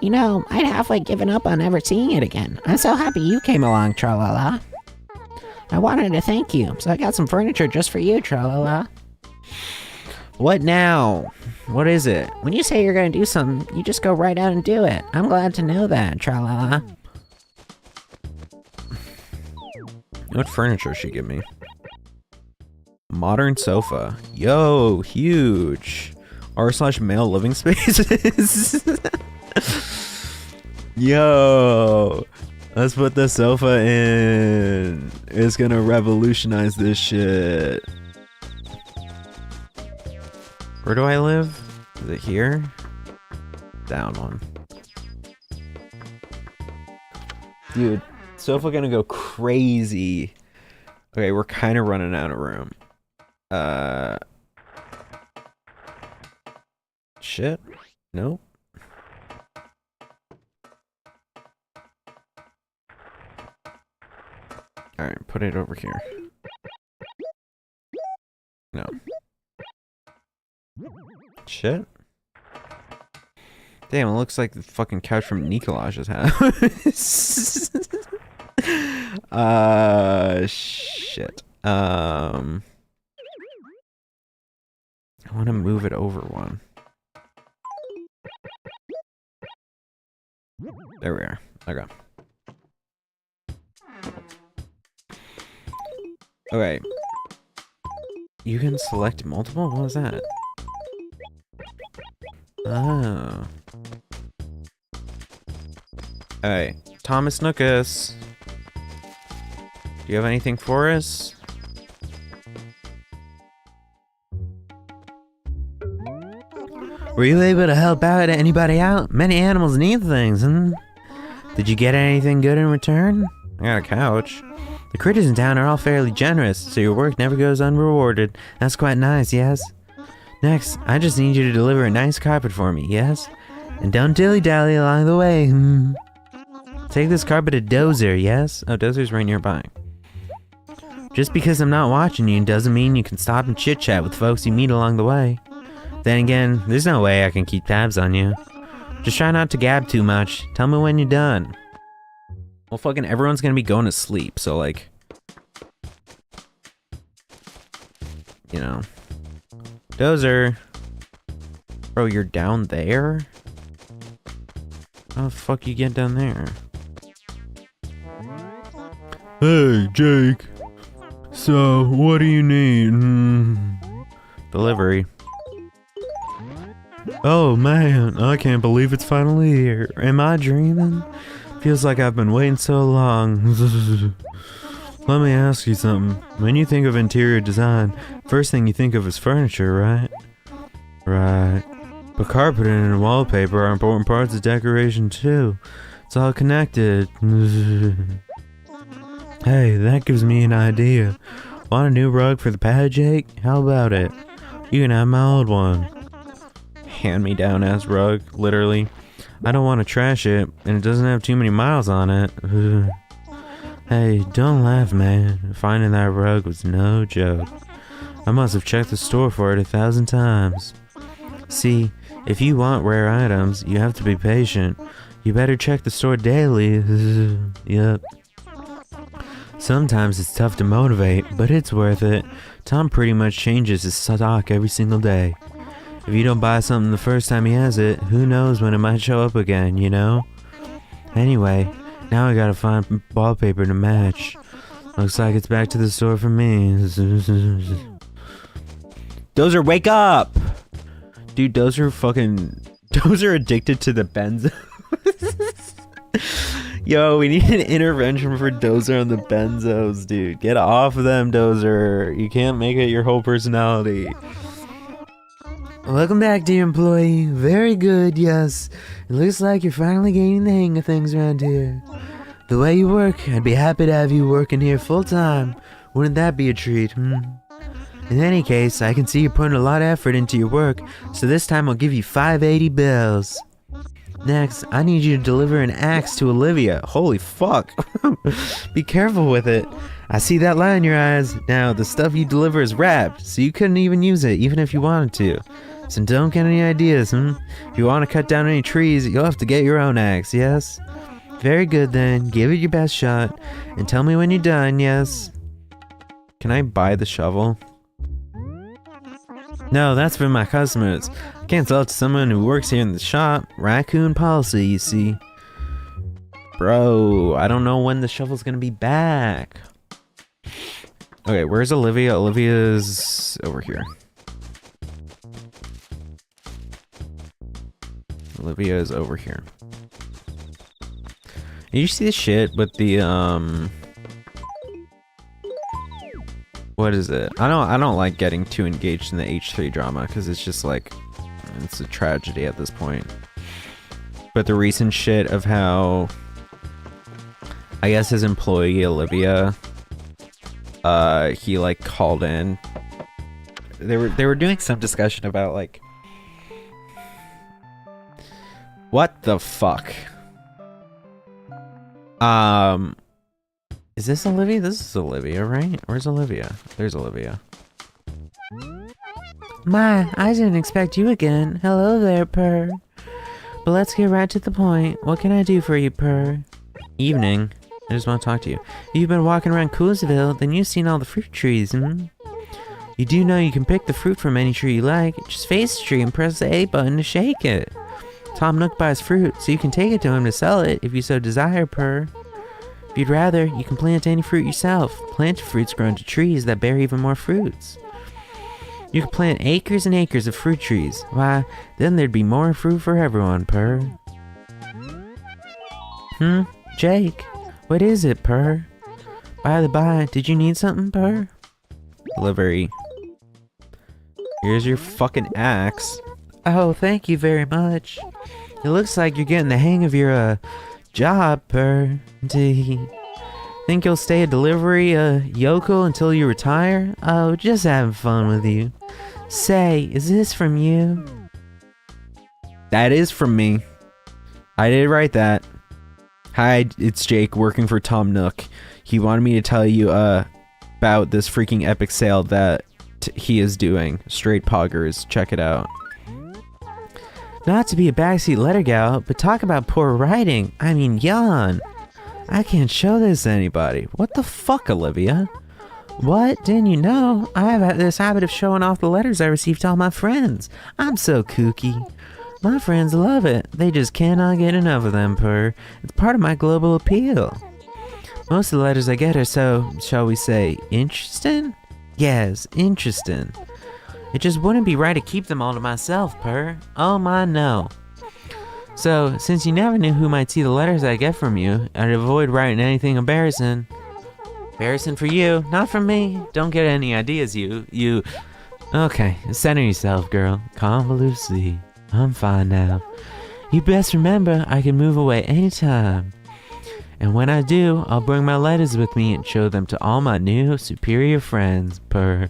You know, I'd halfway given up on ever seeing it again. I'm so happy you came along, tra-la-la. I wanted to thank you, so I got some furniture just for you, tra-la-la. What now? What is it? When you say you're gonna do something, you just go right out and do it. I'm glad to know that, tra-la-la. What furniture she give me? Modern sofa. Yo, huge. R/male living spaces. Yo, let's put the sofa in. It's gonna revolutionize this shit. Where do I live? Is it here? Down one. Dude, sofa gonna go crazy. Okay, we're kind of running out of room. Shit. Nope. Alright, put it over here. No. Shit. Damn, it looks like the fucking couch from Nikolaj's house. Shit. I want to move it over one. There we are. Okay. Okay. You can select multiple? What was that? Oh. Alright. Thomas Nookus. Do you have anything for us? Were you able to help out anybody out? Many animals need things, Did you get anything good in return? I got a couch. The critters in town are all fairly generous, so your work never goes unrewarded. That's quite nice, yes? Next, I just need you to deliver a nice carpet for me, yes? And don't dilly-dally along the way, Take this carpet to Dozer, yes? Oh, Dozer's right nearby. Just because I'm not watching you doesn't mean you can stop and chit-chat with folks you meet along the way. Then again, there's no way I can keep tabs on you. Just try not to gab too much. Tell me when you're done. Well, fucking everyone's gonna be going to sleep, so like... You know... Dozer! Bro, you're down there? How the fuck you get down there? Hey, Jake. So, what do you need? Delivery. Oh man, I can't believe it's finally here. Am I dreaming? Feels like I've been waiting so long. Let me ask you something. When you think of interior design, first thing you think of is furniture, right? Right. But carpeting and wallpaper are important parts of decoration too. It's all connected. Hey, that gives me an idea. Want a new rug for the pad, Jake? How about it? You can have my old one. Hand-me-down ass rug, literally. I don't want to trash it, and it doesn't have too many miles on it. Hey, don't laugh, man. Finding that rug was no joke. I must have checked the store for it 1,000 times. See, if you want rare items, you have to be patient. You better check the store daily. Yep. Sometimes it's tough to motivate, but it's worth it. Tom pretty much changes his stock every single day. If you don't buy something the first time he has it, who knows when it might show up again, you know? Anyway, now I gotta find wallpaper to match. Looks like it's back to the store for me. Dozer, wake up! Dude, Dozer addicted to the benzos. Yo, we need an intervention for Dozer on the benzos, dude. Get off of them, Dozer. You can't make it your whole personality. Welcome back, dear employee. Very good, yes. It looks like you're finally getting the hang of things around here. The way you work, I'd be happy to have you working here full time. Wouldn't that be a treat, In any case, I can see you're putting a lot of effort into your work, so this time I'll give you 580 bills. Next, I need you to deliver an axe to Olivia. Holy fuck. Be careful with it. I see that light in your eyes. Now, the stuff you deliver is wrapped, so you couldn't even use it, even if you wanted to. So don't get any ideas, If you want to cut down any trees, you'll have to get your own axe, yes? Very good then. Give it your best shot. And tell me when you're done, yes? Can I buy the shovel? No, that's for my customers. I can't sell it to someone who works here in the shop. Raccoon policy, you see. Bro, I don't know when the shovel's gonna be back. Okay, where's Olivia? Olivia's over here. Olivia is over here. You see the shit with the what is it? I don't like getting too engaged in the H3 drama because it's just like it's a tragedy at this point. But the recent shit of how I guess his employee Olivia he like called in. They were doing some discussion about like what the fuck? Is this Olivia? This is Olivia, right? Where's Olivia? There's Olivia. My, I didn't expect you again. Hello there, Purr. But let's get right to the point. What can I do for you, Purr? Evening. I just want to talk to you. If you've been walking around Coolsville, then you've seen all the fruit trees, You do know you can pick the fruit from any tree you like. Just face the tree and press the A button to shake it. Tom Nook buys fruit, so you can take it to him to sell it if you so desire, Purr. If you'd rather, you can plant any fruit yourself. Planted fruits grow into trees that bear even more fruits. You could plant acres and acres of fruit trees. Why, then there'd be more fruit for everyone, Purr. Jake, what is it, Purr? By the by, did you need something, Purr? Delivery. Here's your fucking axe. Oh, thank you very much. It looks like you're getting the hang of your job, Per. Do you think you'll stay a delivery yokel until you retire? Oh, just having fun with you. Say, is this from you? That is from me. I did write that. Hi, it's Jake working for Tom Nook. He wanted me to tell you about this freaking epic sale that he is doing. Straight poggers, check it out. Not to be a backseat letter gal, but talk about poor writing. I mean, yawn. I can't show this to anybody. What the fuck, Olivia? What? Didn't you know? I have this habit of showing off the letters I received to all my friends. I'm so kooky. My friends love it. They just cannot get enough of them, Per. It's part of my global appeal. Most of the letters I get are so, shall we say, interesting? Yes, interesting. It just wouldn't be right to keep them all to myself, Per. Oh my no. So, since you never knew who might see the letters I get from you, I'd avoid writing anything embarrassing. Embarrassing for you, not for me. Don't get any ideas, you... Okay, center yourself, girl. Convolucely. I'm fine now. You best remember I can move away anytime. And when I do, I'll bring my letters with me and show them to all my new superior friends, Per.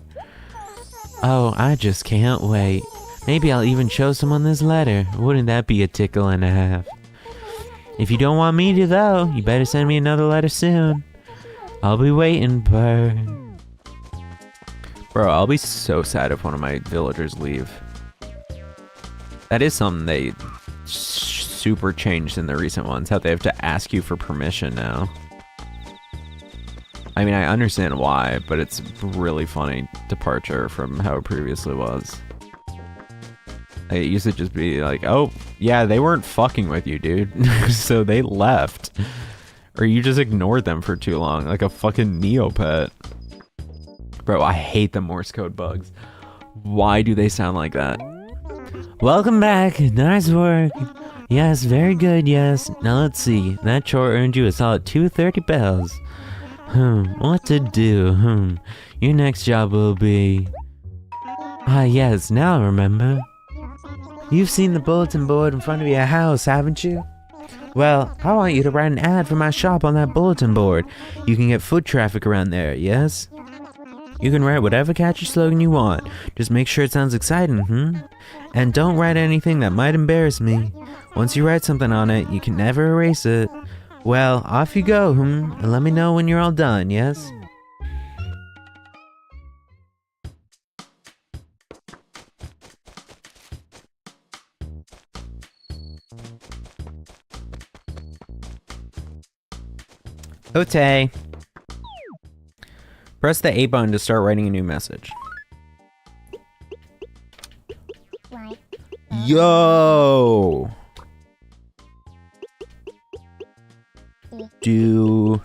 Oh, I just can't wait. Maybe I'll even show someone this letter. Wouldn't that be a tickle and a half? If you don't want me to, though, you better send me another letter soon. I'll be waiting, Per. Bro, I'll be so sad if one of my villagers leave. That is something they super changed in the recent ones, how they have to ask you for permission now. I mean, I understand why, but it's a really funny departure from how it previously was. Like, it used to just be like, oh, yeah, they weren't fucking with you, dude. So they left. Or you just ignored them for too long, like a fucking Neopet. Bro, I hate the Morse code bugs. Why do they sound like that? Welcome back. Nice work. Yes, very good, yes. Now let's see. That chore earned you a solid 230 bells. What to do? Your next job will be... Ah, yes, now I remember. You've seen the bulletin board in front of your house, haven't you? Well, I want you to write an ad for my shop on that bulletin board. You can get foot traffic around there, yes? You can write whatever catchy slogan you want. Just make sure it sounds exciting, And don't write anything that might embarrass me. Once you write something on it, you can never erase it. Well, off you go, and let me know when you're all done, yes? Okay. Press the A button to start writing a new message. Yo! Do you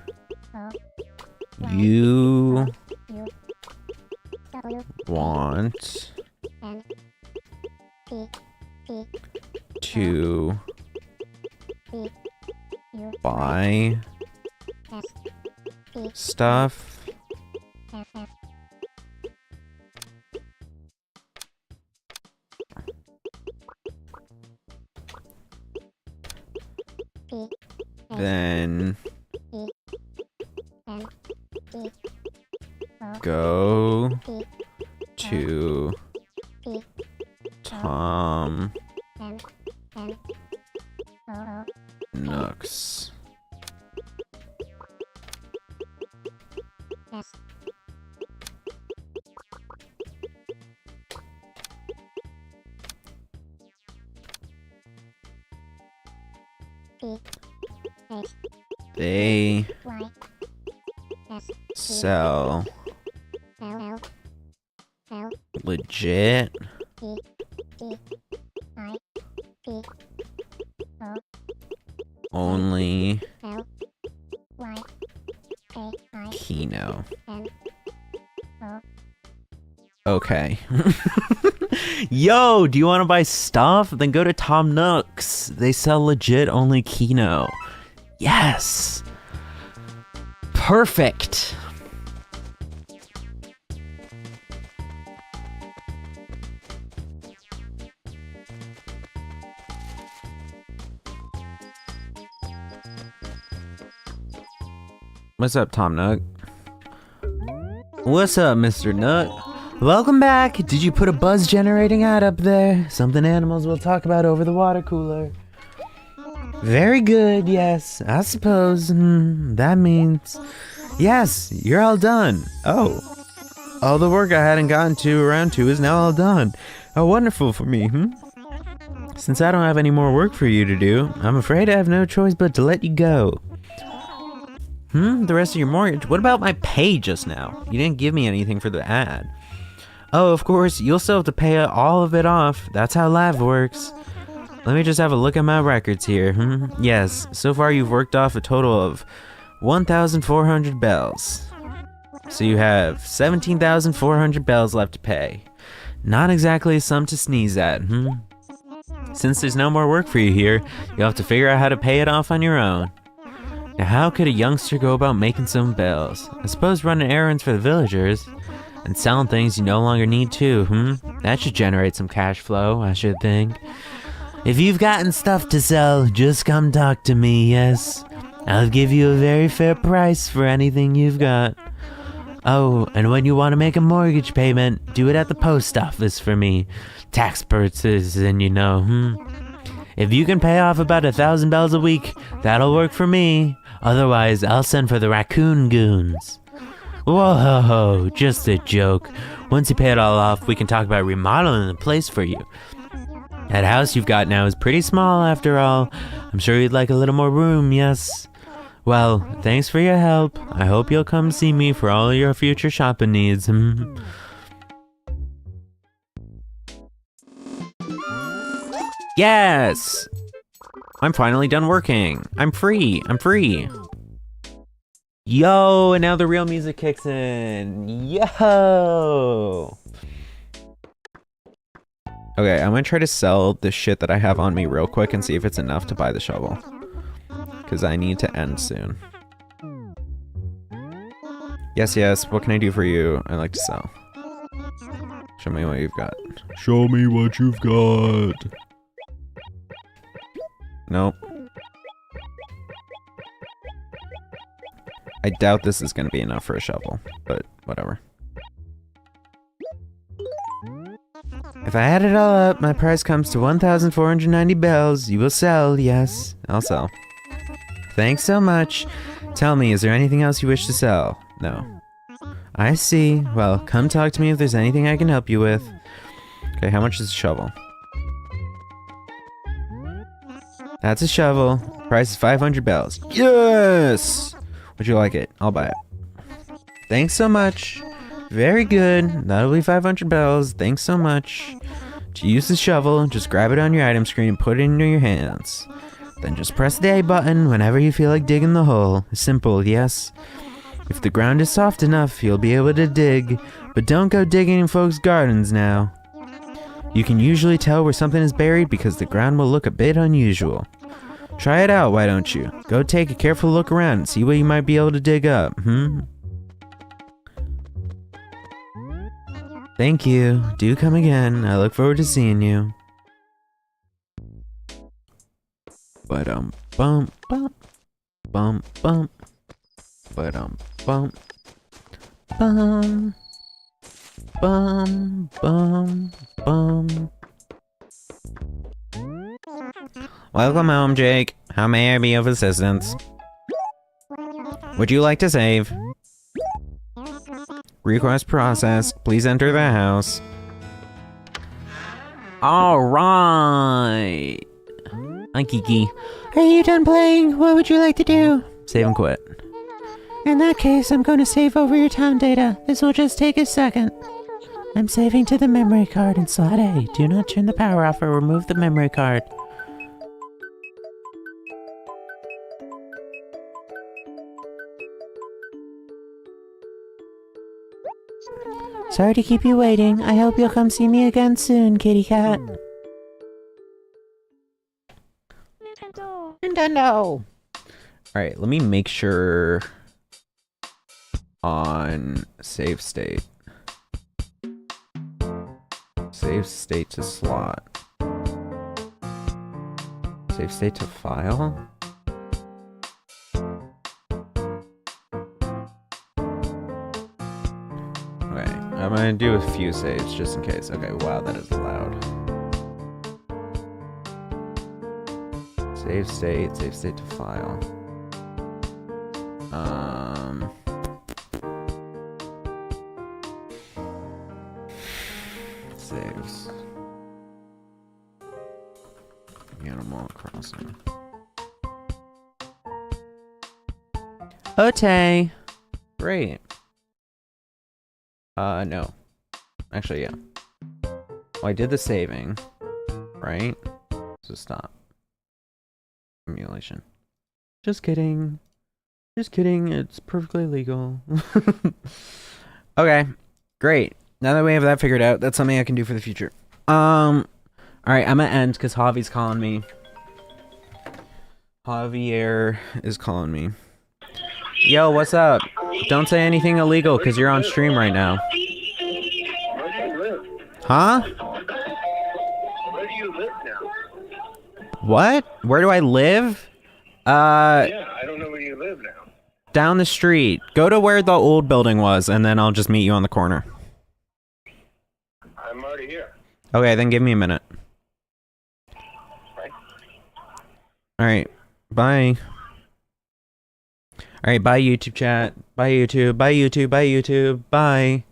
want to buy stuff? Then go to Tom Nook's. They sell legit only Kino. Okay. Yo, do you want to buy stuff? Then go to Tom Nook's. They sell legit only Kino. Yes. Perfect. What's up, Tom Nook? What's up, Mr. Nook? Welcome back. Did you put a buzz generating ad up there? Something animals will talk about over the water cooler. Very good, yes. I suppose. That means... Yes, you're all done. Oh. All the work I hadn't gotten to around to is now all done. How wonderful for me, Since I don't have any more work for you to do, I'm afraid I have no choice but to let you go. The rest of your mortgage? What about my pay just now? You didn't give me anything for the ad. Oh, of course, you'll still have to pay all of it off. That's how life works. Let me just have a look at my records here. Yes, so far you've worked off a total of 1,400 bells. So you have 17,400 bells left to pay. Not exactly a sum to sneeze at, Since there's no more work for you here, you'll have to figure out how to pay it off on your own. Now how could a youngster go about making some bells? I suppose running errands for the villagers and selling things you no longer need too, That should generate some cash flow, I should think. If you've gotten stuff to sell, just come talk to me, yes? I'll give you a very fair price for anything you've got. Oh, and when you want to make a mortgage payment, do it at the post office for me. Tax purposes, and If you can pay off about 1,000 bells a week, that'll work for me. Otherwise, I'll send for the raccoon goons. Whoa, just a joke. Once you pay it all off, we can talk about remodeling the place for you. That house you've got now is pretty small after all. I'm sure you'd like a little more room, yes? Well, thanks for your help. I hope you'll come see me for all your future shopping needs. Yes! I'm finally done working. I'm free. Yo, and now the real music kicks in. Yo! Okay, I'm gonna try to sell the shit that I have on me real quick and see if it's enough to buy the shovel. Because I need to end soon. Yes, what can I do for you? I like to sell. Show me what you've got. Show me what you've got. Nope. I doubt this is gonna be enough for a shovel, but whatever. If I add it all up, my price comes to 1,490 bells. You will sell, yes. I'll sell. Thanks so much. Tell me, is there anything else you wish to sell? No. I see. Well, come talk to me if there's anything I can help you with. Okay, how much is a shovel? That's a shovel. Price is 500 bells. Yes! Would you like it? I'll buy it. Thanks so much. Very good. That'll be 500 bells. Thanks so much. To use the shovel, just grab it on your item screen and put it into your hands. Then just press the A button whenever you feel like digging the hole. Simple, yes? If the ground is soft enough, you'll be able to dig, but don't go digging in folks' gardens now. You can usually tell where something is buried because the ground will look a bit unusual. Try it out, why don't you? Go take a careful look around and see what you might be able to dig up, Thank you. Do come again. I look forward to seeing you. Bum bum bum bum bum bum bum bum bum bum bum. Welcome home, Jake. How may I be of assistance? Would you like to save? Request processed. Please enter the house. Alright. Hi, Kiki. Are you done playing? What would you like to do? Save and quit. In that case, I'm going to save over your town data. This will just take a second. I'm saving to the memory card in slot A. Do not turn the power off or remove the memory card. Sorry to keep you waiting. I hope you'll come see me again soon, kitty cat. Nintendo! Alright, let me make sure on save state. Save state to slot. Save state to file? gonna do a few saves just in case. Okay, wow, that is loud. Save state to file. Saves. Animal Crossing. Ote! Great. No. Actually, yeah. Well, I did the saving, right? So stop. Simulation. Just kidding. Just kidding. It's perfectly legal. Okay. Great. Now that we have that figured out, that's something I can do for the future. Alright, I'm gonna end because Javi's calling me. Javier is calling me. Yo, what's up? Don't say anything illegal because you're on stream right now. Huh? Where do you live now? What? Where do I live? Yeah, I don't know where you live now. Down the street. Go to where the old building was, and then I'll just meet you on the corner. I'm already here. Okay, then give me a minute. Right. Alright, bye. Alright, bye YouTube chat. Bye YouTube, bye YouTube, bye YouTube, bye.